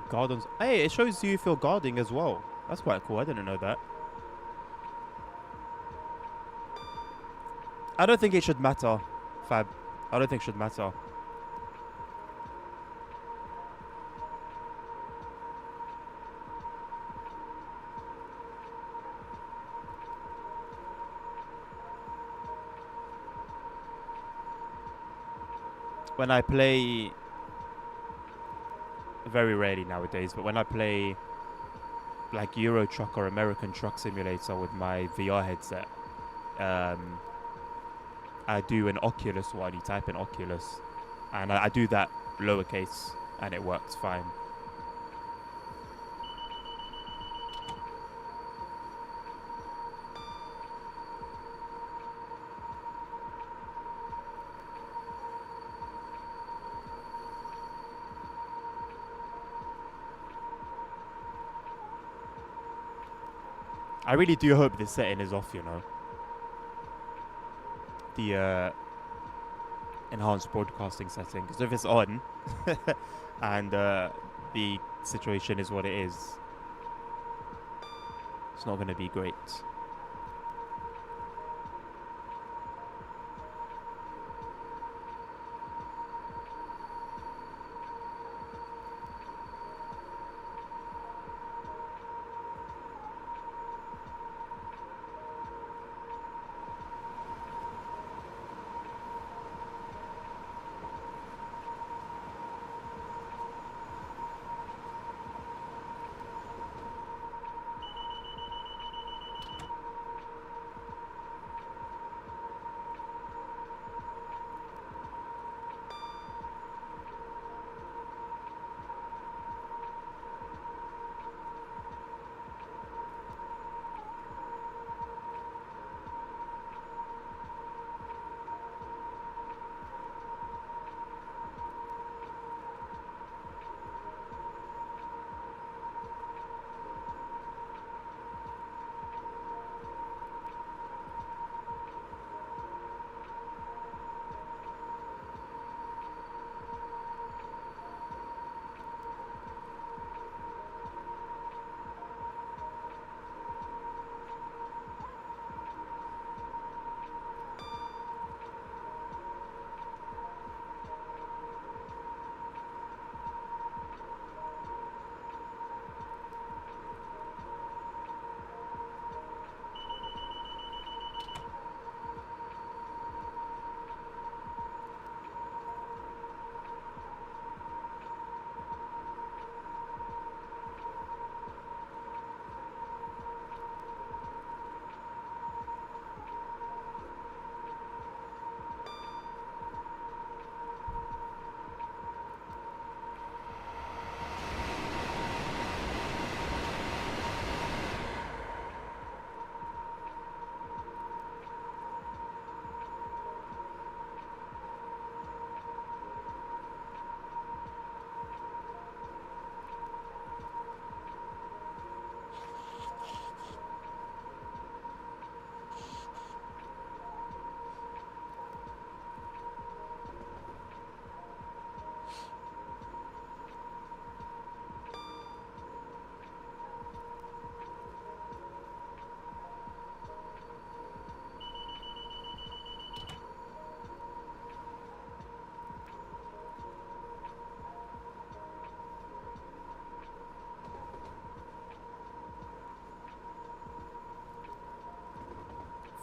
Gardens. Hey, it shows you if you're guarding as well. That's quite cool. I didn't know that. I don't think it should matter, Fab. I don't think it should matter. When I play, very rarely nowadays, but when I play like Euro Truck or American Truck Simulator with my VR headset, I do an Oculus one. You type in Oculus, and I do that lowercase, and it works fine. I really do hope this setting is off, you know. The enhanced broadcasting setting. Because if it's on, and the situation is what it is, it's not going to be great.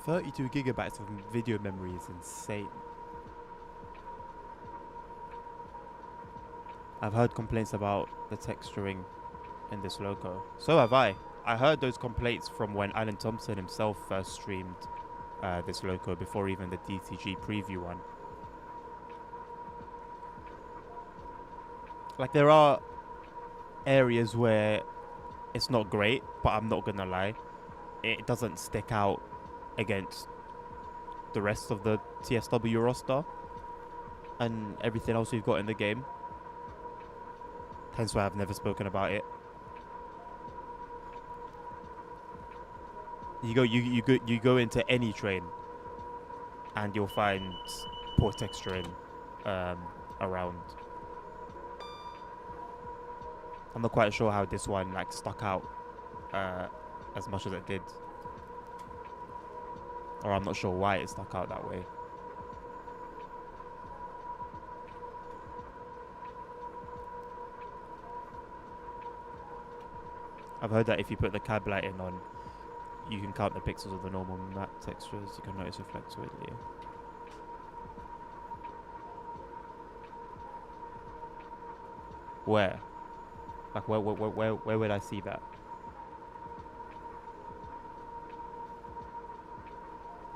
32 gigabytes of video memory is insane. I've heard complaints about the texturing in this logo. So have I. I heard those complaints from when Alan Thompson himself first streamed this logo before even the DTG preview one. Like, there are areas where it's not great, but I'm not gonna lie, it doesn't stick out against the rest of the TSW roster and everything else we've got in the game. Hence why I've never spoken about it. You go into any train and you'll find poor texturing around. I'm not quite sure how this one like stuck out as much as it did, or I'm not sure why it stuck out that way. I've heard that if you put the cab lighting on, you can count the pixels of the normal map textures. You can notice reflect weirdly. Where? Like, where would I see that?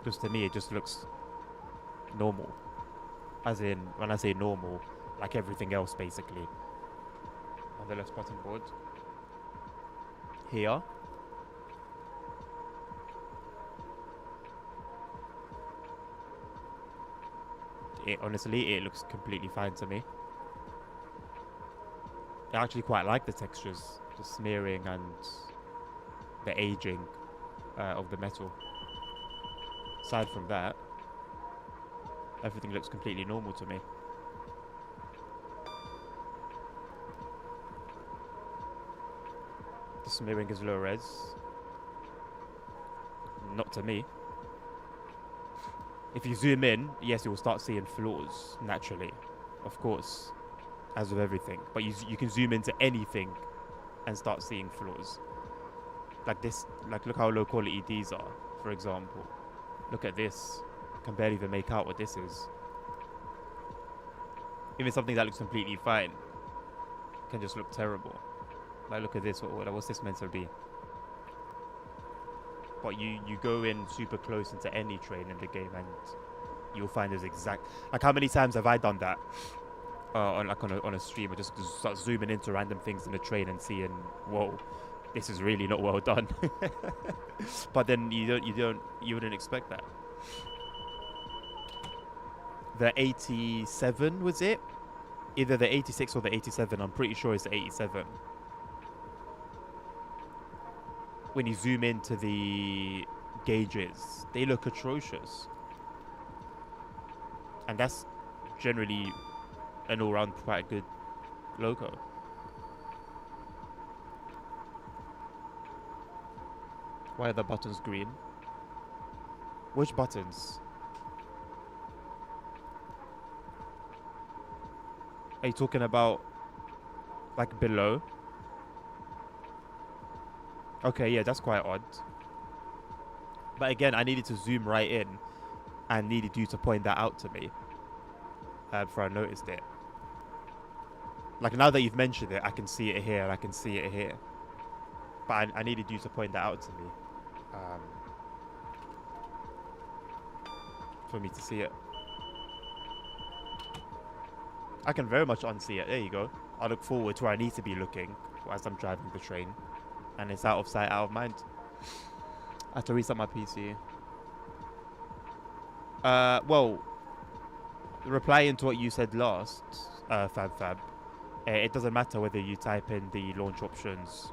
Just to me, it just looks normal. As in, when I say normal, like everything else, basically. On the left button board. Here. Honestly, it looks completely fine to me. I actually quite like the textures, the smearing and the aging of the metal. Aside from that, everything looks completely normal to me. The smearing is low res. Not to me. If you zoom in, yes, you will start seeing flaws naturally, of course, as with everything. But you can zoom into anything and start seeing flaws. Like this, like look how low quality these are, for example. Look at this. I can barely even make out what this is. Even something that looks completely fine can just look terrible. Like look at this. What's this meant to be? But you go in super close into any train in the game and you'll find those exact. Like how many times have I done that on a stream? I just start zooming into random things in the train and seeing, whoa, this is really not well done. But then you wouldn't expect that. The 87 was it? Either the 86 or the 87. I'm pretty sure it's the 87. When you zoom into the gauges, they look atrocious. And that's generally an all-round quite good logo. Why are the buttons green? Which buttons? Are you talking about like below? Okay, yeah, that's quite odd. But again, I needed to zoom right in and needed you to point that out to me before I noticed it. Like now that you've mentioned it, I can see it here and I can see it here. But I needed you to point that out to me for me to see it. I can very much unsee it. There you go. I look forward to where I need to be looking as I'm driving the train. And it's out of sight, out of mind. I have to restart my PC. Well, replying to what you said last, Fab, it doesn't matter whether you type in the launch options,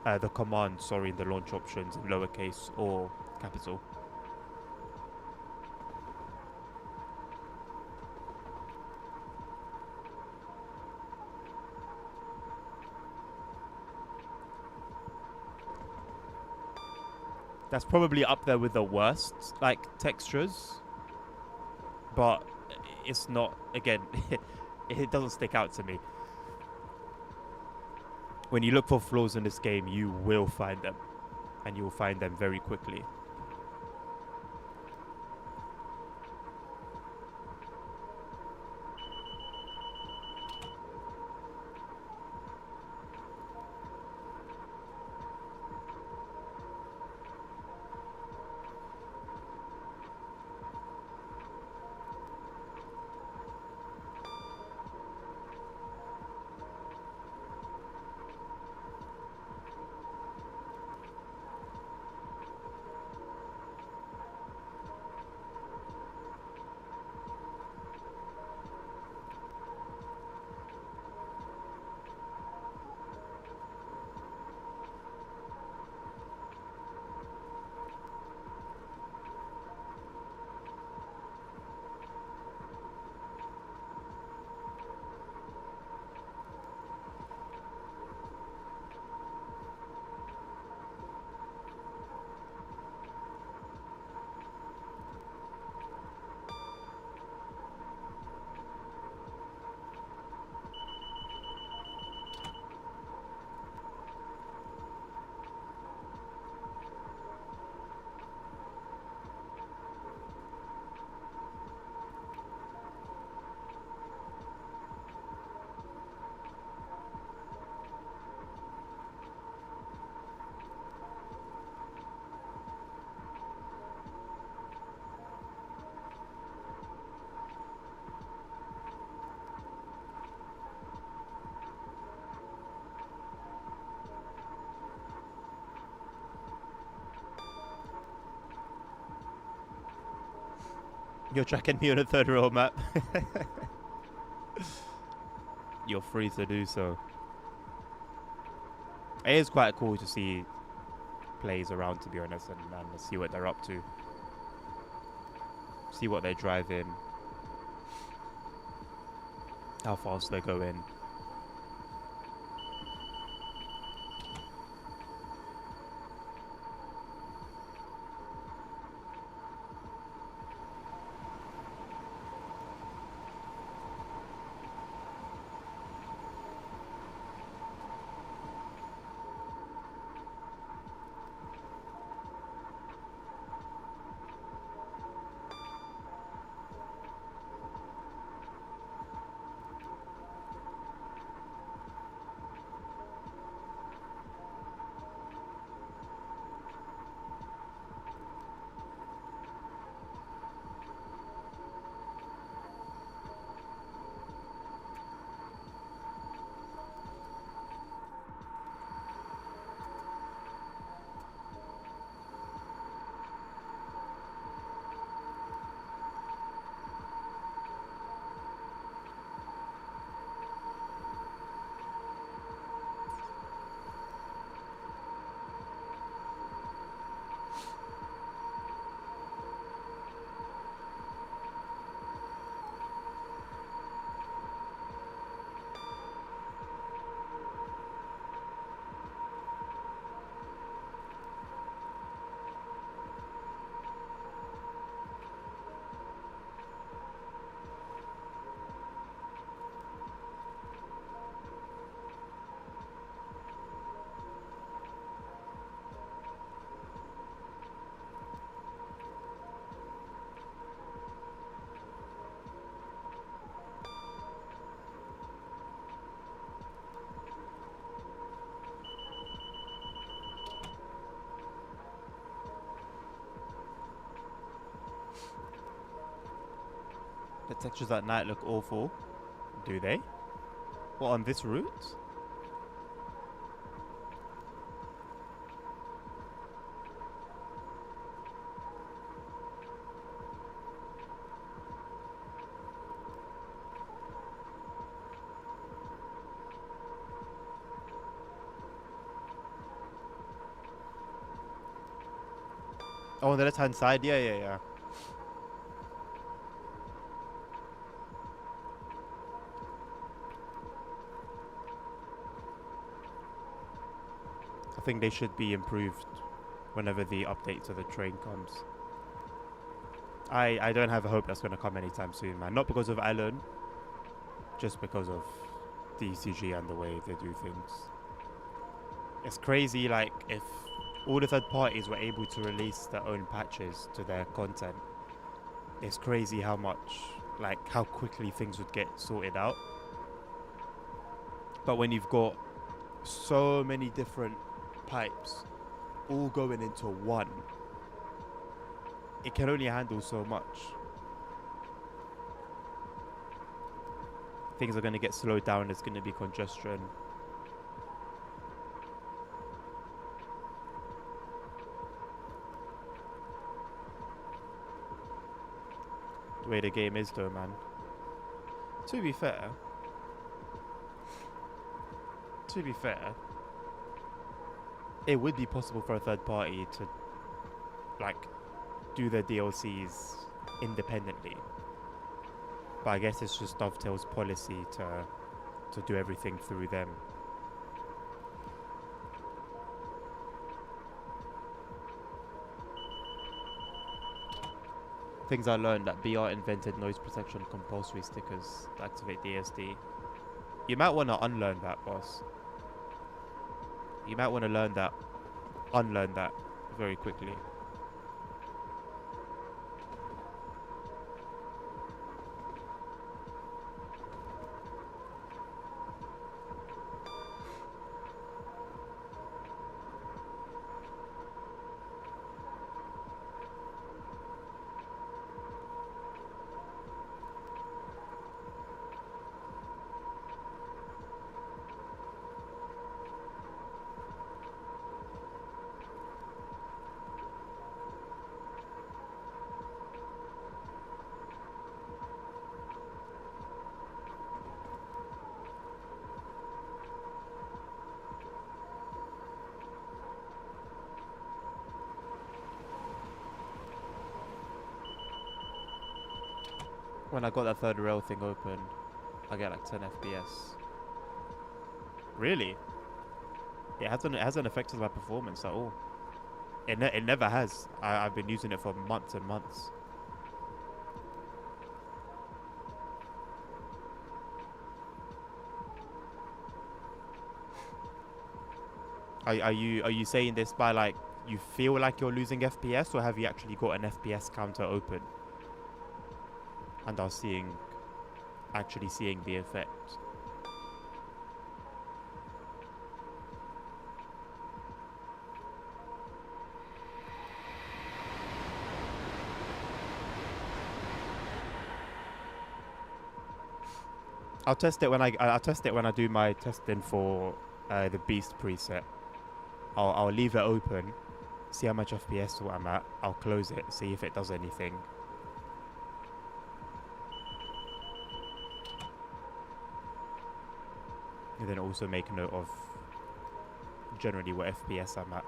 the command, sorry, in the launch options in lowercase or capital. That's probably up there with the worst, like, textures. But it's not, again, it doesn't stick out to me. When you look for flaws in this game, you will find them. And you will find them very quickly. You're tracking me on a third row map. You're free to do so. It is quite cool to see plays around, to be honest, and see what they're up to. See what they're driving. How fast they're going. The textures at night look awful. Do they? What, on this route? Oh, on the left hand side? Yeah, yeah, yeah. I think they should be improved whenever the update to the train comes. I don't have a hope that's going to come anytime soon, man. Not because of Alan, just because of the ECG and the way they do things. It's crazy, like, if all the third parties were able to release their own patches to their content, it's crazy how much, like, how quickly things would get sorted out. But when you've got so many different pipes all going into one, it can only handle so much. Things are going to get slowed down. There's going to be congestion. The way the game is, though, man. To be fair, it would be possible for a third party to, like, do their DLCs independently. But I guess it's just Dovetail's policy to do everything through them. Things I learned that BR invented noise protection compulsory stickers to activate DSD. You might want to unlearn that, boss. You might want to unlearn that very quickly. When I got that third rail thing open, I get like 10 FPS. Really? It hasn't affected my performance at all. It never has. I've been using it for months and months. Are you saying this by like you feel like you're losing FPS, or have you actually got an FPS counter open and are actually seeing the effect? I'll test it when I do my testing for the Beast preset. I'll leave it open, see how much FPS I'm at. I'll close it, see if it does anything. And then also make note of generally what FPS I'm at.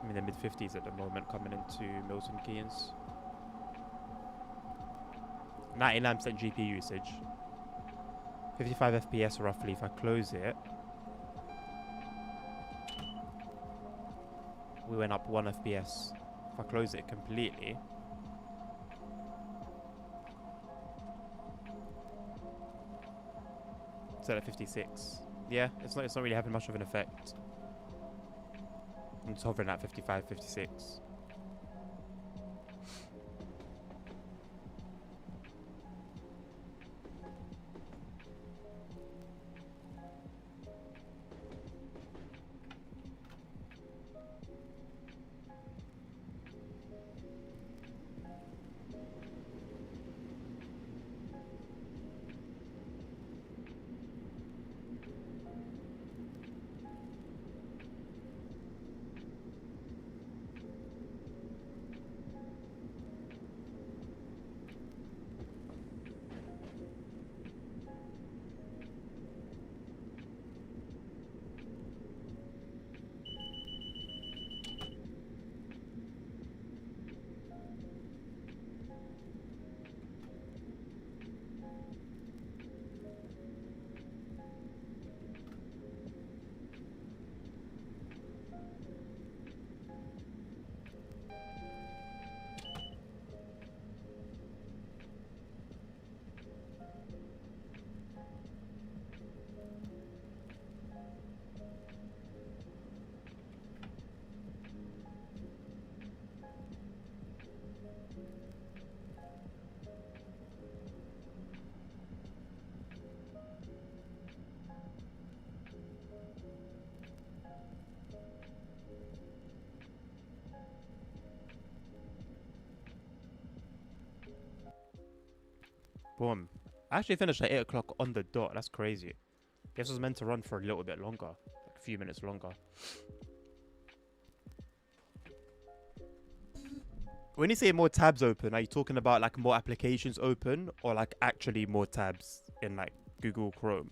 I'm in the mid 50s at the moment, coming into Milton Keynes. 99% GPU usage. 55 FPS roughly if I close it. We went up 1 FPS. If I close it completely, it's at 56. Yeah, it's not really having much of an effect. It's hovering at 55, 56. Boom. I actually finished at 8 o'clock on the dot. That's crazy. This was meant to run for a little bit longer. Like a few minutes longer. When you say more tabs open, are you talking about like more applications open, or like actually more tabs in like Google Chrome?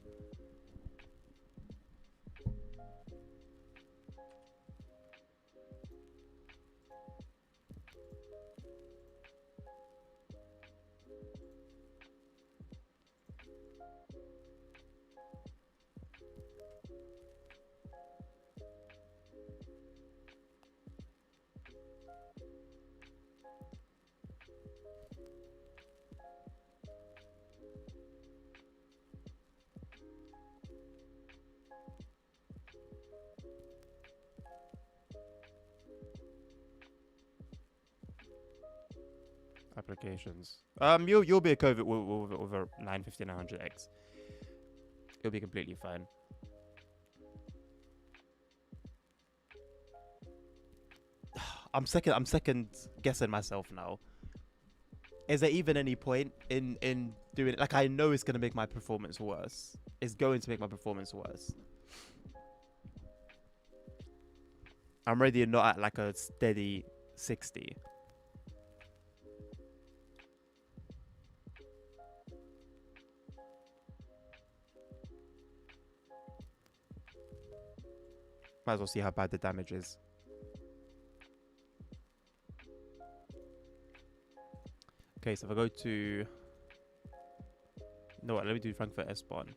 applications. You'll be okay with a 950 900X. You'll be completely fine. I'm second guessing myself now. Is there even any point in doing it? Like, I know it's gonna make my performance worse. It's going to make my performance worse. I'm already not at like a steady 60. Might as well see how bad the damage is. Okay, so if I go to... No, let me do Frankfurt S-Bahn.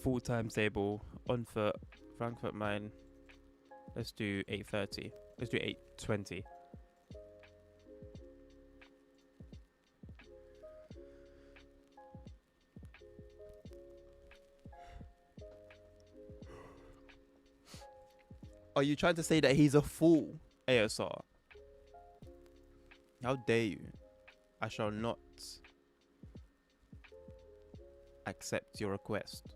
Full timetable on foot, Frankfurt Main. Let's do 8:30. Let's do 8:20. Are you trying to say that he's a fool, ASR? How dare you? I shall not accept your request.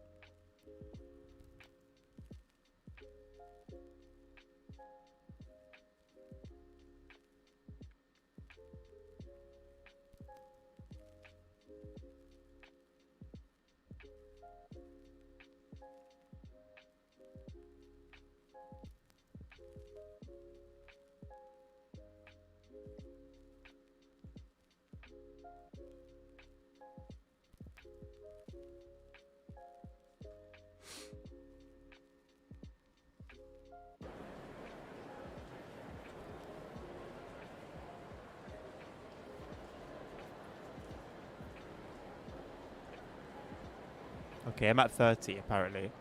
Okay, I'm at 30 apparently.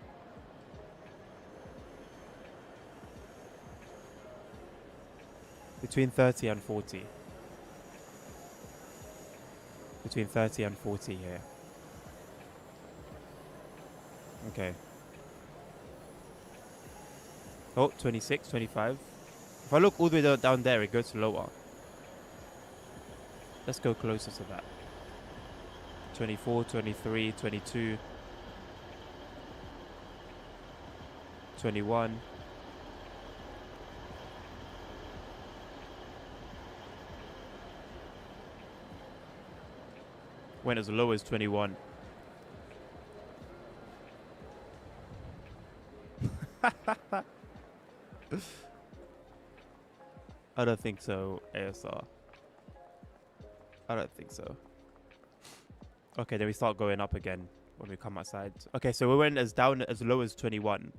Between 30 and 40. Between 30 and 40 here. Okay. Oh, 26, 25. If I look all the way down there, it goes lower. Let's go closer to that. 24, 23, 22. 21. Went as low as 21. I don't think so, ASR. I don't think so. Okay, then we start going up again when we come outside. Okay, so we went as low as 21.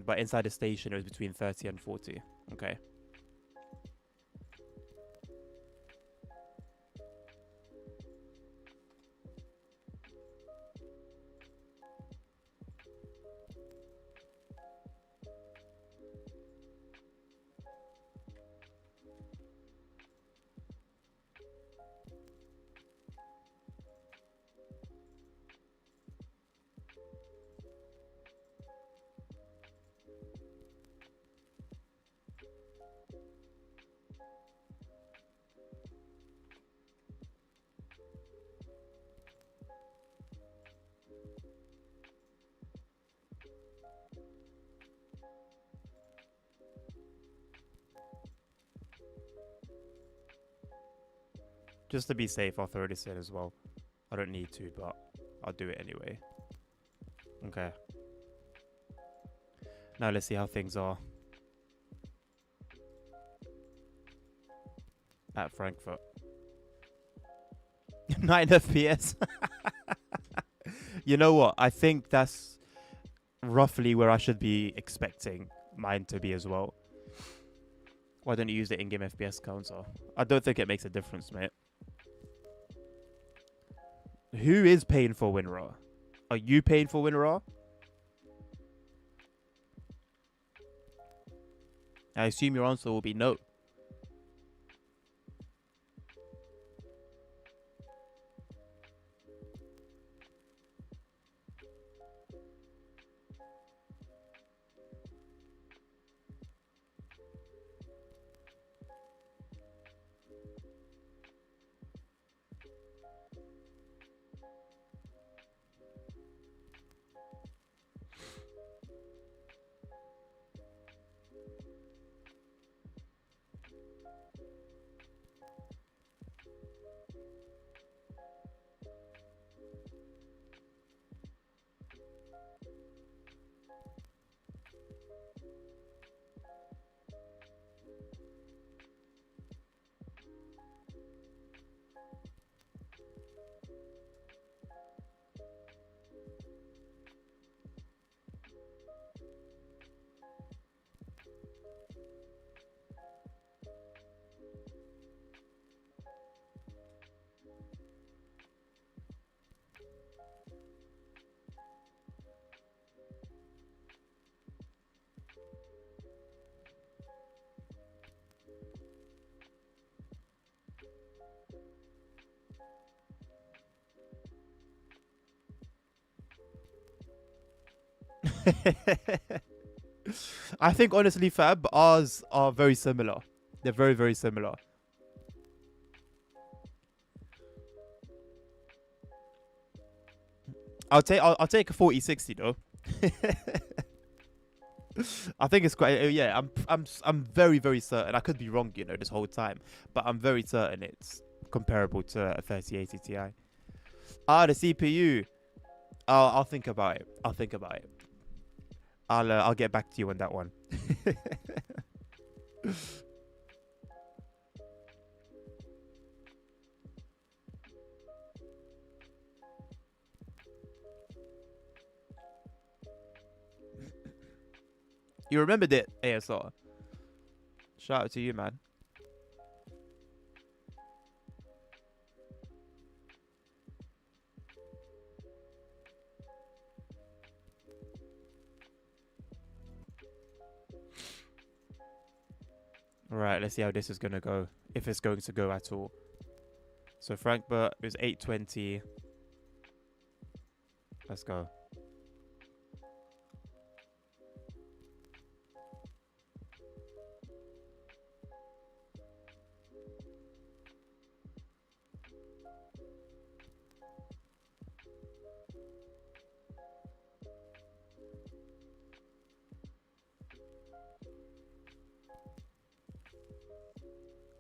But inside the station, it was between 30 and 40. Okay. Just to be safe, I'll throw this in as well. I don't need to, but I'll do it anyway. Okay. Now let's see how things are at Frankfurt. 9 FPS. You know what? I think that's roughly where I should be expecting mine to be as well. Why don't you use the in-game FPS counter? I don't think it makes a difference, mate. Who is paying for WinRAR? Are you paying for WinRAR? I assume your answer will be no. I think honestly, Fab, ours are very similar. They're very, very similar. I'll take a 4060 though. I think it's quite yeah, I'm very, very certain. I could be wrong, you know, this whole time, but I'm very certain it's comparable to a 3080 Ti. Ah, the CPU. I'll think about it. I'll think about it. I'll get back to you on that one. You remembered it, ASR. Shout out to you, man. All right, let's see how this is gonna go. If it's going to go at all. So Frankfurt is 820. Let's go.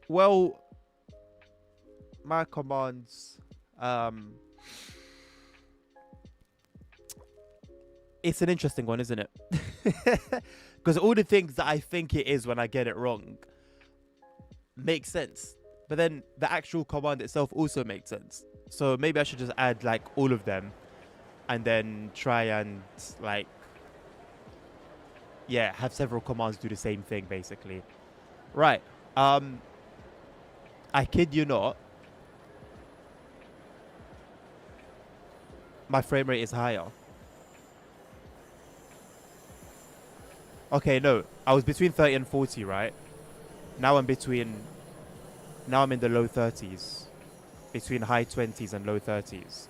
Well, my commands, um, it's an interesting one, isn't it? Because all the things that I think it is when I get it wrong make sense, but then the actual command itself also makes sense. So maybe I should just add like all of them, and then try and like yeah, have several commands do the same thing basically. Right. Um, I kid you not, my frame rate is higher. Okay, no, I was between 30 and 40, right? Now I'm between. Now I'm in the low 30s, between high 20s and low 30s.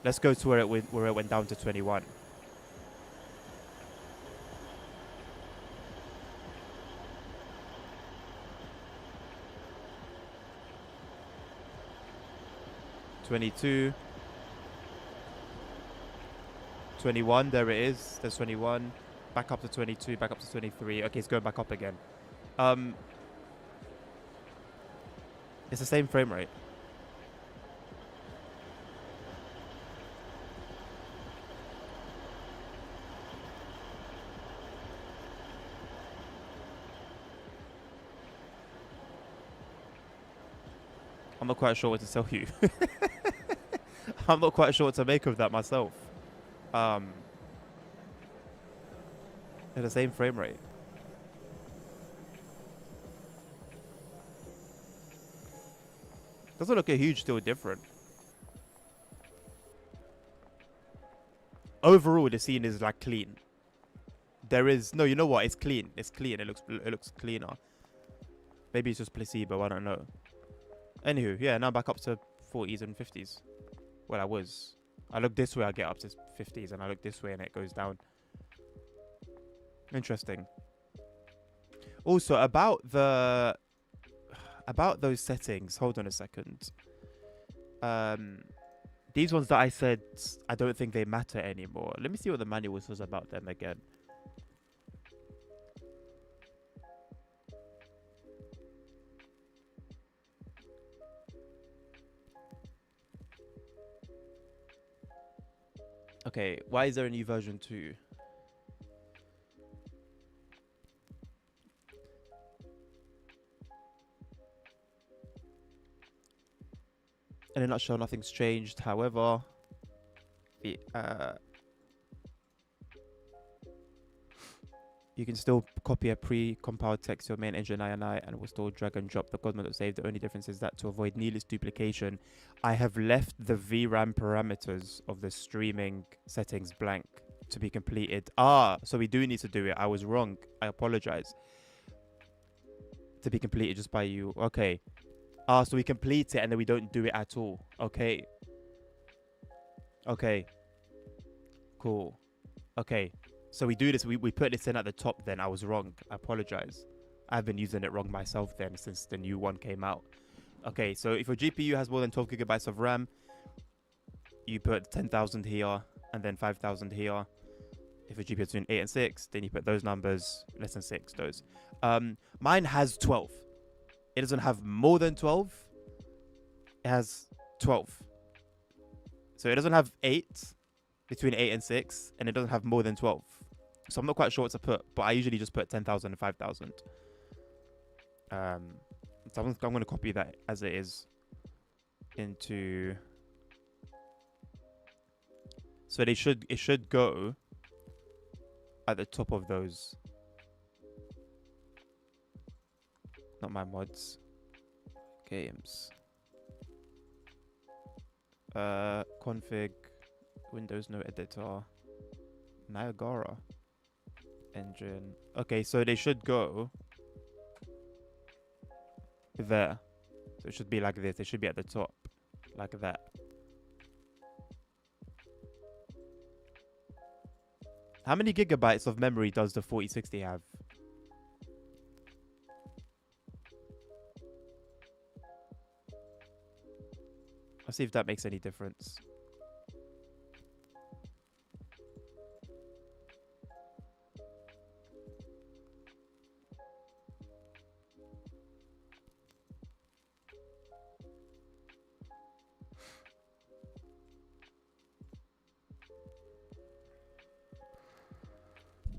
Let's go to where it went down to 21. 22, 21. There it is. There's 21. Back up to 22. Back up to 23. Okay, it's going back up again. Um, it's the same frame rate. I'm not quite sure what to tell you. I'm not quite sure what to make of that myself. Um, at the same frame rate. Doesn't look a huge deal different. Overall, the scene is like clean. There is no, you know what? It's clean. It's clean. It looks cleaner. Maybe it's just placebo. I don't know. Anywho, yeah, now back up to 40s and 50s. Well, I was. I look this way, I get up to 50s, and I look this way, and it goes down. Interesting. Also, about those settings. Hold on a second. These ones that I said, I don't think they matter anymore. Let me see what the manual says about them again. Okay, why is there a new version 2? In a nutshell, nothing's changed. However, you can still copy a pre-compiled text to your main engine INI and will still drag and drop the God.save. The only difference is that to avoid needless duplication, I have left the VRAM parameters of the streaming settings blank to be completed. Ah, so we do need to do it. I was wrong. I apologize. To be completed just by you. Okay. Ah, so we complete it and then we don't do it at all. Okay. Okay. Cool. Okay. So we do this. We put this in at the top. Then I was wrong. I apologize. I've been using it wrong myself then since the new one came out. Okay, so if your GPU has more than 12 gigabytes of RAM, you put 10,000 here and then 5,000 here. If your GPU is between 8 and 6, then you put those numbers, less than 6, those. Mine has 12. It doesn't have more than 12. It has 12. So it doesn't have 8, between 8 and 6, and it doesn't have more than 12. So I'm not quite sure what to put, but I usually just put 10,000 and 5,000. So I'm going to copy that as it is into... So it should go at the top of those. Not my mods. Games. Config. Windows no editor. Niagara. Engine. Okay, so they should go there. So it should be like this. It should be at the top. Like that. How many gigabytes of memory does the 4060 have? Let's see if that makes any difference.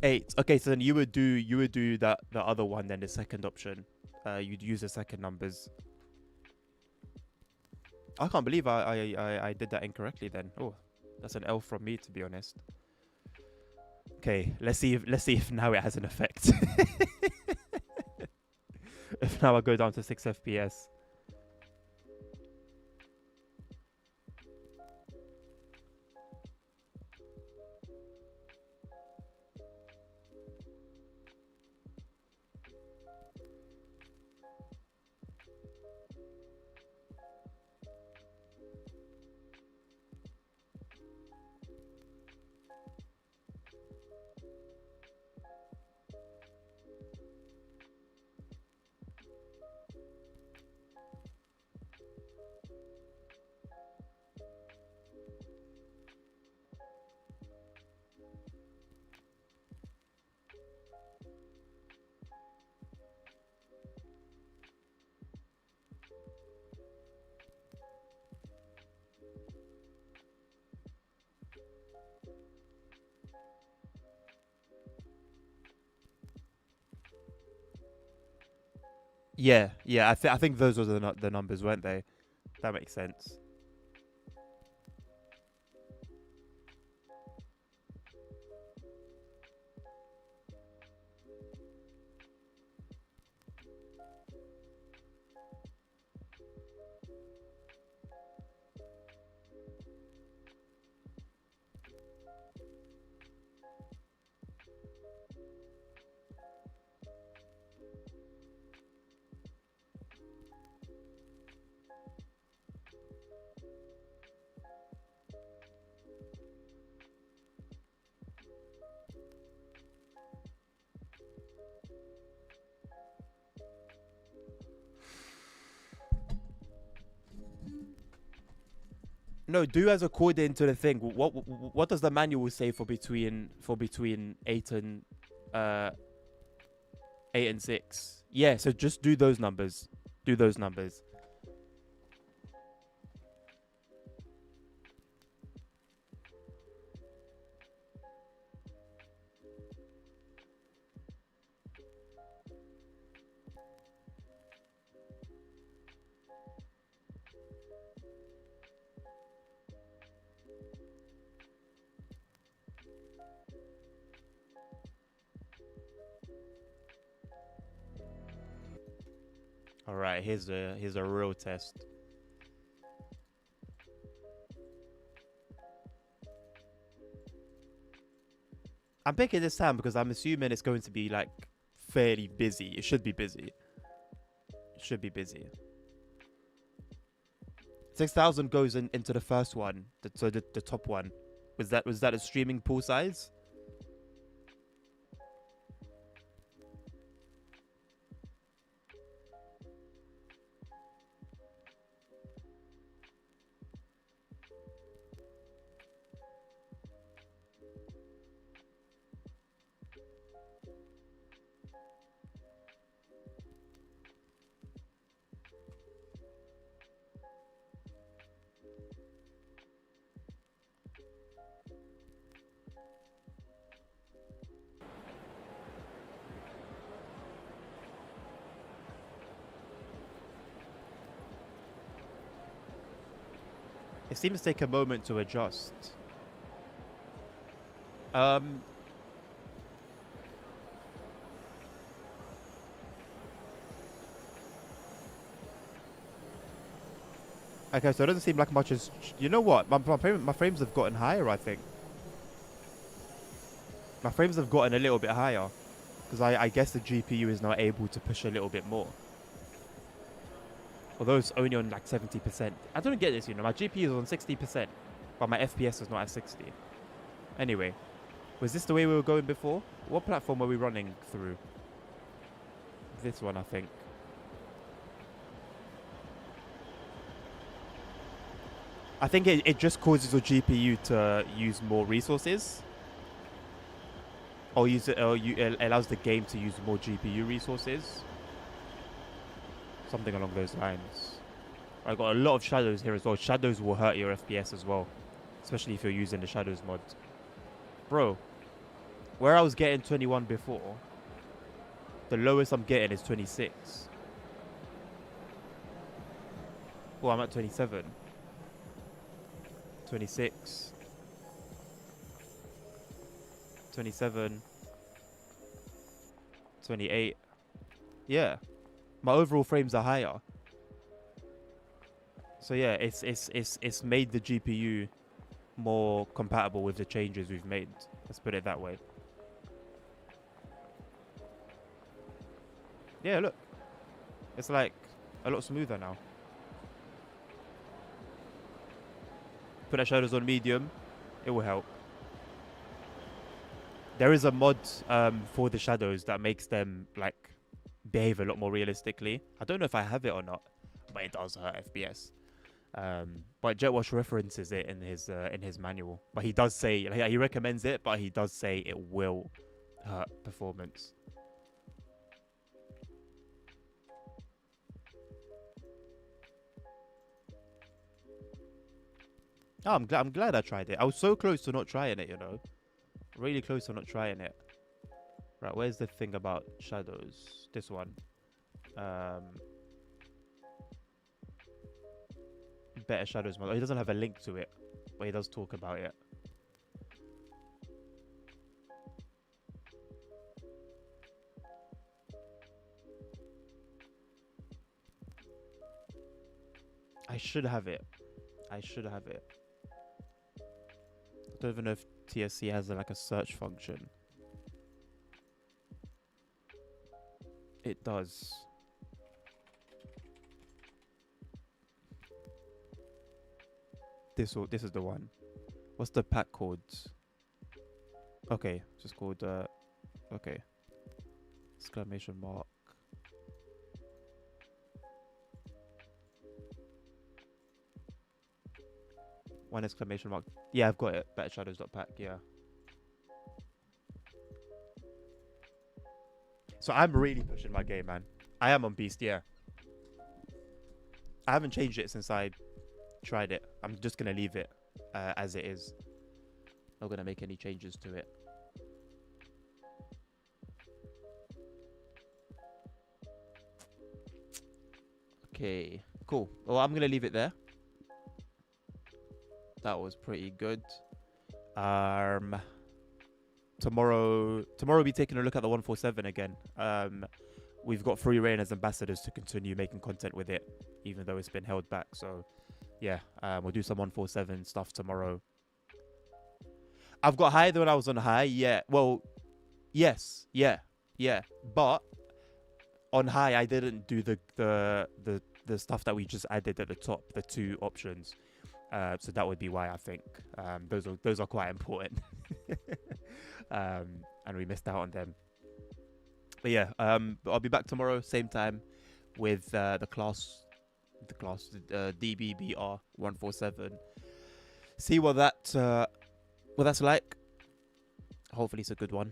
Eight. Okay, so then you would do that the other one, then the second option. You'd use the second numbers. I can't believe I did that incorrectly then. Oh, that's an L from me, to be honest. Okay, let's see if now it has an effect. If now I go down to 6 FPS. Yeah. I think those were the numbers, weren't they? That makes sense. No, do as according to the thing. What does the manual say for between 8 and 6? Yeah, so just do those numbers. Do those numbers. All right, here's a real test. I'm picking this time because I'm assuming it's going to be like fairly busy. It should be busy. It should be busy. 6,000 goes into the first one, so the top one. Was that a streaming pool size? It seems to take a moment to adjust. Um, okay, so it doesn't seem like much as... You know what? My frames have gotten higher, I think. My frames have gotten a little bit higher. Because I guess the GPU is now able to push a little bit more. Although it's only on like 70%. I don't get this, you know. My GPU is on 60%. But my FPS is not at 60. Anyway. Was this the way we were going before? What platform were we running through? This one, I think. I think it just causes your GPU to use more resources. Or it allows the game to use more GPU resources. Something along those lines. I got a lot of shadows here as well. Shadows will hurt your FPS as well. Especially if you're using the shadows mod. Bro, where I was getting 21 before, the lowest I'm getting is 26. Oh, I'm at 27. 26. 27. 28. Yeah. My overall frames are higher. So yeah, it's made the GPU more compatible with the changes we've made. Let's put it that way. Yeah, look. It's like a lot smoother now. Put that shadows on medium. It will help. There is a mod for the shadows that makes them like behave a lot more realistically. I don't know if I have it or not, but it does hurt FPS. But JetWash references it in his manual. But he does say he recommends it, but he does say it will hurt performance. Oh, I'm glad I tried it. I was so close to not trying it, you know. Really close to not trying it. Right, where's the thing about shadows? This one. Better shadows mod. Oh, he doesn't have a link to it, but he does talk about it. I should have it. I should have it. I don't even know if TSC has like a search function. It does. This is the one. What's the pack codes? Okay, just called okay. Exclamation mark. One exclamation mark. Yeah, I've got it. BetterShadows.pack, yeah. So I'm really pushing my game, man. I am on Beast, yeah. I haven't changed it since I tried it. I'm just going to leave it as it is. Not going to make any changes to it. Okay, cool. Well, I'm going to leave it there. That was pretty good. Tomorrow we'll be taking a look at the 147 again. We've got Free Reign as ambassadors to continue making content with it, even though it's been held back. So, yeah, we'll do some 147 stuff tomorrow. I've got higher than when I was on high. Yeah, well, yes, yeah. But on high, I didn't do the stuff that we just added at the top, the 2 options. So that would be why I think those are quite important. And we missed out on them. But yeah, I'll be back tomorrow, same time, with the class DBBR 147. See what that's like. Hopefully it's a good one.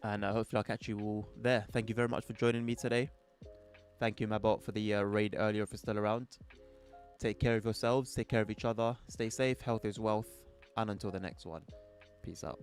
And hopefully I'll catch you all there. Thank you very much for joining me today. Thank you, Mabot, for the raid earlier if you're still around. Take care of yourselves, take care of each other, stay safe, health is wealth, and until the next one, peace out.